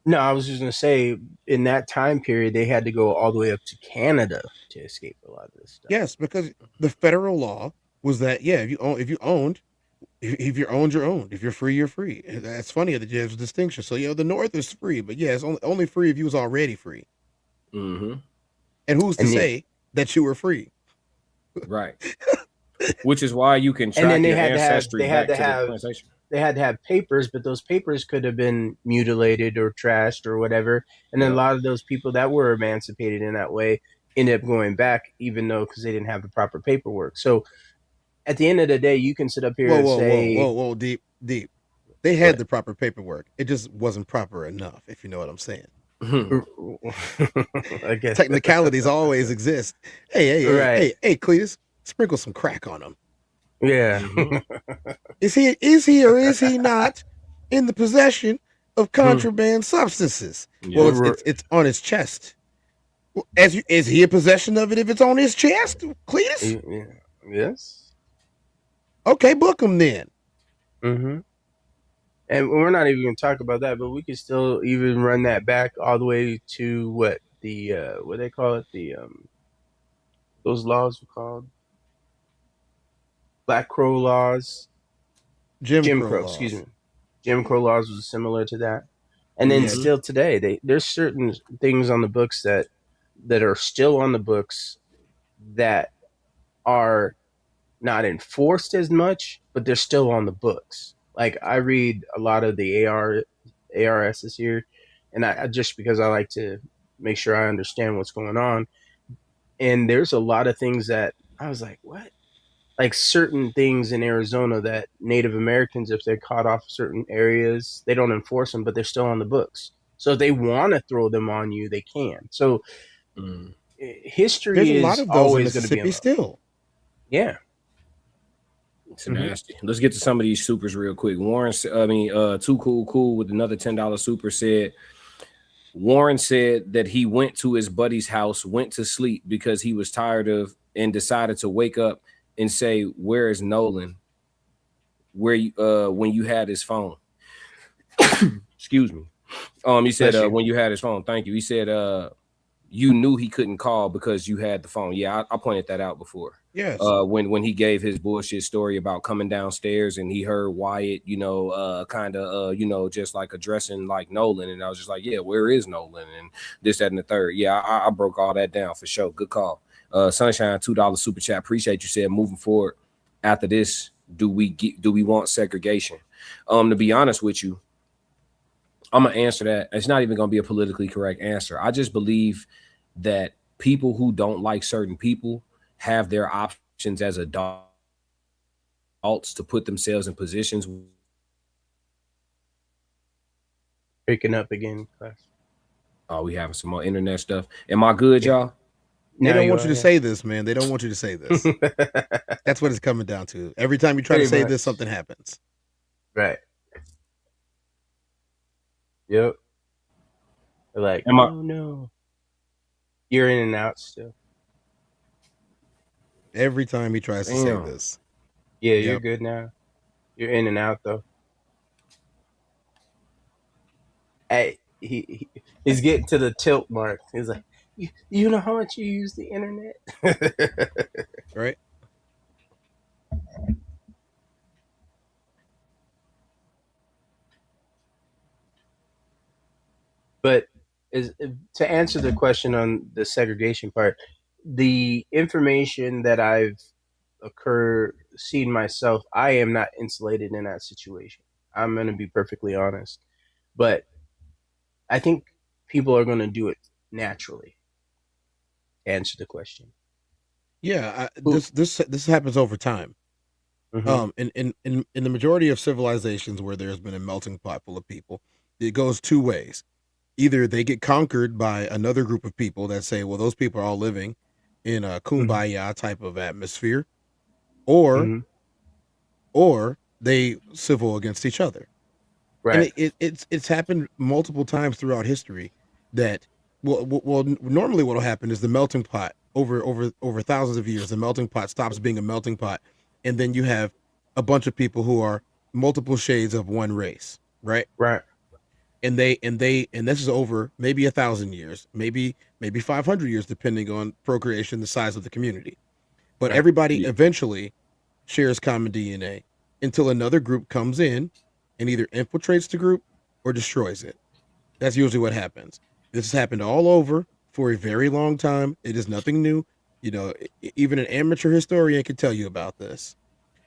No, I was just gonna say in that time period they had to go all the way up to Canada to escape a lot of this stuff.
Yes, because the federal law was that if you're owned, you're owned. If you're free, you're free. That's funny that there's a distinction. So the North is free, but it's only free if you was already free. And who's to say that you were free?
Right. Which is why you can track your ancestry back to the plantation.
They had to have papers, but those papers could have been mutilated or trashed or whatever. And then a lot of those people that were emancipated in that way ended up going back, even though because they didn't have the proper paperwork. So at the end of the day, you can sit up here and say,
whoa, deep. They had the proper paperwork. It just wasn't proper enough, if you know what I'm saying.
I guess
technicalities always exist. Hey, Cletus, sprinkle some crack on them.
Yeah.
Is he or is he not in the possession of contraband substances? Well, it's on his chest. Is he in possession of it if it's on his chest, Cletus?
Yes.
Okay, book him then.
And we're not even going to talk about that, but we can still even run that back all the way to what they call it, those laws were called Black Crow laws, Jim Crow laws. Excuse me. Jim Crow laws was similar to that, and then still today, there's certain things on the books that are still on the books that are not enforced as much, but they're still on the books. Like I read a lot of the ARSs here, and I just because I like to make sure I understand what's going on. And there's a lot of things that I was like, what? Like certain things in Arizona that Native Americans, if they're caught off certain areas, they don't enforce them, but they're still on the books. So if they want to throw them on you, they can. So history
there's
is
a lot of those
always
in
going to be
still.
Yeah.
It's nasty. Let's get to some of these supers real quick. Too Cool with another $10 super said, Warren said that he went to his buddy's house, went to sleep because he was tired of and decided to wake up and say, "Where is Nolan?" When you had his phone. Excuse me. He said when you had his phone. Thank you. He said you knew he couldn't call because you had the phone. Yeah, I pointed that out before.
Yes.
When he gave his bullshit story about coming downstairs and he heard Wyatt, just like addressing like Nolan, and I was just like, yeah, where is Nolan? And this, that, and the third. Yeah, I broke all that down for sure. Good call. Sunshine, $2 super chat. Appreciate you. Said moving forward after this, do we want segregation? To be honest with you, I'm gonna answer that. It's not even gonna be a politically correct answer. I just believe that people who don't like certain people have their options as adults adults to put themselves in positions.
Picking up again, class.
Oh, we having some more internet stuff. Am I good, y'all?
They don't want you to say this, man. They don't want you to say this. That's what it's coming down to. Every time you try to say this, something happens.
Right. Yep. They're like, oh no. You're in and out still.
Every time he tries to say this.
Yeah, you're good now. You're in and out though. Hey, he's getting to the tilt mark. He's like, you know how much you use the internet?
Right.
But to answer the question on the segregation part, the information that I've seen myself, I am not insulated in that situation. I'm going to be perfectly honest. But I think people are going to do it naturally. To answer the question.
Yeah, this happens over time. In the majority of civilizations where there's been a melting pot full of people, it goes two ways. Either they get conquered by another group of people that say, well, those people are all living in a kumbaya type of atmosphere, or they civil against each other.
Right.
And it's happened multiple times throughout history that well normally what will happen is the melting pot over thousands of years, the melting pot stops being a melting pot, and then you have a bunch of people who are multiple shades of one race, right?
Right.
And this is over maybe 1,000 years, maybe 500 years, depending on procreation, the size of the community. But everybody eventually shares common DNA until another group comes in and either infiltrates the group or destroys it. That's usually what happens. This has happened all over for a very long time. It is nothing new. You know, even an amateur historian can tell you about this.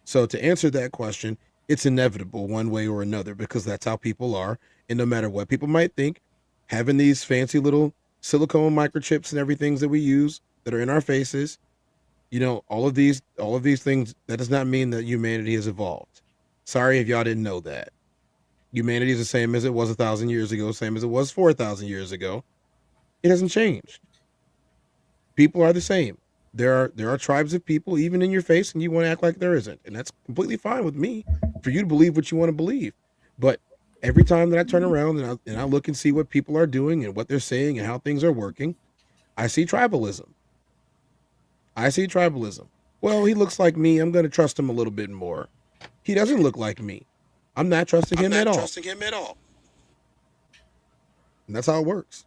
So to answer that question, it's inevitable one way or another, because that's how people are. And no matter what people might think, having these fancy little silicone microchips and everything that we use that are in our faces, you know, all of these things, that does not mean that humanity has evolved. Sorry if y'all didn't know that. Humanity is the same as it was 1,000 years ago, same as it was 4,000 years ago. It hasn't changed. People are the same. There are tribes of people even in your face, and you want to act like there isn't, and that's completely fine with me for you to believe what you want to believe. But every time that I turn around and I look and see what people are doing and what they're saying and how things are working, I see tribalism. Well, he looks like me. I'm going to trust him a little bit more. He doesn't look like me. I'm not trusting him at all. And that's how it works.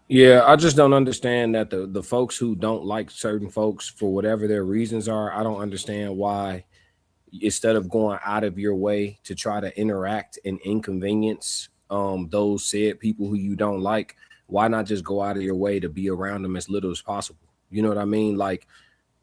Yeah, I just don't understand that the folks who don't like certain folks for whatever their reasons are, I don't understand why, instead of going out of your way to try to interact and inconvenience those said people who you don't like, why not just go out of your way to be around them as little as possible? You know what I mean? Like,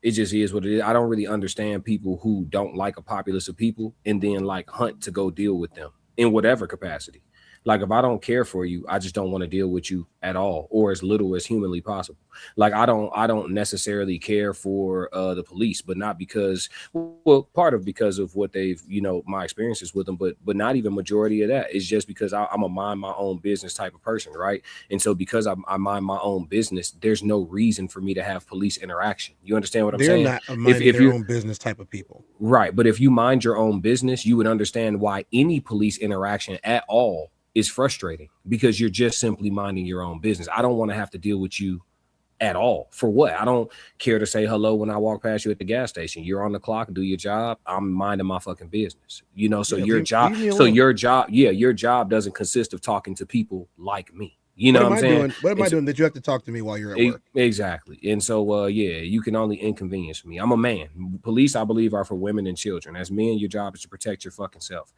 it just is what it is. I don't really understand people who don't like a populace of people and then like hunt to go deal with them in whatever capacity. Like, if I don't care for you, I just don't want to deal with you at all, or as little as humanly possible. Like, I don't necessarily care for the police, but not because, well, part of because of what they've, you know, my experiences with them, but not even majority of that. It's just because I'm a mind my own business type of person, right? And so because I mind my own business, there's no reason for me to have police interaction. You understand what I'm saying?
They're not a mind their own business type of people.
Right. But if you mind your own business, you would understand why any police interaction at all is frustrating, because you're just simply minding your own business. I don't want to have to deal with you at all. For what? I don't care to say hello when I walk past you at the gas station. You're on the clock, do your job. I'm minding my fucking business. You know, so your job doesn't consist of talking to people like me. You know what I'm saying?
What am I doing that you have to talk to me while you're at work?
Exactly. And so, yeah, you can only inconvenience me. I'm a man. Police, I believe, are for women and children. As men, your job is to protect your fucking self.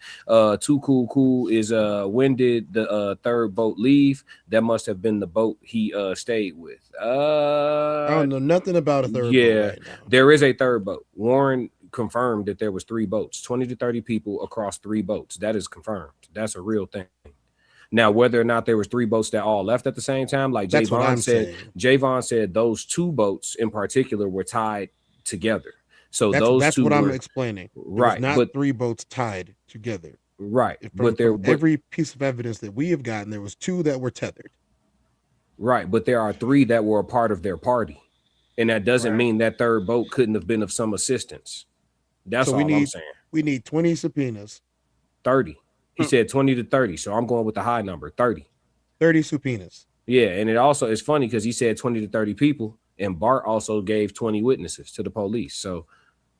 Too Cool is, when did the third boat leave? That must have been the boat he stayed with.
I don't know nothing about a third boat right now.
There is a third boat. Warren confirmed that there was 3 boats, 20 to 30 people across 3 boats. That is confirmed. That's a real thing. Now, whether or not there was 3 boats that all left at the same time, like Javon said, those 2 boats in particular were tied together. So
that's
two
what I'm
were
explaining. There was
right,
not
but
3 boats tied together.
right,
From every piece of evidence that we have gotten, there was 2 that were tethered.
Right, but there are 3 that were a part of their party, and that doesn't mean that third boat couldn't have been of some assistance. That's
So
all I'm saying.
we need 20 subpoenas.
30. He said 20 to 30, so I'm going with the high number, 30.
30 subpoenas.
Yeah, and it also is funny because he said 20 to 30 people, and Bart also gave 20 witnesses to the police. So,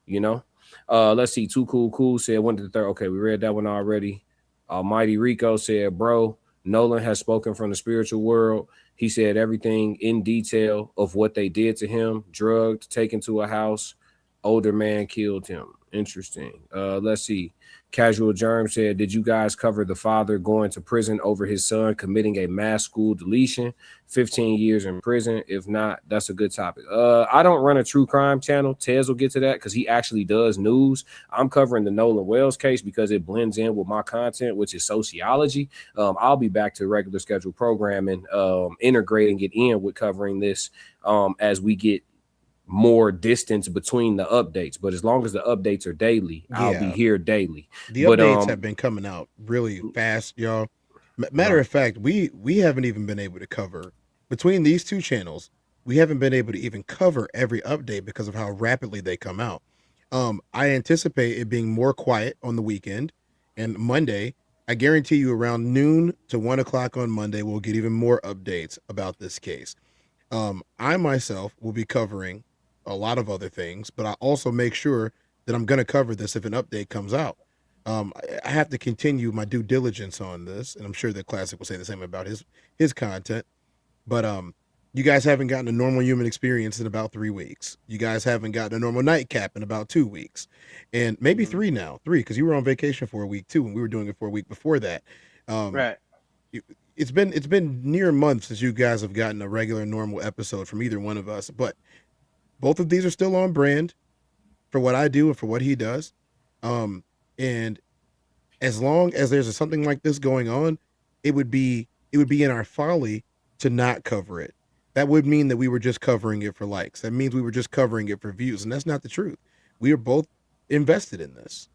you know, let's see. Too Cool said 1 to the 3rd. Okay, we read that one already. Almighty Rico said, bro, Nolan has spoken from the spiritual world. He said everything in detail of what they did to him, drugged, taken to a house, older man killed him. Interesting. Let's see. Casual Germ said, did you guys cover the father going to prison over his son committing a mass school deletion, 15 years in prison? If not, that's a good topic. I don't run a true crime channel. Tez will get to that because he actually does news. I'm covering the Nolan Wells case because it blends in with my content, which is sociology. I'll be back to regular scheduled programming, integrating it in with covering this as we get more distance between the updates, but as long as the updates are daily, I'll be here daily.
The updates have been coming out really fast, y'all. Matter of fact, we haven't even been able to cover between these 2 channels. We haven't been able to even cover every update because of how rapidly they come out. I anticipate it being more quiet on the weekend and Monday. I guarantee you around noon to 1 o'clock on Monday, we'll get even more updates about this case. I myself will be covering a lot of other things, but I also make sure that I'm going to cover this if an update comes out. I have to continue my due diligence on this, and I'm sure that Classic will say the same about his content. But you guys haven't gotten a normal human experience in about 3 weeks. You guys haven't gotten a normal nightcap in about 2 weeks, and maybe 3 now, 3 because you were on vacation for a week too, and we were doing it for a week before that.
Right.
It's been near a month since you guys have gotten a regular normal episode from either one of us, but both of these are still on brand for what I do and for what he does. And as long as there's something like this going on, it would be in our folly to not cover it. That would mean that we were just covering it for likes. That means we were just covering it for views. And that's not the truth. We are both invested in this.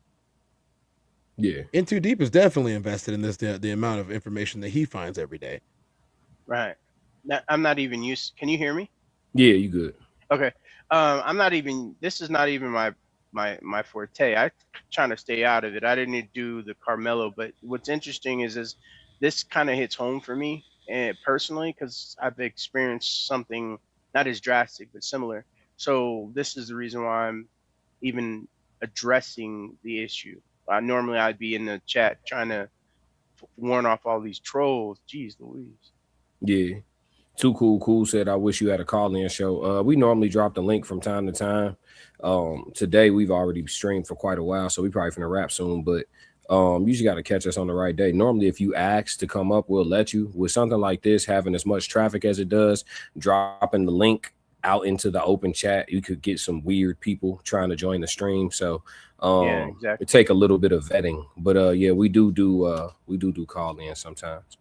Yeah.
In Too Deep is definitely invested in this, the amount of information that he finds every day.
Right. I'm not even used. Can you hear me?
Yeah, you good.
Okay. This is not even my forte. I'm trying to stay out of it. I didn't do the Carmelo, but what's interesting is this kind of hits home for me and personally, because I've experienced something not as drastic, but similar. So this is the reason why I'm even addressing the issue. Normally I'd be in the chat trying to warn off all these trolls. Jeez Louise.
Yeah. Too Cool said, I wish you had a call-in show. We normally drop the link from time to time. Today we've already streamed for quite a while, so we probably finna wrap soon, but you just got to catch us on the right day. Normally, if you ask to come up, we'll let you. With something like this, having as much traffic as it does, dropping the link out into the open chat, you could get some weird people trying to join the stream. So
yeah, exactly.
It take a little bit of vetting, but yeah, we do call in sometimes.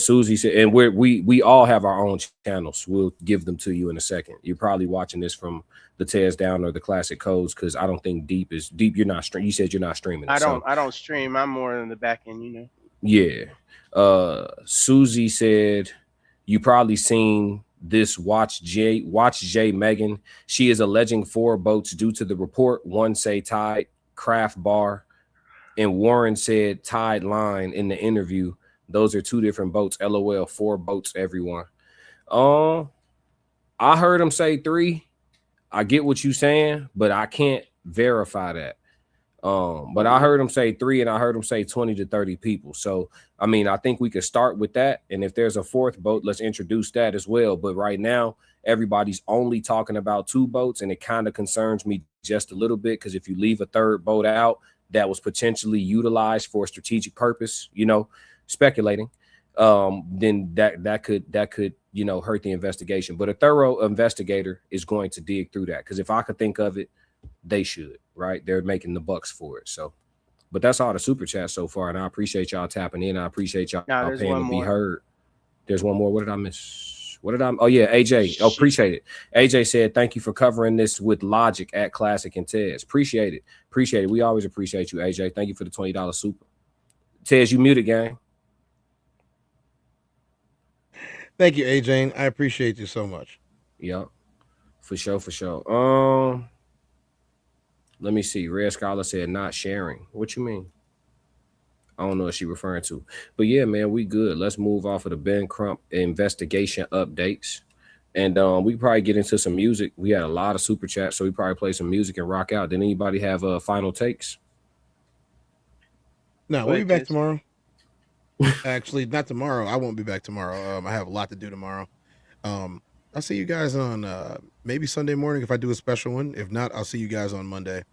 Susie said, and we all have our own channels. We'll give them to you in a second. You're probably watching this from the Tears Down or the Classic Codes, because I don't think Deep. You're not streaming. You said you're not streaming.
I don't stream. I'm more in the back end, you know.
Yeah. Susie said, you probably seen this. Watch J Megan. She is alleging 4 boats due to the report. One say Tide Craft Bar, and Warren said Tide Line in the interview. Those are 2 different boats. LOL. 4 boats, everyone. I heard him say 3. I get what you're saying, but I can't verify that. But I heard him say 3, and I heard him say 20 to 30 people. So, I mean, I think we could start with that. And if there's a 4th boat, let's introduce that as well. But right now, everybody's only talking about 2 boats, and it kind of concerns me just a little bit, because if you leave a 3rd boat out that was potentially utilized for a strategic purpose, you know, speculating, then that could you know, hurt the investigation. But a thorough investigator is going to dig through that, because if I could think of it, they should, right? They're making the bucks for it. So, but that's all the super chat so far, and I appreciate y'all tapping in. I appreciate y'all paying to be heard. There's one more. What did I miss? What did I? Oh yeah, AJ. Oh, appreciate it. AJ said, "Thank you for covering this with logic at Classic and Tez." Appreciate it. Appreciate it. We always appreciate you, AJ. Thank you for the $20 super. Tez, you muted, gang.
Thank you, AJ. I appreciate you so much.
Yep, for sure, for sure. Let me see. Red Scholar said not sharing. What you mean? I don't know what she referring to. But yeah, man, we good. Let's move off of the Ben Crump investigation updates. And we probably get into some music. We had a lot of super chats, so we probably play some music and rock out. Did anybody have final takes?
No, we'll be back tomorrow. Actually, not tomorrow. I won't be back tomorrow. I have a lot to do tomorrow. I'll see you guys on maybe Sunday morning if I do a special one. If not, I'll see you guys on Monday.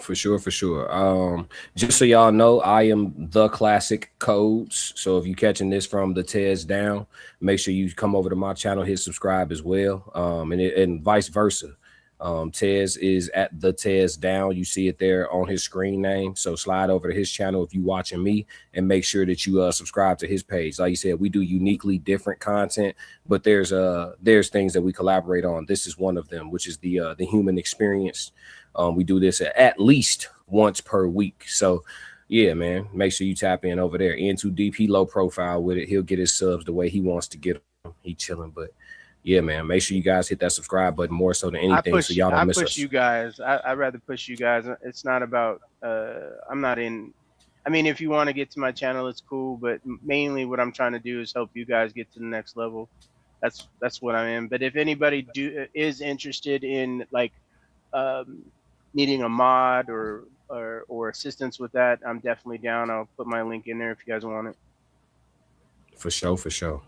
For sure, for sure. Just so y'all know, I am the Classic Codes. So if you're catching this from the Tez Down, make sure you come over to my channel, hit subscribe as well. And vice versa. Tez is at the Tez Down. You see it there on his screen name. So slide over to his channel if you're watching me, and make sure that you subscribe to his page. Like you said, we do uniquely different content, but there's things that we collaborate on. This is one of them, which is the human experience. We do this at least once per week. So yeah, man, make sure you tap in over there. N2Deep, he low profile with it. He'll get his subs the way he wants to get them. He chilling, but yeah, man, make sure you guys hit that subscribe button more so than anything, so y'all don't miss us.
I push you guys. I'd rather push you guys. It's not about I'm not in. I mean, if you want to get to my channel, it's cool, but mainly what I'm trying to do is help you guys get to the next level. That's what I am. But if anybody is interested in like needing a mod or assistance with that, I'm definitely down. I'll put my link in there if you guys want it.
For sure, for sure.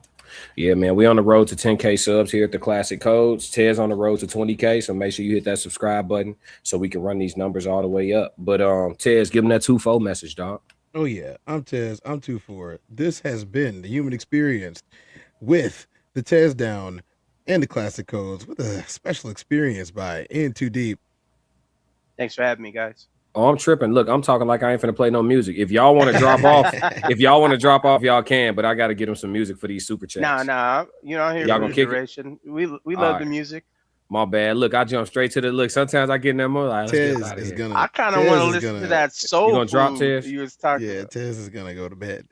Yeah, man, we on the road to 10K subs here at the Classic Codes. Tez on the road to 20K, so make sure you hit that subscribe button so we can run these numbers all the way up. But Tez, give them that 2-4 message, dog.
Oh yeah, I'm Tez. I'm 2-4. This has been the human experience with the Tez Down and the Classic Codes with a special experience by N2Deep.
Thanks for having me, guys.
Oh, I'm tripping. Look, I'm talking like I ain't finna play no music. If y'all want to drop off, y'all can. But I got to get them some music for these super chats.
Nah. You know, here for the duration. We love the music.
My bad. Look, I jump straight to the look. Sometimes I get in that mode. Like,
I kind of want to listen to that soul
you gonna drop,
food
Tez?
you was talking about.
Tez is gonna go to bed.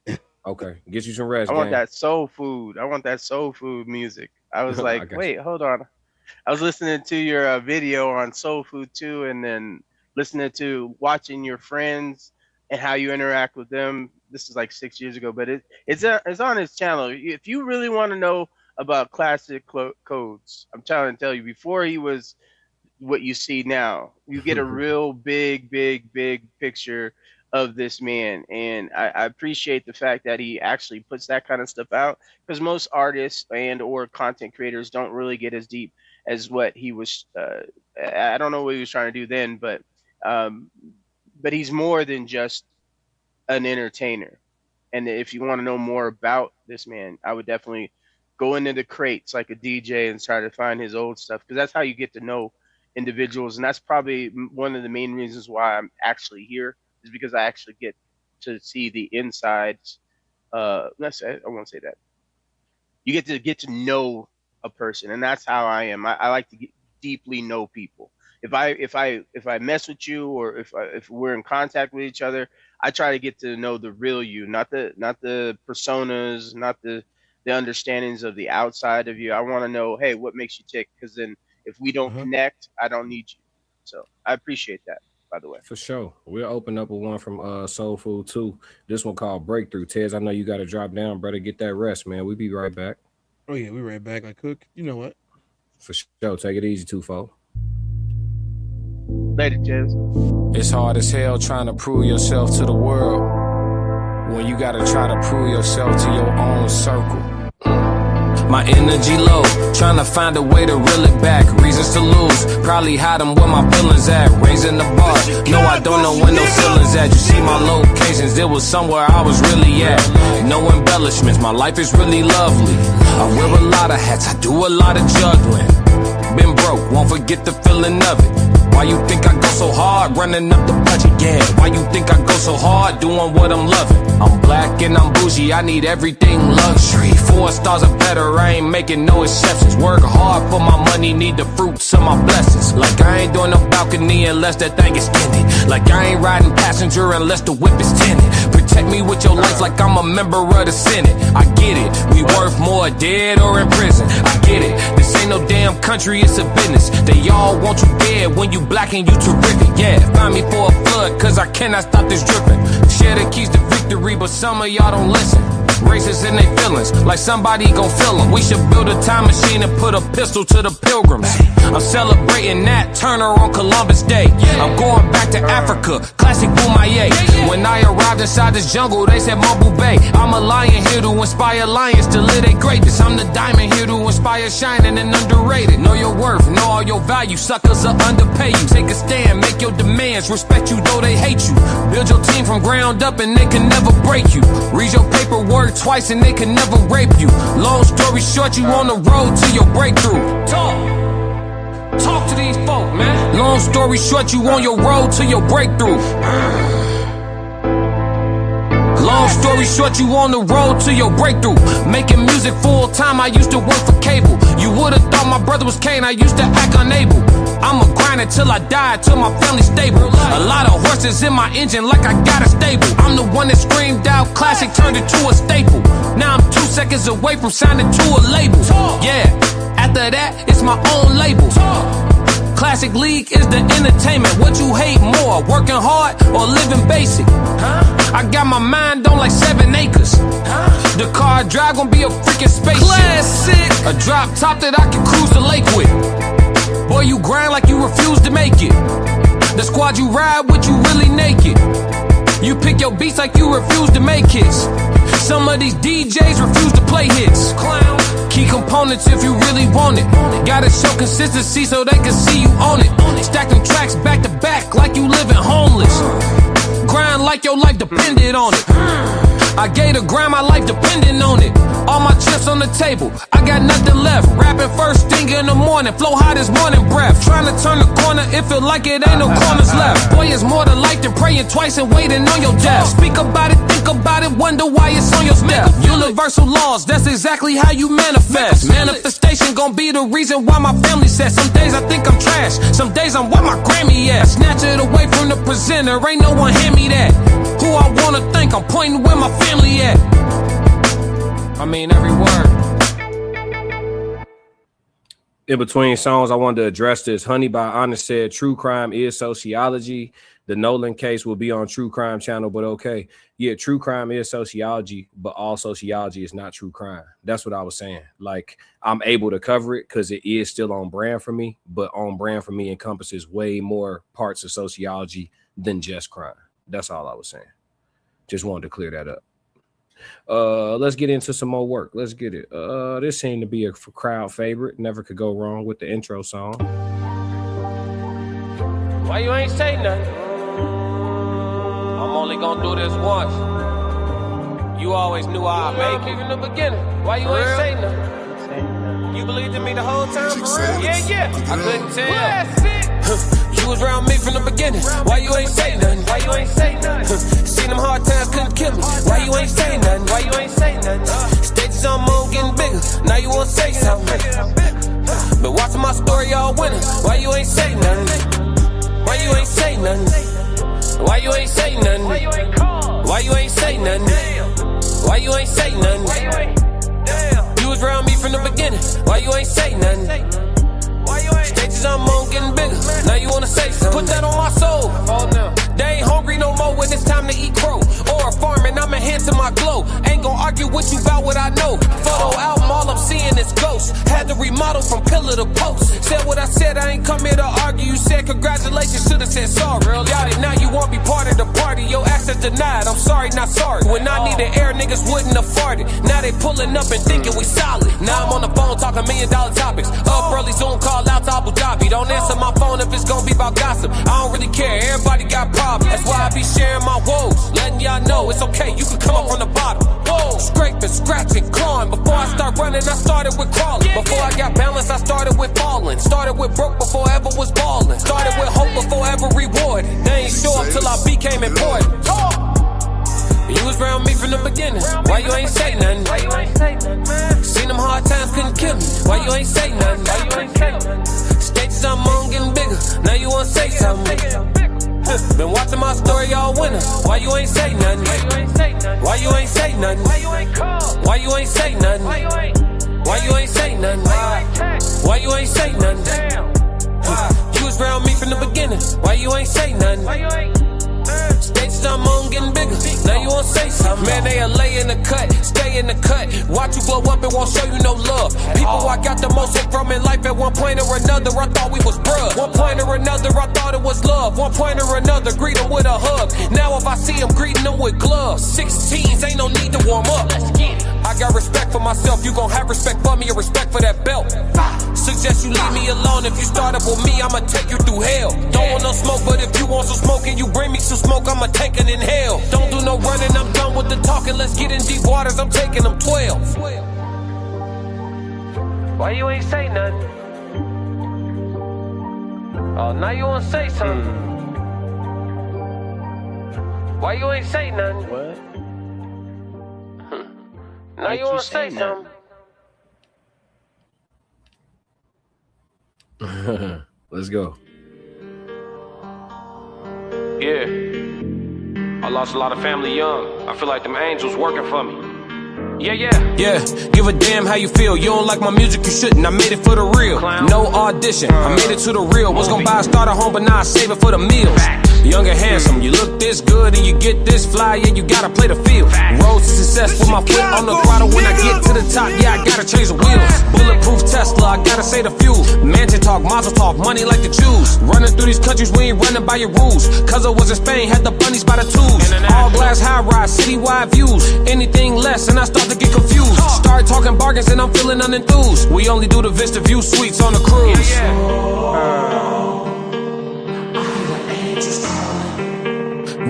Okay, get you some rest.
I want that soul food. I want that soul food music. I was like, wait, hold on. I was listening to your video on soul food too, and then watching your friends and how you interact with them. This is like 6 years ago, but it's on his channel. If you really want to know about Classic Codes, I'm trying to tell you, before he was what you see now, you get a real big picture of this man. And I appreciate the fact that he actually puts that kind of stuff out, because most artists and or content creators don't really get as deep as what he was. I don't know what he was trying to do then, but he's more than just an entertainer. And if you want to know more about this man, I would definitely go into the crates like a DJ and try to find his old stuff, because that's how you get to know individuals. And that's probably one of the main reasons why I'm actually here, is because I actually get to see the insides. I won't say that. You get to know a person, and that's how I am. I like to deeply know people. If I mess with you, or if we're in contact with each other, I try to get to know the real you, not the personas, not the understandings of the outside of you. I want to know, hey, what makes you tick? Because then if we don't connect, I don't need you. So I appreciate that, by the way.
For sure. We'll open up with one from Soul Food too. This one called Breakthrough. Tez, I know you got to drop down, brother. Get that rest, man. We'll be right back.
Oh yeah, we right back. Like Cook, you know what?
For sure. Take it easy, 2-4.
Later, Jez.
It's hard as hell trying to prove yourself to the world when you gotta try to prove yourself to your own circle. My energy low, trying to find a way to reel it back. Reasons to lose, probably hide them where my feelings at. Raising the bar, no, I don't know when those ceilings at. You see my locations, it was somewhere I was really at. No embellishments, my life is really lovely. I wear a lot of hats, I do a lot of juggling. Been broke, won't forget the feeling of it. Why you think I go so hard running up the budget? Yeah, why you think I go so hard doing what I'm loving? I'm black and I'm bougie, I need everything luxury. 4 stars or better, I ain't making no exceptions. Work hard for my money, need the fruits of my blessings. Like I ain't doing no balcony unless that thing is tinted. Like I ain't riding passenger unless the whip is tinted. Protect me with your life like I'm a member of the Senate. I get it, we worth more dead or in prison. I get it, this ain't no damn country, it's a business. They all want you dead when you black and you terrific. Yeah, find me for a flood, cause I cannot stop this dripping. Share the keys to victory, but some of y'all don't listen. Racist in their feelings, like somebody gon' feel them. We should build a time machine and put a pistol to the pilgrims. I'm celebrating Nat Turner on Columbus Day. I'm going back to Africa, classic Boomaye. When I arrived inside this jungle, they said Mumble Bay. I'm a lion here to inspire lions to live their greatness. I'm the diamond here to inspire shining and underrated. Know your worth, know all your value. Suckers are underpay you. Take a stand, make your demands, respect you though they hate you. Build your team from ground up and they can never break you. Read your paperwork twice and they can never rape you. Long story short, you on the road to your breakthrough. Talk to these folk, man. Long story short, you on your road to your breakthrough. Long story short, you on the road to your breakthrough. Making music full time, I used to work for cable. You would've thought my brother was Kane, I used to act unable. I'ma grind until I die, till my family's stable. A lot of horses in my engine like I got a stable. I'm the one that screamed out classic, turned it to a staple. Now I'm 2 seconds away from signing to a label. Yeah, after that, it's my own label. Classic League is the entertainment. What you hate more, working hard or living basic? I got my mind on like 7 acres. The car I drive gon' be a freaking spaceship. Classic. A drop top that I can cruise the lake with. Boy, you grind like you refuse to make it. The squad you ride with, you really naked. You pick your beats like you refuse to make hits. Some of these DJs refuse to play hits. Clown. Key components if you really want it. Gotta show consistency so they can see you on it. Stack them tracks back to back like you living homeless. Grind like your life depended on it. I gave the grind, my life depending on it. All my chips on the table, I got nothing left. Rapping first thing in the morning, flow hot as morning breath. Trying to turn the corner, it feel like it ain't no corners left. Boy, it's more to life than praying twice and waiting on your death. Speak about it, think about it, wonder why it's on your step. Universal laws, that's exactly how you manifest. Manifestation gon' be the reason why my family says. Some days I think I'm trash, some days I'm where my Grammy at. Snatch it away from the presenter, ain't no one hand me that. Who I wanna think, I'm pointing where my family at. I mean every word.
In between songs, I wanted to address this. Honey by Honest said true crime is sociology. The Nolan case will be on True Crime channel, but okay. Yeah, true crime is sociology, but all sociology is not true crime. That's what I was saying. Like, I'm able to cover it because it is still on brand for me, but on brand for me encompasses way more parts of sociology than just crime. That's all I was saying. Just wanted to clear that up. Let's get into some more work. Let's get it. This seemed to be a crowd favorite. Never could go wrong with the intro song.
Why you ain't say nothing? I'm only gonna do this once. You always knew I'd make it in the beginning. Why you ain't say nothing? You believed in me the whole time, for real? Yeah. I couldn't tell. You was around me from the beginning. Why you ain't say nothing? Why you ain't say nothing? Seen them hard times couldn't kill me. Why you ain't say nothing? Why you ain't say nothing? Stages on moon getting bigger. Now you wanna say something. But watching my story all winning. Why you ain't say nothing? Why you ain't say nothing? Why you ain't say nothing? Why you ain't call? Why you ain't say nothing? Why you ain't say nothing? You was around me from the beginning. Why you ain't say nothing? Stages I'm on getting bigger. Now you wanna say something? Put that on my soul. Oh no. They ain't hungry no more when it's time to eat crow. Or a farming, I'm enhancing my glow. Ain't gon' argue with you about what I know. Photo album, all I'm seeing is ghosts. Had to remodel from pillar to post. Said what I said, I ain't come here to argue. You said congratulations, should've said sorry. Got it, now you won't be part of the party. Your access denied, I'm sorry, not sorry. When I needed air, niggas wouldn't afford it. Now they pulling up and thinking we solid. Now I'm on the phone talking $1 million topics. Up early, Zoom call out to Abu Dhabi. Don't answer my phone if it's gonna be about gossip. I don't really care, everybody got problems. That's why I be sharing my woes, letting y'all know it's okay, you can come come up from the bottom. Whoa. Scraping, scratching, clawing. Before I start running, I started with crawling. Before I got balance, I started with falling. Started with broke before I ever was balling. Started with hope before ever rewarded. They ain't show up till I became important. You was around me from the beginning. Why you ain't say nothing? Seen them hard times couldn't kill me. Why you ain't say nothing? Stages I'm on getting bigger. Now you wanna say something? Been watching my story all winter. Why you ain't say nothing? Why you ain't say nothing? Why you ain't say nothing? Why you ain't say nothing? Why you ain't say nothing? You was around me from the beginning. Why you ain't say nothing? Stages I'm on getting bigger. Now you wanna say something? Man, they lay in the cut, stay in the cut. Watch you blow up and won't show you no love. People I got the most hate from in life at one point or another. I thought we was bruh. One point or another, I thought it was love. One point or another, greet them with a hug. Now if I see them, greeting them with gloves. 16s, ain't no need to warm up. I got respect for myself. You gon' have respect for me and respect for that belt. Suggest you leave me alone. If you start up with me, I'ma take you through hell. Don't want no smoke, but if you want some smoke and you bring me some smoke, I'ma take it in hell. Don't do no running, I'm done with the talking. Let's get in deep waters, I'm taking them 12. Why you ain't say nothing? Oh, now you wanna say something. Why you ain't say nothing?
What?
Now you wanna say something.
Let's go.
Yeah. I lost a lot of family young. I feel like them angels working for me. Yeah. Give a damn how you feel. You don't like my music, you shouldn't. I made it for the real. No audition. I made it to the real. Was gonna buy a starter home, but now I save it for the meals. Young and handsome, you look this good and you get this fly, yeah, you gotta play the field. Road to success with my foot on the throttle. When I get to the top, yeah, I gotta change the wheels. Bulletproof Tesla, I gotta say the fuel. Mansion talk, mazel talk, money like the Jews. Running through these countries, we ain't running by your rules. Cause I was in Spain, had the bunnies by the tools. All glass high rise, citywide views. Anything less and I start to get confused. Start talking bargains and I'm feeling unenthused. We only do the Vista View suites on the cruise.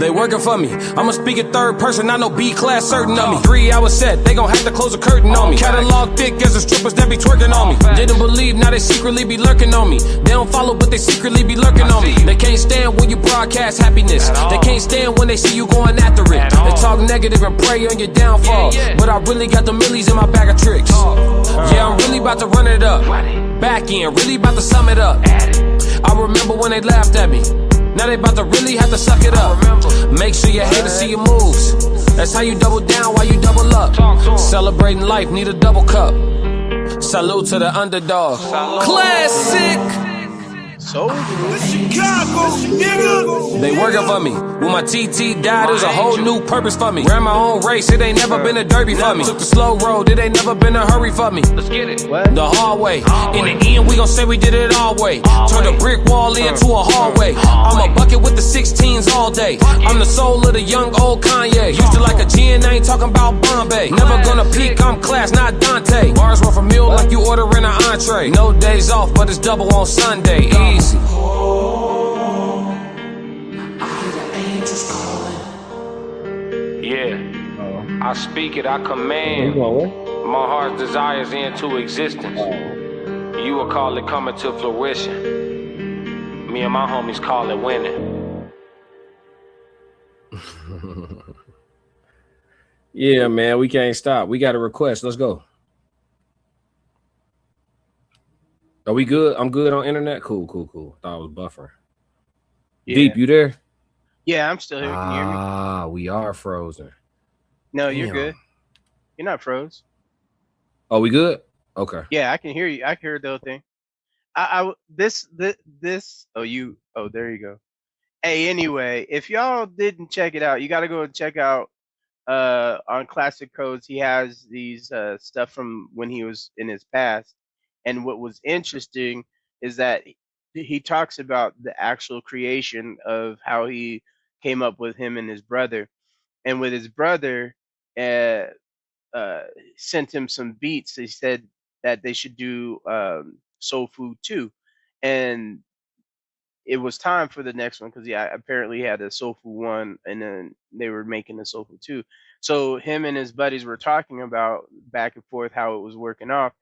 They working for me. I'ma speak in third person, I know B-class certain of me. 3 hours set, they gon' have to close a curtain on me. Catalog thick as the strippers that be twerking on me. Didn't believe, now they secretly be lurking on me. They don't follow, but they secretly be lurking on me. They can't stand when you broadcast happiness. They can't stand when they see you going after it. They talk negative and pray on your downfall. But I really got the millies in my bag of tricks. Yeah, I'm really about to run it up. Back in, really about to sum it up. I remember when they laughed at me. Now they about to really have to suck it up. Make sure your haters see your moves. That's how you double down while you double up. Celebrating life, need a double cup. Salute to the underdog. Classic. They working for me. When my TT died, there's a whole new purpose for me. Ran my own race, it ain't never been a derby for me. Took the slow road, it ain't never been a hurry for me. Let's get it. The hard way. In the end, we gon' say we did it all way. Turned a brick wall into a hallway. I'm a bucket with the 16s all day. I'm the soul of the young old Kanye. Used to like a gin, ain't talking about Bombay. Never gonna peak, I'm class, not Dante. Bars worth a meal like you ordering an entree. No days off, but it's double on Sunday. Easy. Yeah, I speak it, I command my heart's desires into existence. You will call it coming to fruition. Me and my homies call it winning.
Yeah, man, we can't stop. We got a request. Let's go. Are we good? I'm good on internet. Cool. Thought I was buffering.
Yeah.
Deep, you there?
Yeah, I'm still here. Can you hear me?
We are frozen.
No, you're
Damn.
good. You're not froze.
Oh, we good? Okay.
Yeah, I can hear you. I can hear the whole thing. This. Oh, there you go. Hey, anyway, if y'all didn't check it out, you got to go and check out on Classic Codes. He has these stuff from when he was in his past. And what was interesting is that he talks about the actual creation of how he came up with him and his brother. And with his brother, sent him some beats. He said that they should do Soul Food too. And it was time for the next one because apparently he had a Soul Food 1 and then they were making the Soul Food 2. So him and his buddies were talking about back and forth how it was working off.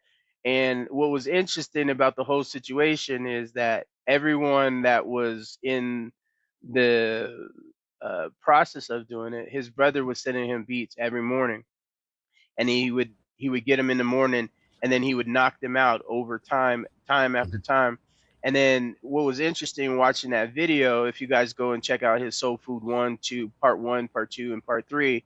And what was interesting about the whole situation is that everyone that was in the process of doing it, his brother was sending him beats every morning, and he would get them in the morning, and then he would knock them out over time after time. And then what was interesting watching that video, if you guys go and check out his Soul Food 1, 2, Part 1, Part 2, and Part 3,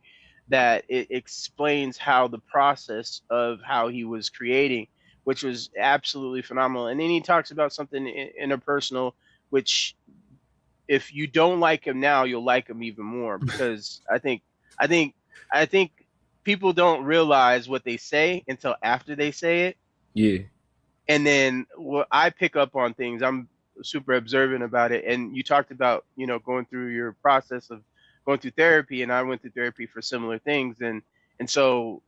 that it explains how the process of how he was creating, which was absolutely phenomenal. And then he talks about something interpersonal, which if you don't like him now, you'll like him even more, because I think people don't realize what they say until after they say it.
Yeah.
And then I pick up on things. I'm super observant about it. And you talked about, going through your process of going through therapy, and I went through therapy for similar things. And so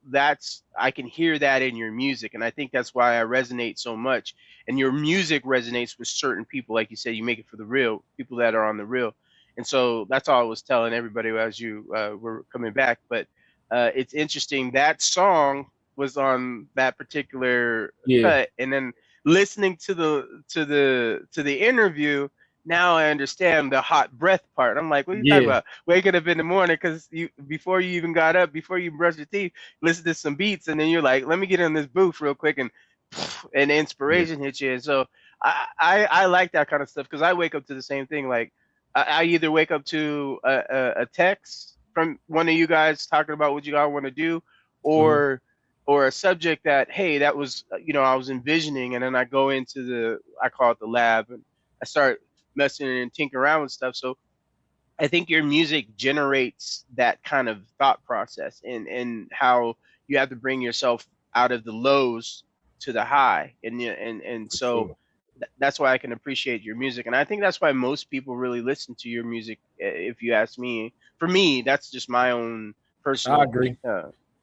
I can hear that in your music. And I think that's why I resonate so much. And your music resonates with certain people. Like you said, you make it for the real people that are on the real. And so that's all I was telling everybody as you were coming back. But it's interesting. That song was on that particular cut, and then listening to the interview, now I understand the hot breath part. I'm like, what are you talking about? Waking up in the morning because before you even got up, before you brush your teeth, listen to some beats, and then you're like, let me get in this booth real quick, and inspiration hits you. And so I like that kind of stuff because I wake up to the same thing. Like I either wake up to a text from one of you guys talking about what you guys want to do, or a subject that, hey, that was, I was envisioning, and then I go into I call it the lab, and I start messing and tinkering around with stuff. So I think your music generates that kind of thought process, and how you have to bring yourself out of the lows to the high. And so that's why I can appreciate your music. And I think that's why most people really listen to your music. If you ask me, for me, that's just my own personal.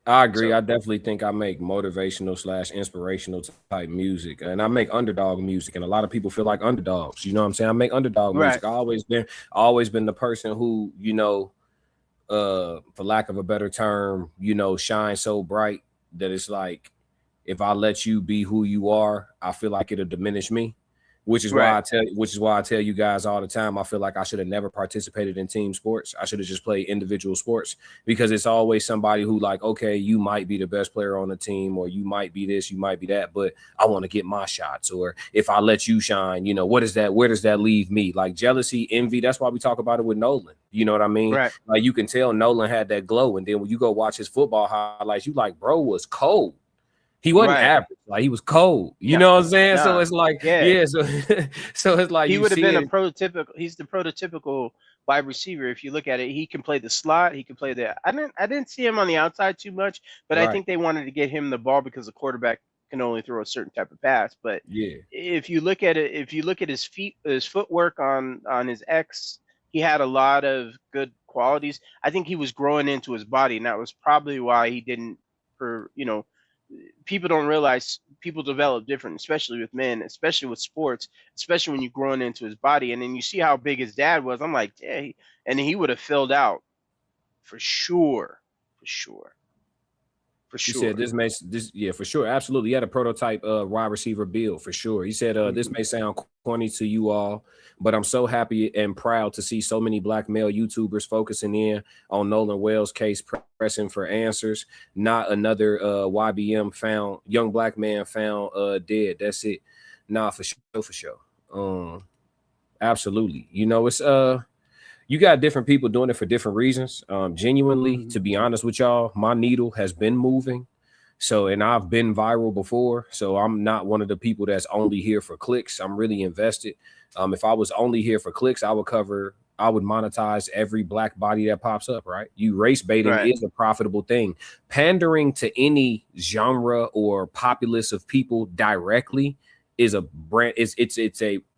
I agree. I definitely think I make motivational / inspirational type music, and I make underdog music, and a lot of people feel like underdogs. You know what I'm saying? I make underdog music. I've always been the person who, for lack of a better term, shine so bright that it's like, if I let you be who you are, I feel like it'll diminish me. Which is why I tell you guys all the time, I feel like I should have never participated in team sports. I should have just played individual sports, because it's always somebody who like, okay, you might be the best player on the team, or you might be this, you might be that, but I want to get my shots. Or if I let you shine, where does that leave me? Like jealousy, envy. That's why we talk about it with Nolan. You know what I mean? Right. Like you can tell Nolan had that glow. And then when you go watch his football highlights, you like, bro was cold. He wasn't average, like he was cold. You know what I'm saying? So it's like, so it's like
he would have been a prototypical. He's the prototypical wide receiver. If you look at it, he can play the slot. He can play the. I didn't see him on the outside too much, but I think they wanted to get him the ball because the quarterback can only throw a certain type of pass. But if you look at it, if you look at his footwork on his X, he had a lot of good qualities. I think he was growing into his body, and that was probably why he didn't. People don't realize people develop different, especially with men, especially with sports, especially when you're growing into his body. And then you see how big his dad was. I'm like, yeah, and he would have filled out for sure. He
said this for sure, absolutely. He had a prototype wide receiver build for sure. He said this may sound corny to you all, but I'm so happy and proud to see so many black male YouTubers focusing in on Nolan Wells' case, pressing for answers. Not another YBM found, young black man found dead. That's it. Nah, for sure. Absolutely. It's you got different people doing it for different reasons. Genuinely, to be honest with y'all, my needle has been moving. So, and I've been viral before. So I'm not one of the people that's only here for clicks. I'm really invested. If I was only here for clicks, I would monetize every black body that pops up, right? Race baiting is a profitable thing. Pandering to any genre or populace of people directly is a brand.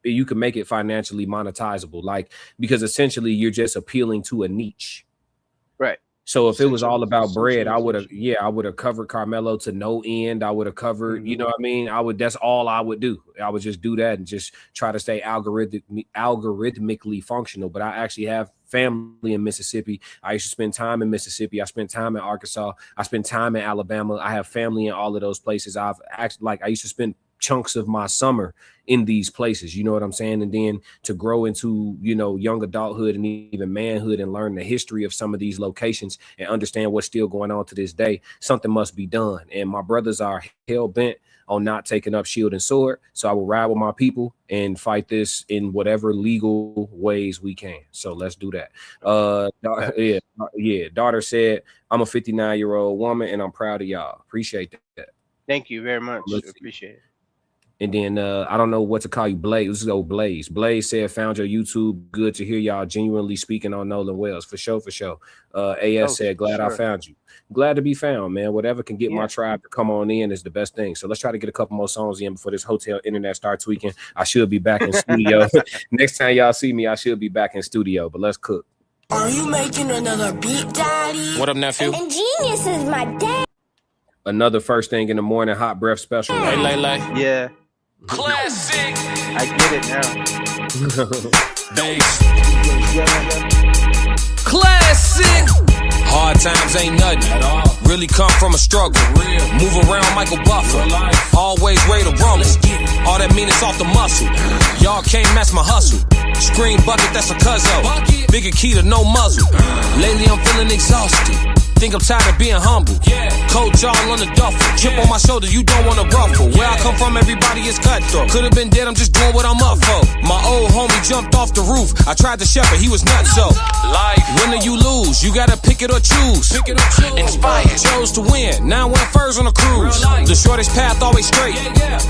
You can make it financially monetizable, like, because essentially you're just appealing to a niche.
Right.
So if it was all about bread, I would have covered Carmelo to no end. I would have covered, you know what I mean? That's all I would do. I would just do that and just try to stay algorithmically functional. But I actually have family in Mississippi. I used to spend time in Mississippi. I spent time in Arkansas. I spent time in Alabama. I have family in all of those places. I used to spend chunks of my summer in these places, you know what I'm saying? And then to grow into, young adulthood and even manhood and learn the history of some of these locations and understand what's still going on to this day, something must be done. And my brothers are hell bent on not taking up shield and sword. So I will ride with my people and fight this in whatever legal ways we can. So let's do that. Daughter said, I'm a 59-year-old woman and I'm proud of y'all. Appreciate that.
Thank you very much. Appreciate it.
And then I don't know what to call you, Blaze. Let's go, Blaze. Blaze said, found your YouTube. Good to hear y'all genuinely speaking on Nolan Wells. For sure. AS said, glad I found you. Glad to be found, man. Whatever can get my tribe to come on in is the best thing. So let's try to get a couple more songs in before this hotel internet starts tweaking. I should be back in studio. Next time y'all see me, I should be back in studio. But let's cook.
Are you making another beat, Daddy?
What up, nephew?
And Genius is my dad.
Another first thing in the morning hot breath special.
Hey, Lay. Yeah.
Classic.
I get it now.
Bass. Classic. Hard times ain't nothing at all. Really come from a struggle. Move around Michael Buffer. Always ready to rumble. All that mean is off the muscle. Y'all can't match my hustle. Screen bucket, that's a cuzzo. Bigger key to no muzzle. Lately I'm feeling exhausted. Think I'm tired of being humble. Cold jaw on the duffel. Chip on my shoulder, you don't wanna ruffle. Where I come from, everybody is cutthroat. Could've been dead, I'm just doing what I'm up for. My old homie jumped off the roof. I tried to shepherd, he was nutso. Life, win or you lose, you gotta pick it or choose. Inspired, chose to win. Now I went first on a cruise. The shortest path always straight.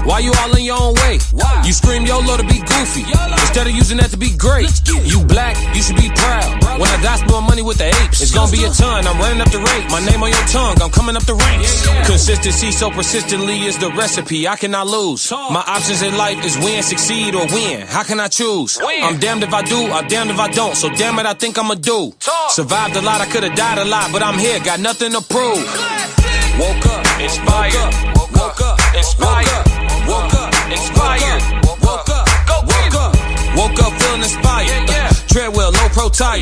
Why you all in your own way? You scream YOLO to be goofy instead of using that to be great. You black, you should be proud. When I die, split money with the apes. It's gonna be a ton, I'm running up the rate. My name on your tongue, I'm coming up the ranks. Consistency so persistently is the recipe. I cannot lose. My options in life is win, succeed, or win. How can I choose? I'm damned if I do, I'm damned if I don't. So damn it, I think I'ma do. Survived a lot, I could've died a lot, but I'm here, got nothing to prove. Woke up, inspired. Woke up, inspired. Woke up, inspired. Woke up, woke up. Woke up feeling inspired. Treadwell, low pro tire.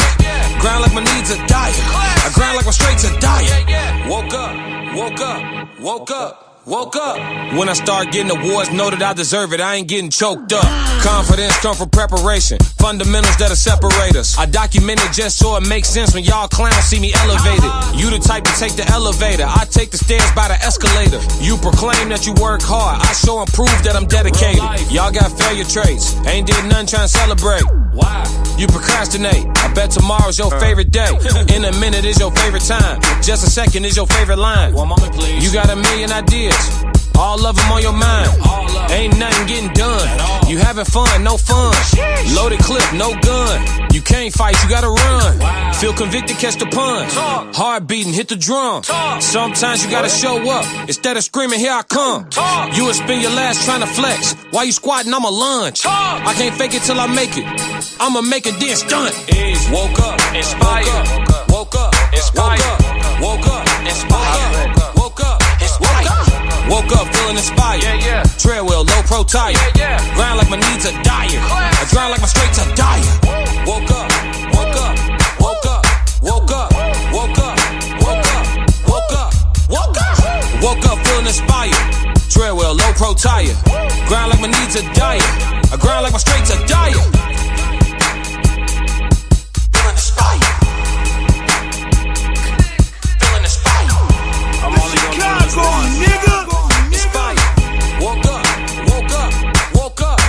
Grind like my needs are dire. I grind like my straights are dire. Woke up, woke up, woke up. Woke up. When I start getting awards, know that I deserve it. I ain't getting choked up. Confidence come from preparation. Fundamentals that'll separate us. I document it just so it makes sense when y'all clowns see me elevated. You the type to take the elevator. I take the stairs by the escalator. You proclaim that you work hard. I show and prove that I'm dedicated. Y'all got failure traits. Ain't did nothing trying to celebrate. Why? You procrastinate. I bet tomorrow's your favorite day. In a minute is your favorite time. Just a second is your favorite line. You got a million ideas. All of them on your mind. Ain't nothing getting done. You having fun, no fun. Loaded clip, no gun. You can't fight, you gotta run. Feel convicted, catch the punch. Heart beating, hit the drum. Sometimes you gotta show up. Instead of screaming, here I come. You would spend your last trying to flex. While you squatting, I'ma lunge. I can't fake it till I make it. I'ma make it then stunt. Woke up, inspired. Woke up, inspired. Woke up, inspired. Woke up, inspired. Woke up feeling inspired. Treadwell, low pro tire. Grind like my needs are dire. I grind like my straights are dire. Woke up, woke up, woke up, woke up, woke up, woke up, woke up, woke up. Woke up feeling inspired. Treadwell, low pro tire. Grind like my needs are dire. I grind like my straights are dire. Feeling inspired. Feeling inspired. I'm only gonna Chicago, nigga. Woke up, woke up, woke up.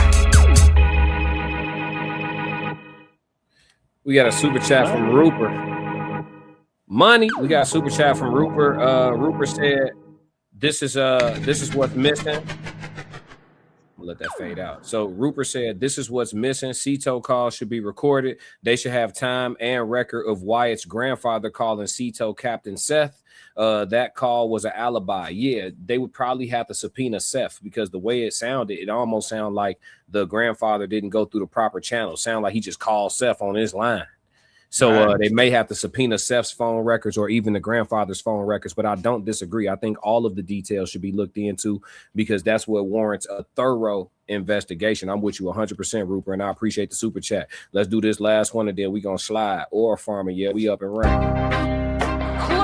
We got a super chat from Rupert. Money. We got a super chat from Rupert. Rupert said, this is what's missing. I'll let that fade out. So Rupert said, this is what's missing. Cito calls should be recorded. They should have time and record of Wyatt's grandfather calling Cito Captain Seth. That call was an alibi. Yeah, they would probably have to subpoena Seth because the way it sounded, it almost sounded like the grandfather didn't go through the proper channel. Sound like he just called Seth on his line.
So they may have to subpoena Seth's phone records or even the grandfather's phone records, but I don't disagree. I think all of the details should be looked into because that's what warrants a thorough investigation. I'm with you 100%, Rupert, and I appreciate the super chat. Let's do this last one, and then we gonna slide. Or Farmer, yeah, we up and running.
They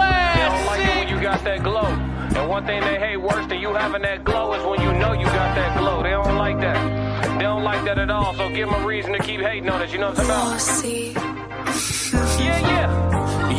don't like it when you got that glow. And one thing they hate worse than you having that glow is when you know you got that glow. They don't like that. They don't like that at all. So give them a reason to keep hating on it. You know what I'm talking about?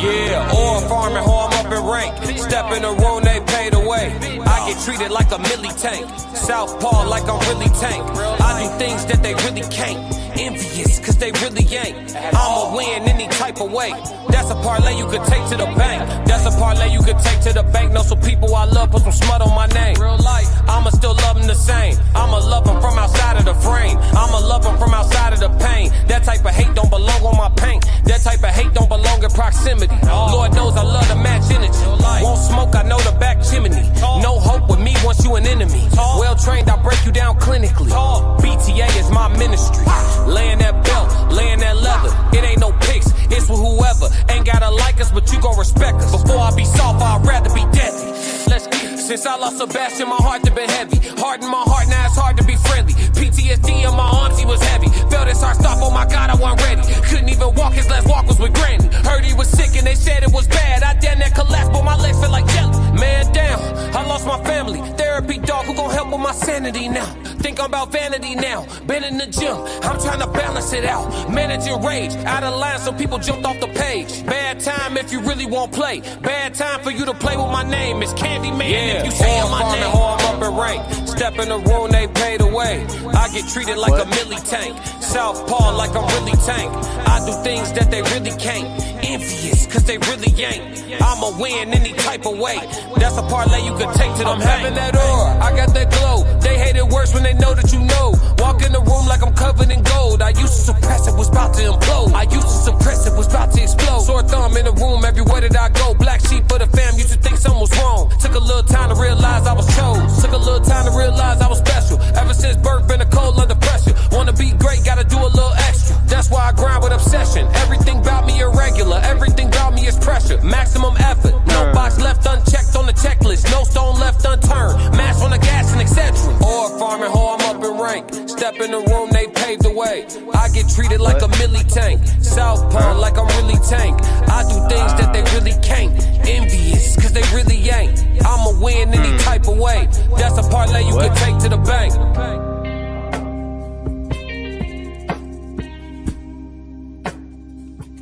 Yeah, or farming, how I'm up in rank. Step in the room, they paid away. I get treated like a milli tank. Southpaw like I'm really tank. I do things that they really can't. Envious, cause they really ain't. I'ma win any type of way. That's a parlay you could take to the bank. That's a parlay you could take to the bank. Know some people I love, put some smut on my name. I'ma still love them the same. I'ma love them from outside of the frame. I'ma love them from outside of the pain. That type of hate don't belong on my paint. That type of hate don't belong in proximity. Lord knows I love to match energy. Won't smoke, I know the back chimney. No hope with me once you an enemy. Well trained, I break you down clinically. BTA is my ministry. Laying that belt, laying that leather. It ain't no pics, it's with whoever. Ain't gotta like us, but you gon' respect us. Before I be soft, I'd rather be deadly. Let's get. Since I lost Sebastian, my heart has been heavy. Hard in my heart, now it's hard to be friendly. PTSD in my arms, he was heavy. Felt his heart stop, oh my God, I wasn't ready. Couldn't even walk, his last walk was with Granny. Heard he was sick and they said it was bad. I damn that collapsed, but my legs felt like jelly. Man down, I lost my family. Therapy dog, who gon' help with my sanity now? Think I'm about vanity now. Been in the gym, I'm trying to balance it out. Managing rage, out of line, some people jumped off the page. Bad time if you really won't play. Bad time for you to play with my name. It's Candyman if you say my name. How I'm up in rank. Step in the room, they paid away. I get treated like a milli tank. Southpaw like I'm really tank. I do things that they really can't. Envious, cause they really ain't. I'ma win any type of way. That's a parlay you could take to them. I'm having that aura, I got that glow. They hate it worse when they know that you know. Walk in the room like I'm covered in gold. I used to suppress it, was about to implode. I used to suppress it, was about to explode. Sore thumb in the room, everywhere that I go. Black sheep for the fam, used to think something was wrong. Took a little time to realize I was chose. Took a little time to realize I was special. Ever since birth, been a cold under pressure. Wanna be great, gotta do a little extra. That's why I grind with obsession. Everything about me irregular, everything about me is pressure. Maximum effort, no box left unchecked on the checklist. No stone left unturned, mash on the gas and etc. Or farming, how I'm up in rank. Step in the room, they paved the way. I get treated like a milli tank. Southpaw like I'm really tank. I do things that they really can't. Envious, cause they really ain't. I'ma win any type of way. That's a parlay you can take to the bank.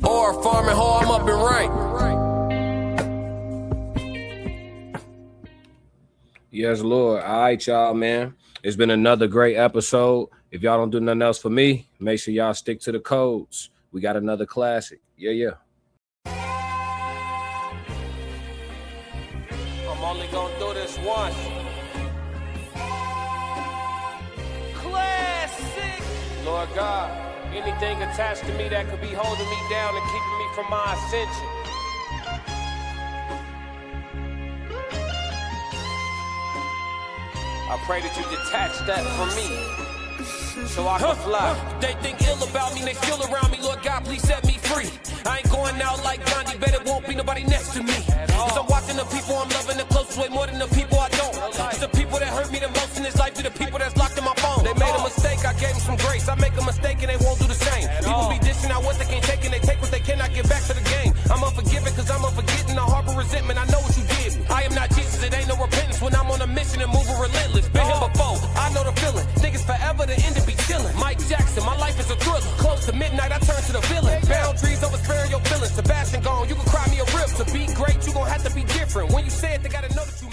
Or farming, how I'm up in rank.
Yes, Lord. All right, y'all, man. It's been another great episode. If y'all don't do nothing else for me, make sure y'all stick to the codes. We got another classic. Yeah.
I'm only gonna do this once. Classic. Lord God, anything attached to me that could be holding me down and keeping me from my ascension. I pray that you detach that from me, so I can fly. They think ill about me, they still around me. Lord God, please set me free. I ain't going out like Gandhi, bet it won't be nobody next to me. Cause I'm watching the people I'm loving the closest way more than the people I don't. It's the people that hurt me the most in this life, be the people that's locked in my phone. They made a mistake, I gave them some grace. I make a mistake and they won't do the same. People be dishing out what they can't take and they take what they cannot get back to the game. I'm unforgiving cause I'm unforgetting. I harbor resentment, I know what you did. I am not Jesus, it ain't no repentance when I'm on a mission and moving relentless. Been here before, I know the feeling. Think it's forever, the end to be chilling. Mike Jackson, my life is a thriller. Close to midnight, I turn to the villain. Boundaries over sparing your feelings. Sebastian gone, you can cry me a rip. To be great, you gon' have to be different. When you say it, they gotta know that you